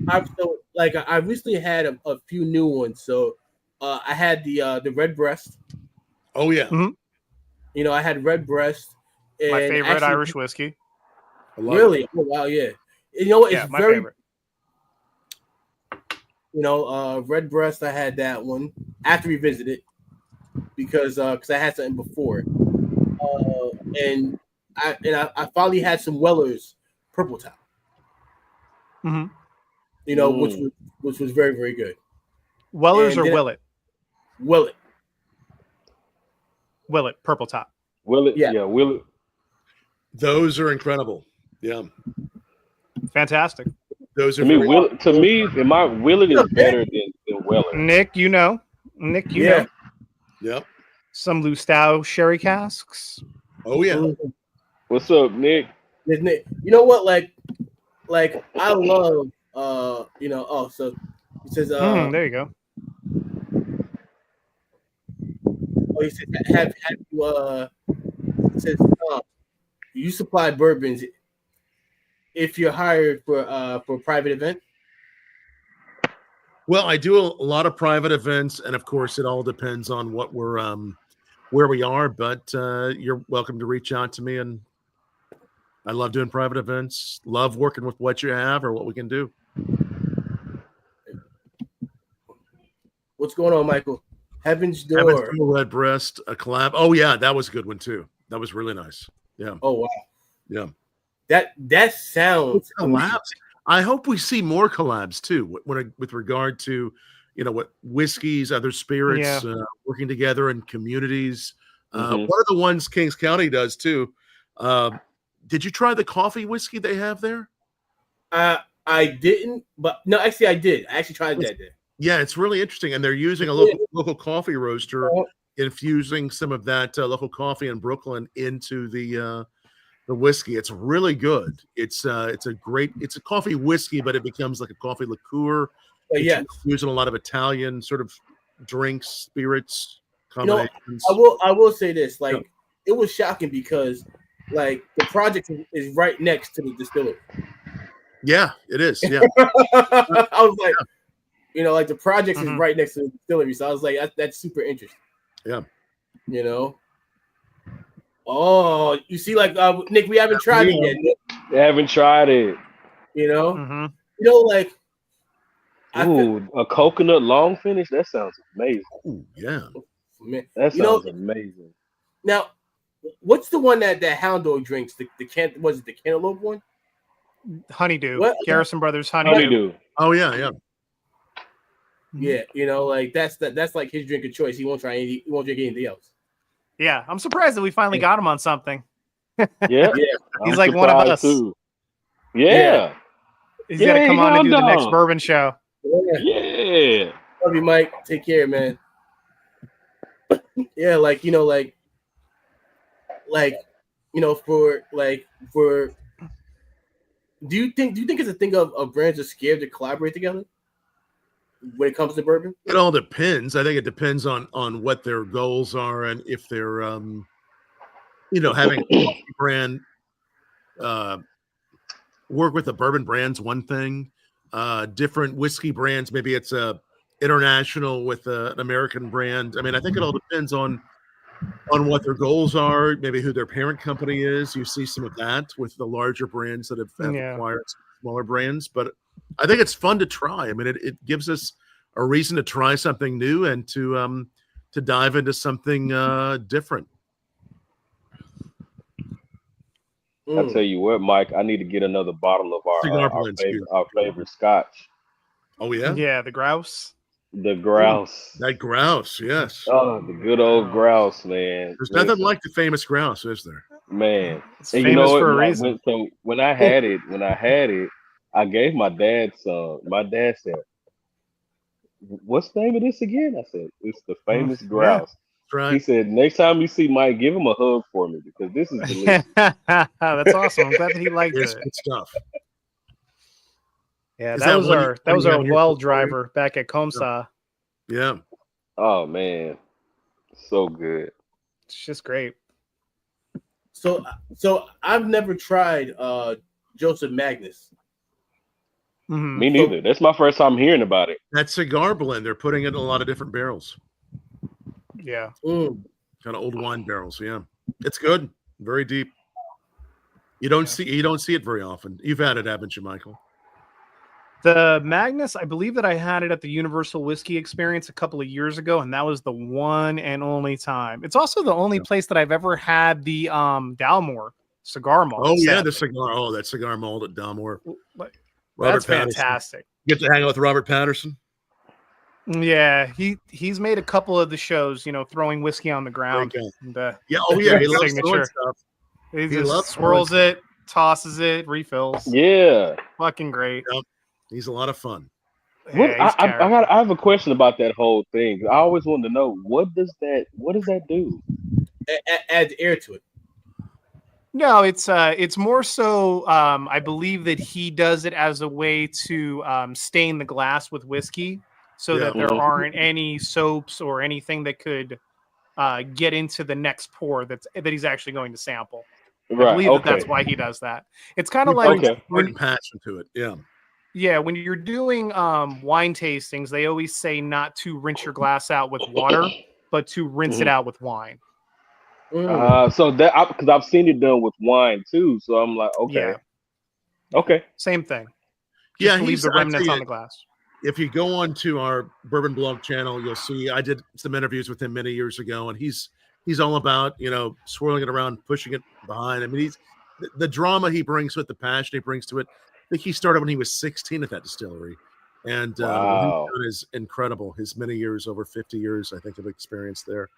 I recently had a few new ones. So I had the Red Breast. Oh yeah. You know, I had Red Breast. And my favorite Irish whiskey. Really? Oh wow, yeah. You know, it's my very favorite. You know, Red Breast, I had that one. I have to revisit it because I had something before it. And I finally had some Weller's Purple Top. You know, which was very, very good. Weller's or Willet? Willet. Willet, Purple Top. Willet, yeah, Willet. Those are incredible. Yeah. Fantastic. Those are Willet is better than Weller. Nick, you know. Yep. Some Lustau sherry casks. Oh yeah. What's up, Nick? You know what? Like I love you know, so it says there you go. Oh, he says have you it says you supply bourbons if you're hired for a private event? Well, I do a lot of private events, and of course, it all depends on what we're where we are. But you're welcome to reach out to me, and I love doing private events. Love working with what you have or what we can do. What's going on, Michael? Heaven's Door, Red Breast, a collab. Oh yeah, that was a good one too. That was really nice. Yeah. Oh wow. Yeah. That sounds collabs. I hope we see more collabs too. With regard to, you know, what whiskeys, other spirits working together in communities. One of the ones Kings County does too. Did you try the coffee whiskey they have there? I didn't, but no, actually I did. I actually tried that day. Yeah, it's really interesting, and they're using a local coffee roaster, infusing some of that local coffee in Brooklyn into the whiskey. It's really good. It's a coffee whiskey, but it becomes like a coffee liqueur. Using a lot of Italian sort of drinks, spirits combinations. You know, I will say this, like it was shocking because like the project is right next to the distillery. Yeah, it is. Yeah. I was like, you know, like the project is right next to the distillery. So I was like, that's super interesting. Yeah. You know. Oh, you see, like Nick, we haven't tried it yet. Nick. We haven't tried it. You know, you know, like a coconut long finish. That sounds amazing. Ooh, yeah, man, that sounds amazing. Now, what's the one that Hound Dog drinks? The cantaloupe one? Honeydew. What? Garrison Brothers Honeydew. Oh yeah. Yeah, you know, like that's like his drink of choice. He won't drink anything else. Yeah, I'm surprised that we finally got him on something. Yeah. He's like one of us. Too. Yeah. He's got to come on and do the next bourbon show. Yeah. Love you, Mike. Take care, man. Yeah, like, you know, like, you know, for do you think it's a thing of brands are scared to collaborate together when it comes to bourbon? It all depends. I think it depends on what their goals are, and if they're you know, having a brand work with a bourbon brand's one thing. Different whiskey brands, maybe it's a international with an American brand. I mean, I think it all depends on what their goals are, maybe who their parent company is. You see some of that with the larger brands that have acquired smaller brands, but I think it's fun to try. I mean, it gives us a reason to try something new and to dive into something different. I'll tell you what, Mike, I need to get another bottle of our favorite scotch. Oh yeah? Yeah, the grouse. The grouse. That grouse, yes. Oh, the good old grouse, man. There's nothing like the famous grouse, is there? Man. It's famous, you know, for a reason. So when I had it, I gave my dad some. My dad said, what's the name of this again? I said, it's the famous grouse. Right. He said, next time you see Mike, give him a hug for me because this is delicious. That's awesome. I'm glad that he liked it. Good stuff. Yeah, that was our well driver back at Comsa. Yeah. Oh man, so good. It's just great. So I've never tried Joseph Magnus. Mm-hmm. Me neither. That's my first time hearing about it. That cigar blend, they're putting it in a lot of different barrels. Yeah. Kind of old wine barrels. Yeah. It's good. Very deep. You don't see it very often. You've had it, haven't you, Michael? The Magnus, I believe that I had it at the Universal Whiskey Experience a couple of years ago, and that was the one and only time. It's also the only place that I've ever had the Dalmore cigar malt. Oh yeah, the cigar. Oh, that cigar malt at Dalmore. That's fantastic. You get to hang out with Robert Patterson. Yeah, he's made a couple of the shows, throwing whiskey on the ground. And, he loves signature stuff. He just swirls it, tosses it, refills. Yeah, fucking great. Yep. He's a lot of fun. Yeah, I have a question about that whole thing. I always wanted to know what does that do? Add air to it. No, it's more so. I believe that he does it as a way to stain the glass with whiskey, so that there aren't any soaps or anything that could get into the next pour that he's actually going to sample. Right. I believe that's why he does that. It's kind of like passion to it. Yeah. Yeah, when you're doing wine tastings, they always say not to rinse your glass out with water, but to rinse it out with wine. So that because I've seen it done with wine too, so I'm like, okay, same thing. Just leave the remnants on the glass. If you go on to our Bourbon Blog channel, you'll see I did some interviews with him many years ago, and he's all about swirling it around, pushing it behind. I mean, he's the drama he brings to it, the passion he brings to it. I think he started when he was 16 at that distillery, and what he's done is incredible. His many years, over 50 years, I think, of experience there.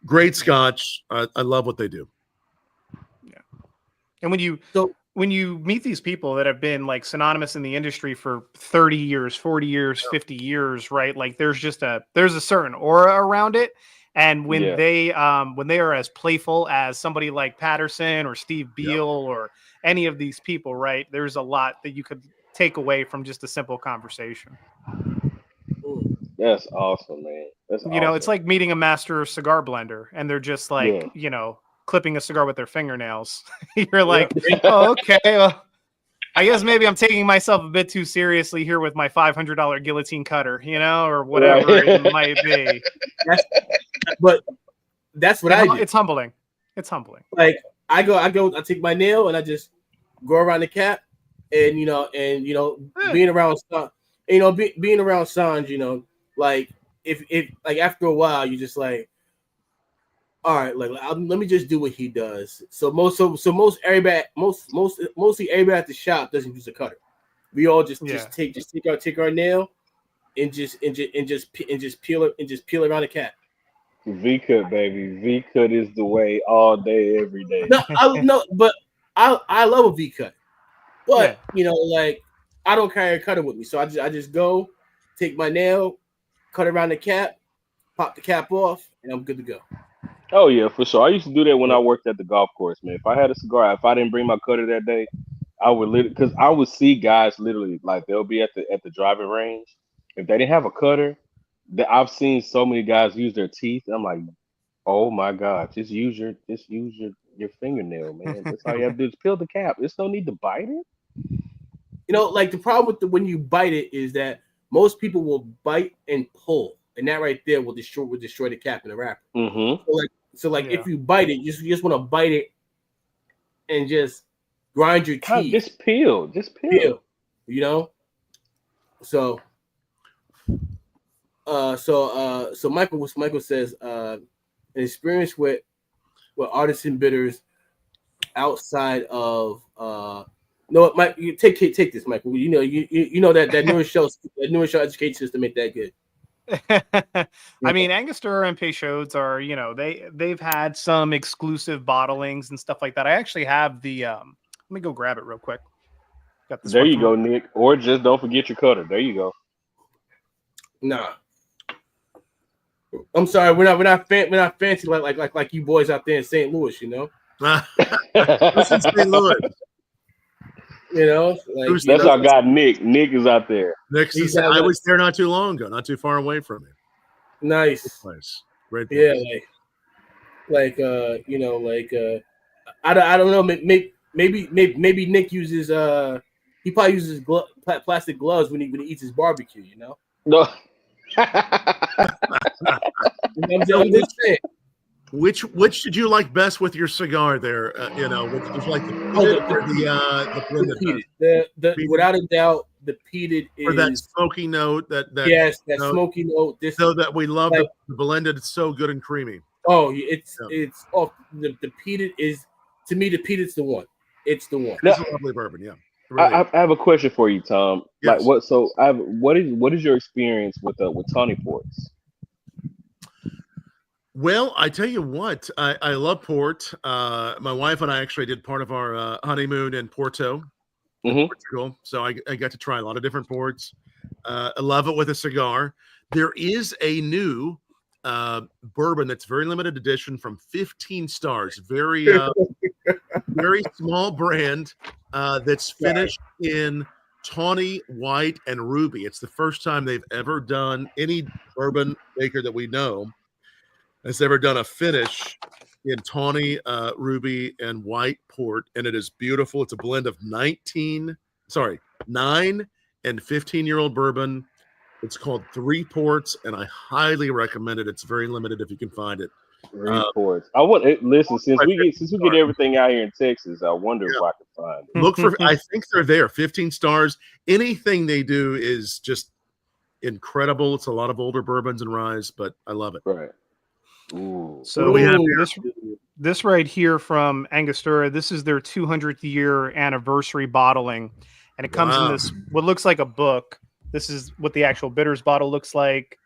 Great Scotch. I love what they do. Yeah, and when you meet these people that have been like synonymous in the industry for 30 years, 40 years, 50 years, right? Like there's a certain aura around it. And when they are as playful as somebody like Patterson or Steve Beal or any of these people, right? There's a lot that you could take away from just a simple conversation. That's awesome, man. That's it's like meeting a master cigar blender, and they're just like, clipping a cigar with their fingernails. You're like, oh, okay. Well, I guess maybe I'm taking myself a bit too seriously here with my $500 guillotine cutter, or whatever it might be. But that's what I do. It's humbling. It's humbling. Like I take my nail and I just go around the cap, and being around Sanj, like if like after a while you just like, all right, like let me just do what he does. So mostly everybody at the shop doesn't use a cutter. We all just take our nail and just peel it around the cap. V-cut, baby. V-cut is the way all day, every day. But I love a V-cut. But like I don't carry a cutter with me, so I just go take my nail, cut around the cap, pop the cap off, and I'm good to go. Oh yeah, for sure. I used to do that when I worked at the golf course, man. If I had a cigar, if I didn't bring my cutter that day, I would because I would see guys literally like they'll be at the driving range. If they didn't have a cutter, I've seen so many guys use their teeth. And I'm like, oh my God, just use your fingernail, man. That's all you have to do is peel the cap. There's no need to bite it. Like the problem with when you bite it is that most people will bite and pull, and that right there will destroy the cap and the wrapper. Mm-hmm. So if you bite it, you just want to bite it and just grind your teeth. Just peel. So Michael says an experience with artisan bitters outside of Mike, you take this, Michael. You know that newer show education system ain't that good. I mean, Angostura and Peychaud's are, they've had some exclusive bottlings and stuff like that. I actually have the let me go grab it real quick. Got this. There you go, Nick. Or just don't forget your cutter. There you go. Nah, I'm sorry, we're not fancy like you boys out there in St. Louis, you know. Who's in St. Louis? You know, like that's our guy Nick. Nick is out there. I was there not too long ago, not too far away from it. Nice. Good place. Great place. Yeah, I don't know. Maybe Nick uses he probably uses plastic gloves when he eats his barbecue. You know. No. I'm just saying. Which did you like best with your cigar there? Which was like the blended? Without a doubt, the peated is for that smoky note. That smoky note. That we love the blended. It's so good and creamy. Oh, it's the peated is, to me, the peated's the one. It's the one. It's a lovely bourbon. Yeah. Really. I have a question for you, Tom. Yes. Like what? So what is your experience with tawny ports? Well, I tell you what, I love port. My wife and I actually did part of our honeymoon in Porto, Portugal. So I got to try a lot of different ports. I love it with a cigar. There is a new bourbon that's very limited edition from 15 Stars. Very, very small brand that's finished in tawny, white, and ruby. It's the first time they've ever done, any bourbon maker that we know has ever done a finish in tawny, ruby, and white port, and it is beautiful. It's a blend of 9 and 15-year-old bourbon. It's called Three Ports, and I highly recommend it. It's very limited if you can find it. Three Ports. I want listen, since we get everything out here in Texas, I wonder if I can find it. Look for I think they're there. 15 Stars. Anything they do is just incredible. It's a lot of older bourbons and ryes, but I love it. Right. Ooh. So we have this right here from Angostura. This is their 200th year anniversary bottling, and it comes in this what looks like a book. This is what the actual bitters bottle looks like.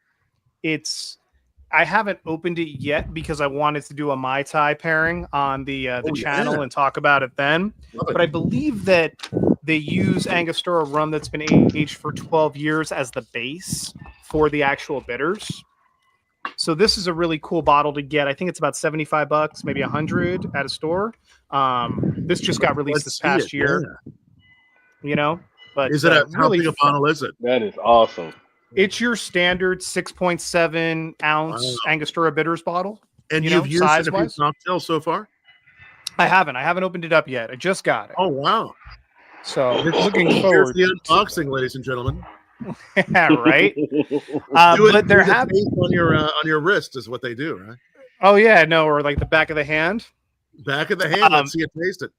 I haven't opened it yet because I wanted to do a Mai Tai pairing on the channel and talk about it then. But I believe that they use Angostura rum that's been aged for 12 years as the base for the actual bitters. So this is a really cool bottle to get. I think it's about $75, maybe $100 at a store. This just got released this past year. Yeah. You know, but is it how big a bottle is it? That is awesome. It's your standard 6.7 ounce Angostura bitters bottle. And you've used it in a cocktail so far? I haven't opened it up yet. I just got it. Oh wow! So looking forward to the unboxing, ladies and gentlemen. Yeah, right. But there have on your wrist is what they do, right? Oh yeah, no, or like the back of the hand. Back of the hand. Let's see it taste it.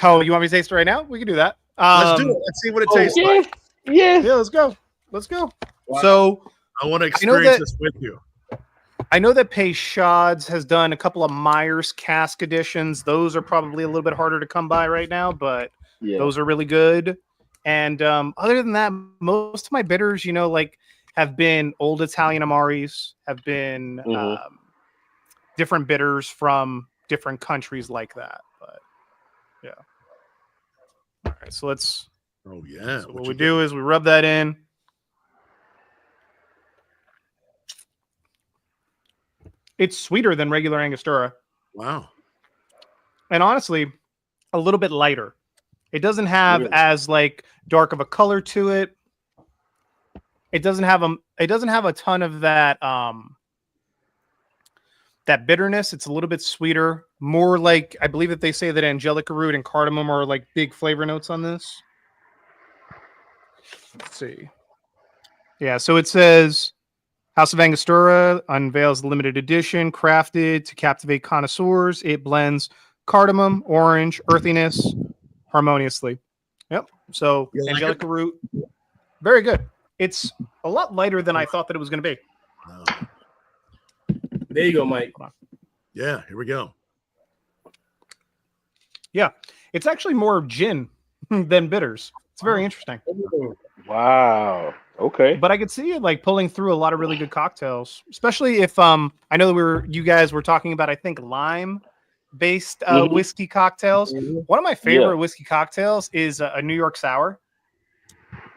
Oh, you want me to taste it right now? We can do that. Let's do it. Let's see what it tastes like. Yeah, let's go. Wow. So I want to experience this with you. I know that Peychaud's has done a couple of Myers cask editions. Those are probably a little bit harder to come by right now, but those are really good. And other than that, most of my bitters, have been old Italian Amaris, have been different bitters from different countries like that. But yeah. All right, so let's. Oh yeah. So what we do is we rub that in. It's sweeter than regular Angostura. Wow. And honestly, a little bit lighter. It doesn't have as dark of a color to it. It doesn't have a ton of that that bitterness. It's a little bit sweeter. More like, I believe that they say that angelica root and cardamom are like big flavor notes on this. Let's see. Yeah, so it says House of Angostura unveils limited edition crafted to captivate connoisseurs. It blends cardamom, orange, earthiness harmoniously. Yep. So angelica root, very good. It's a lot lighter than I thought that it was going to be. There you go, Mike. Yeah, here we go. Yeah, it's actually more gin than bitters. It's very interesting. Wow. Okay. But I could see it pulling through a lot of really good cocktails, especially if I know that you guys were talking about, I think, lime based whiskey cocktails. One of my favorite whiskey cocktails is a New York sour.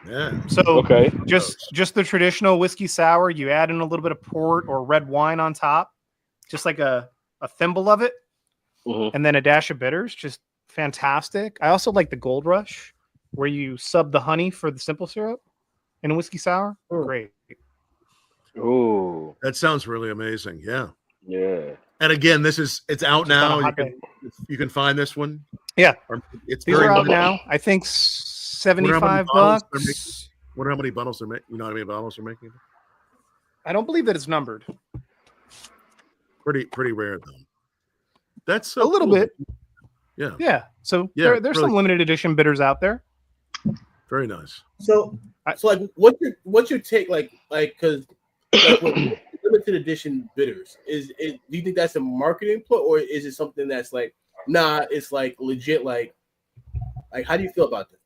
Yeah. So Okay. just the traditional whiskey sour. You add in a little bit of port or red wine on top, just like a thimble of it, and then a dash of bitters. Just fantastic. I also like the Gold Rush, where you sub the honey for the simple syrup in a whiskey sour. Great. Ooh, that sounds really amazing. Yeah. yeah. And again, it's out Just on a now. hot day. You can find this one. Yeah, It's these very are out limited. now. I think Wonder how many $75. bottles they're making. Wonder how many bottles they're making. You know how many bottles they're making? I don't believe that it's numbered. Pretty rare though. That's so A little cool. bit. Yeah. Yeah. So Yeah, there's really some limited edition bitters out there. Very nice. So like, what's your take, like because with limited edition bitters, do you think that's a marketing ploy, or is it something that's like, nah, it's like legit, like how do you feel about that?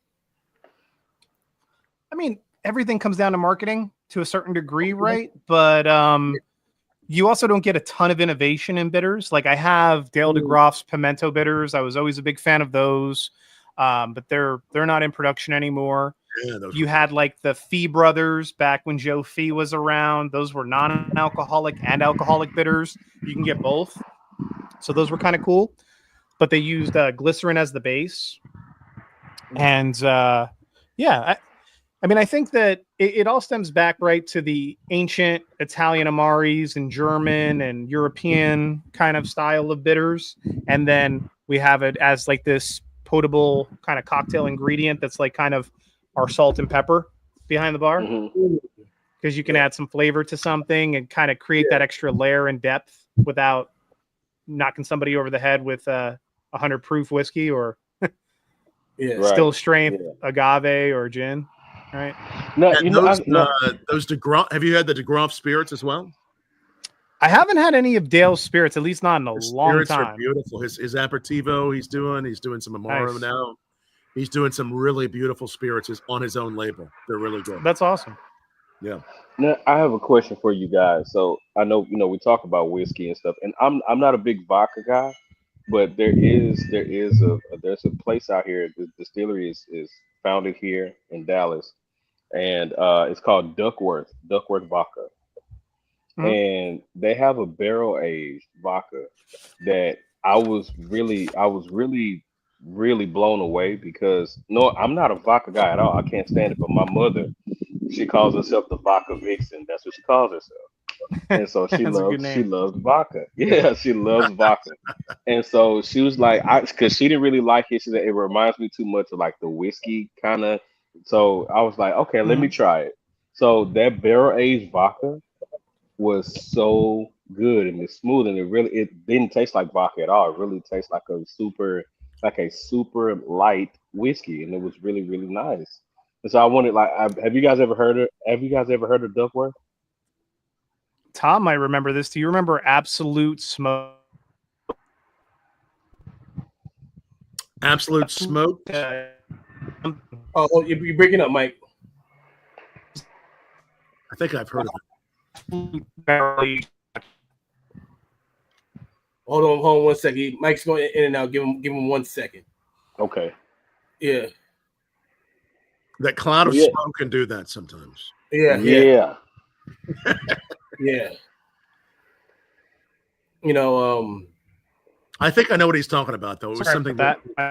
I mean, everything comes down to marketing to a certain degree, right? But you also don't get a ton of innovation in bitters. Like I have Dale DeGroff's pimento bitters. I was always a big fan of those, but they're not in production anymore. Yeah, You had like the Fee brothers back when Joe Fee was around. Those were non-alcoholic and alcoholic bitters. You can get both. So those were kind of cool. But they used glycerin as the base. And yeah, I mean, I think that it all stems back right to the ancient Italian Amaris and German and European kind of style of bitters. And then we have it as like this potable kind of cocktail ingredient that's like kind of our salt and pepper behind the bar. Because you can add some flavor to something and kind of create that extra layer and depth without knocking somebody over the head with 100 proof whiskey or still strength agave or gin. Right. No, those DeGroff. Have you had the DeGroff spirits as well? I haven't had any of Dale's spirits, at least not in a long time. Are beautiful. His aperitivo, he's doing some Amaro now. He's doing some really beautiful spirits on his own label. They're really good. That's awesome. Yeah. Now I have a question for you guys. So I know we talk about whiskey and stuff, and I'm not a big vodka guy, but there's a place out here. The distillery is founded here in Dallas. And it's called Duckworth Vodka. And they have a barrel aged vodka that I was really blown away because no, I'm not a vodka guy at all. I can't stand it. But my mother, she calls herself the vodka vixen. That's what she calls herself. And so she loves vodka. Yeah, she loves vodka. And so she was like, because she didn't really like it. She said it reminds me too much of like the whiskey kind of. So I was like, okay, let me try it. So that barrel aged vodka was so good and it's smooth, and it didn't taste like vodka at all. It really tastes like a super light whiskey, and it was really, really nice. And so I wanted, like, have you guys ever heard of Duckworth? Tom might remember this. Do you remember Absolute Smoke? Absolute Smoke? Oh, you're breaking up, Mike. I think I've heard of it. Hold on 1 second. Mike's going in and out. Give him 1 second. Okay. Yeah. That cloud of smoke can do that sometimes. Yeah. Yeah. I think I know what he's talking about, though. It was something that. Go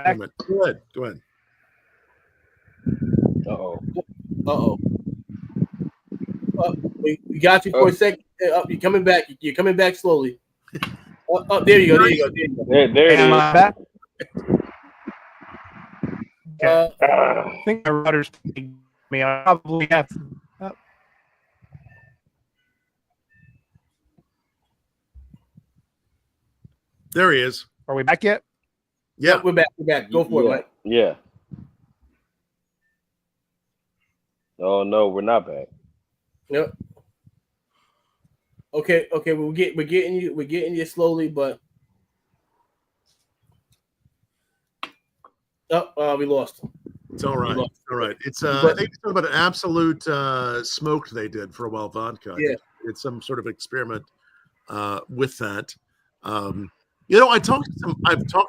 ahead. Uh-oh. We got you for a second. You're coming back. You're coming back slowly. There you go. There it is. Back? I think my router's me. I probably have. There he is. Are we back yet? Yeah, we're back. Go for it, Mike. Yeah. Oh no, we're not back. Yep. Okay. We're getting you slowly, but we lost. It's all right. All right. It's I think it's about an Absolute smoked they did for a while vodka. Yeah. It's some sort of experiment with that. I've talked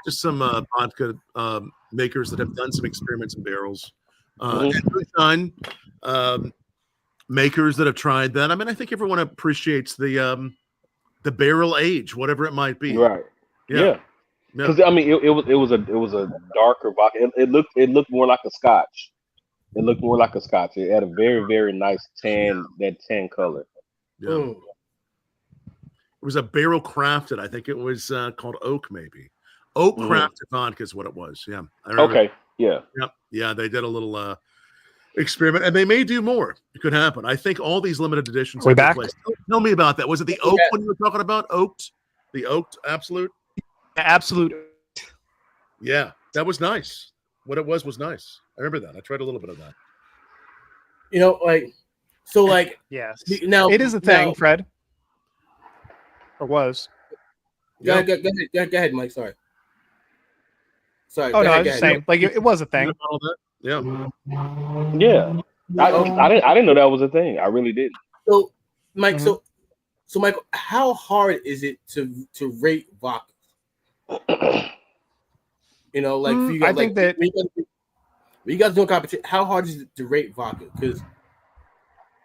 to some vodka makers that have done some experiments in barrels. And moonshine makers that have tried that. I mean, I think everyone appreciates the barrel age, whatever it might be. Right. Yeah. Because I mean, it was a darker vodka. It looked more like a Scotch. It looked more like a Scotch. It had a very, very nice tan, that tan color. Yeah. It was a barrel crafted. I think it was called Oak, maybe. Oak crafted vodka is what it was. Yeah. Okay. Yeah. Yeah. They did a little experiment, and they may do more. It could happen. I think all these limited editions are back. Tell me about that. Was it the Oak one you were talking about? The Oaked Absolute? Absolute. Yeah, that was nice. What it was nice. I remember that. I tried a little bit of that. You know, like, so, like, yes. Now it is a thing, Fred. Or was. Go ahead, Mike. Sorry. Oh no, I was just saying, like, it was a thing. Yeah. Yeah. I didn't know that was a thing. I really didn't. So, Mike, so Michael, how hard is it to rate vodka? You know, like for you guys, I think that when you guys doing competition, how hard is it to rate vodka? Because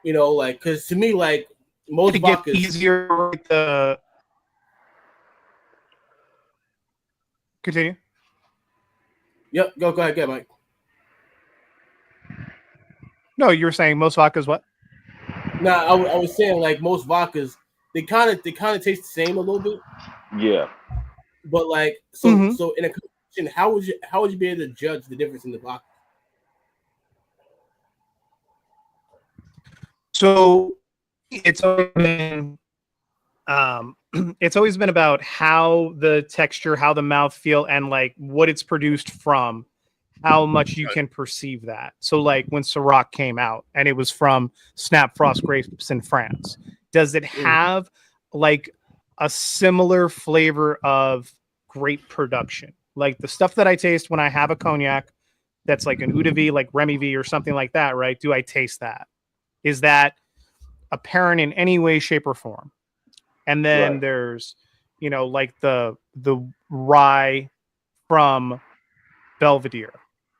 you know, like, because to me, like, most vodkas easier to continue. Yep, go ahead, Mike. No, you were saying most vodkas what? No, I was saying, like, most vodkas, they kind of taste the same a little bit. Yeah. But like, so in a competition, how would you be able to judge the difference in the vodka? So it's always been about how the texture, how the mouth feel, and like what it's produced from, how much you can perceive that. So like when Ciroc came out and it was from Snap Frost grapes in France, does it have like a similar flavor of grape production? Like the stuff that I taste when I have a cognac that's like an Eau de Vie, like Remy V or something like that, right? Do I taste that? Is that apparent in any way, shape, or form? And then there's, you know, like the rye from Belvedere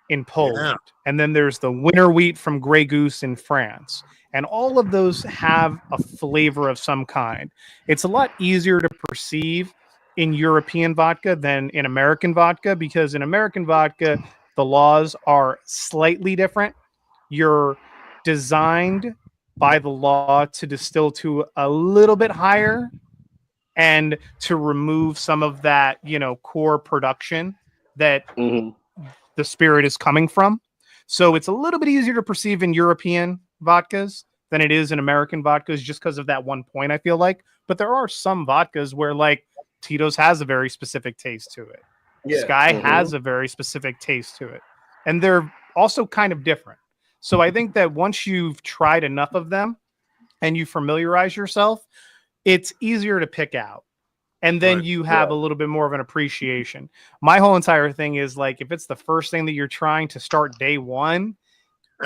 in Poland. And then there's the winter wheat from Grey Goose in France. And all of those have a flavor of some kind. It's a lot easier to perceive in European vodka than in American vodka, because in American vodka, the laws are slightly different. You're designed by the law to distill to a little bit higher and to remove some of that, you know, core production that the spirit is coming from. So it's a little bit easier to perceive in European vodkas than it is in American vodkas, just because of that one point, I feel like. But there are some vodkas where, like, Tito's has a very specific taste to it. Sky has a very specific taste to it. And they're also kind of different. So I think that once you've tried enough of them and you familiarize yourself, it's easier to pick out. And then you have a little bit more of an appreciation. My whole entire thing is, like, if it's the first thing that you're trying to start day one,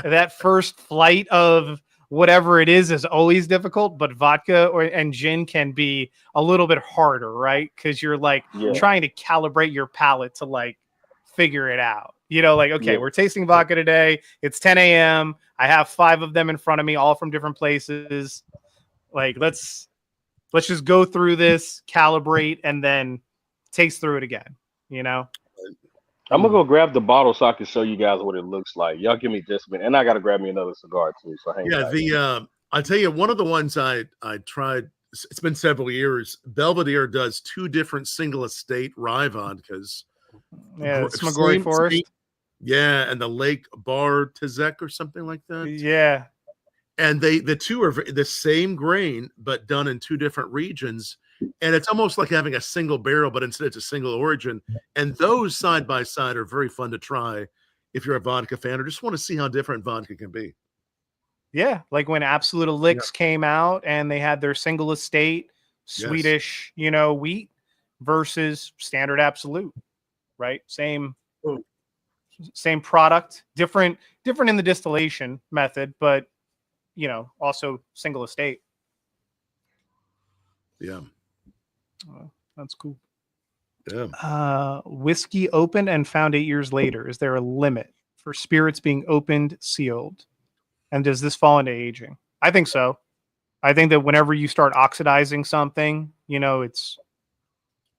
that first flight of whatever it is always difficult, but vodka and gin can be a little bit harder, right? Because you're like trying to calibrate your palate to like figure it out. You know, like, okay, we're tasting vodka today. It's 10 a.m. I have 5 of them in front of me, all from different places. Like, let's just go through this, calibrate, and then taste through it again, you know? I'm going to go grab the bottle so I can show you guys what it looks like. Y'all give me just a minute. And I got to grab me another cigar, too. So hang on. I'll tell you, one of the ones I tried, it's been several years, Belvedere does 2 different single estate rye vodkas. Yeah, it's McGrory Forest. Yeah, and the Lake Bar Tizek or something like that. Yeah. And the 2 are the same grain, but done in 2 different regions. And it's almost like having a single barrel, but instead it's a single origin. And those side by side are very fun to try if you're a vodka fan or just want to see how different vodka can be. Yeah, like when Absolute Elix came out and they had their single estate Swedish, you know, wheat versus standard Absolute, right? Same product, different in the distillation method, but you know, also single estate. Yeah. That's cool. Yeah. Whiskey opened and found 8 years later. Is there a limit for spirits being opened, sealed? And does this fall into aging? I think so. I think that whenever you start oxidizing something, it's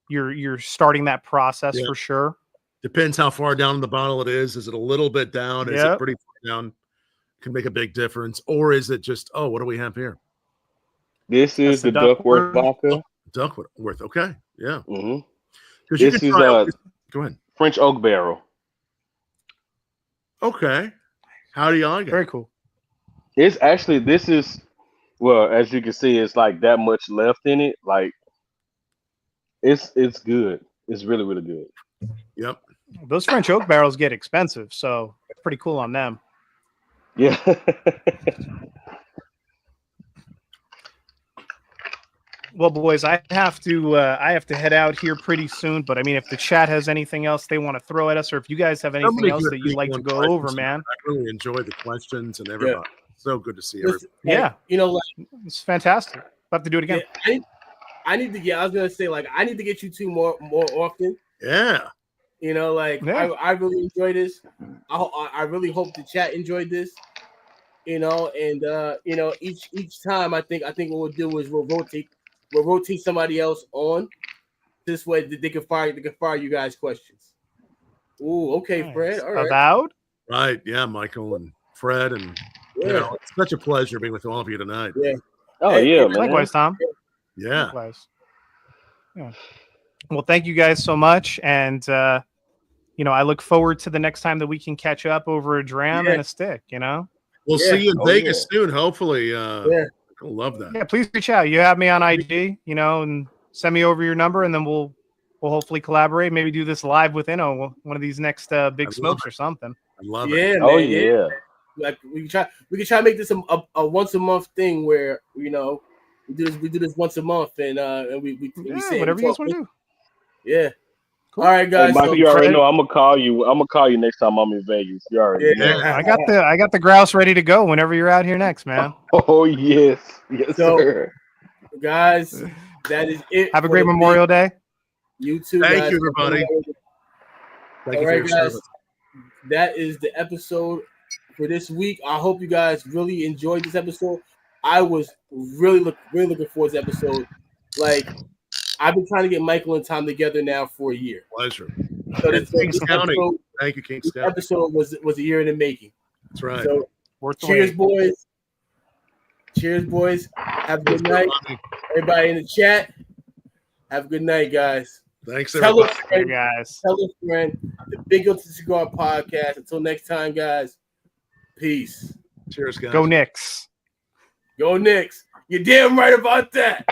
you're starting that process for sure. Depends how far down in the bottle it is. Is it a little bit down? Is it pretty far down? Can make a big difference. Or is it just, what do we have here? This is the Duckworth vodka. Duckworth. Okay. Yeah. Mm-hmm. This is go ahead. French oak barrel. Okay. How do you like it? Very cool. It's actually, as you can see, it's like that much left in it. Like it's good. It's really, really good. Yep. Those French oak barrels get expensive, so it's pretty cool on them. Yeah. Well, boys, I have to head out here pretty soon. But I mean, if the chat has anything else they want to throw at us, or if you guys have anything else that you'd like to go over, man, I really enjoyed the questions and everybody. Yeah. So good to see everybody. Yeah, it's fantastic. We'll have to do it again. Yeah, I need to get. I was gonna say, I need to get you two more often. Yeah. I really enjoy this. I really hope the chat enjoyed this. And each time I think what we'll do is we'll rotate somebody else on. This way they can fire you guys questions. Ooh, okay, nice. Fred. All right. Avowed? Right, yeah, Michael and Fred, and it's such a pleasure being with all of you tonight. Yeah. Oh yeah, man. Likewise, Tom. Yeah. Likewise. Yeah. Well, thank you guys so much, and I look forward to the next time that we can catch up over a dram and a stick. We'll see you in Vegas soon, hopefully. I love that. Yeah, please reach out. You have me on IG, and send me over your number, and then we'll hopefully collaborate. Maybe do this live with one of these next big smokes or something. I love it. Yeah, oh man, yeah. Like we can try to make this a once a month thing where we do this once a month and we say whatever you guys want to do. Yeah. Cool. All right, guys. Hey, Michael, you already know I'm gonna call you. I'm gonna call you next time I'm in Vegas. You already know. I got the grouse ready to go whenever you're out here next, man. Oh yes, sir. Guys, that is it. Have a great Memorial Day. You too. Thank you, everybody. Thank you for your service. That is the episode for this week. I hope you guys really enjoyed this episode. I was really looking forward to this episode. I've been trying to get Michael and Tom together now for a year. Pleasure. So this episode, thank you, King This Scott. episode was a year in the making. That's right. So cheers, boys. Cheers, boys. Have a good night. Everybody in the chat, have a good night, guys. Thanks, everybody. Tell a friend. The Big Guilty Cigar Podcast. Until next time, guys. Peace. Cheers, guys. Go Knicks. Go Knicks. You're damn right about that.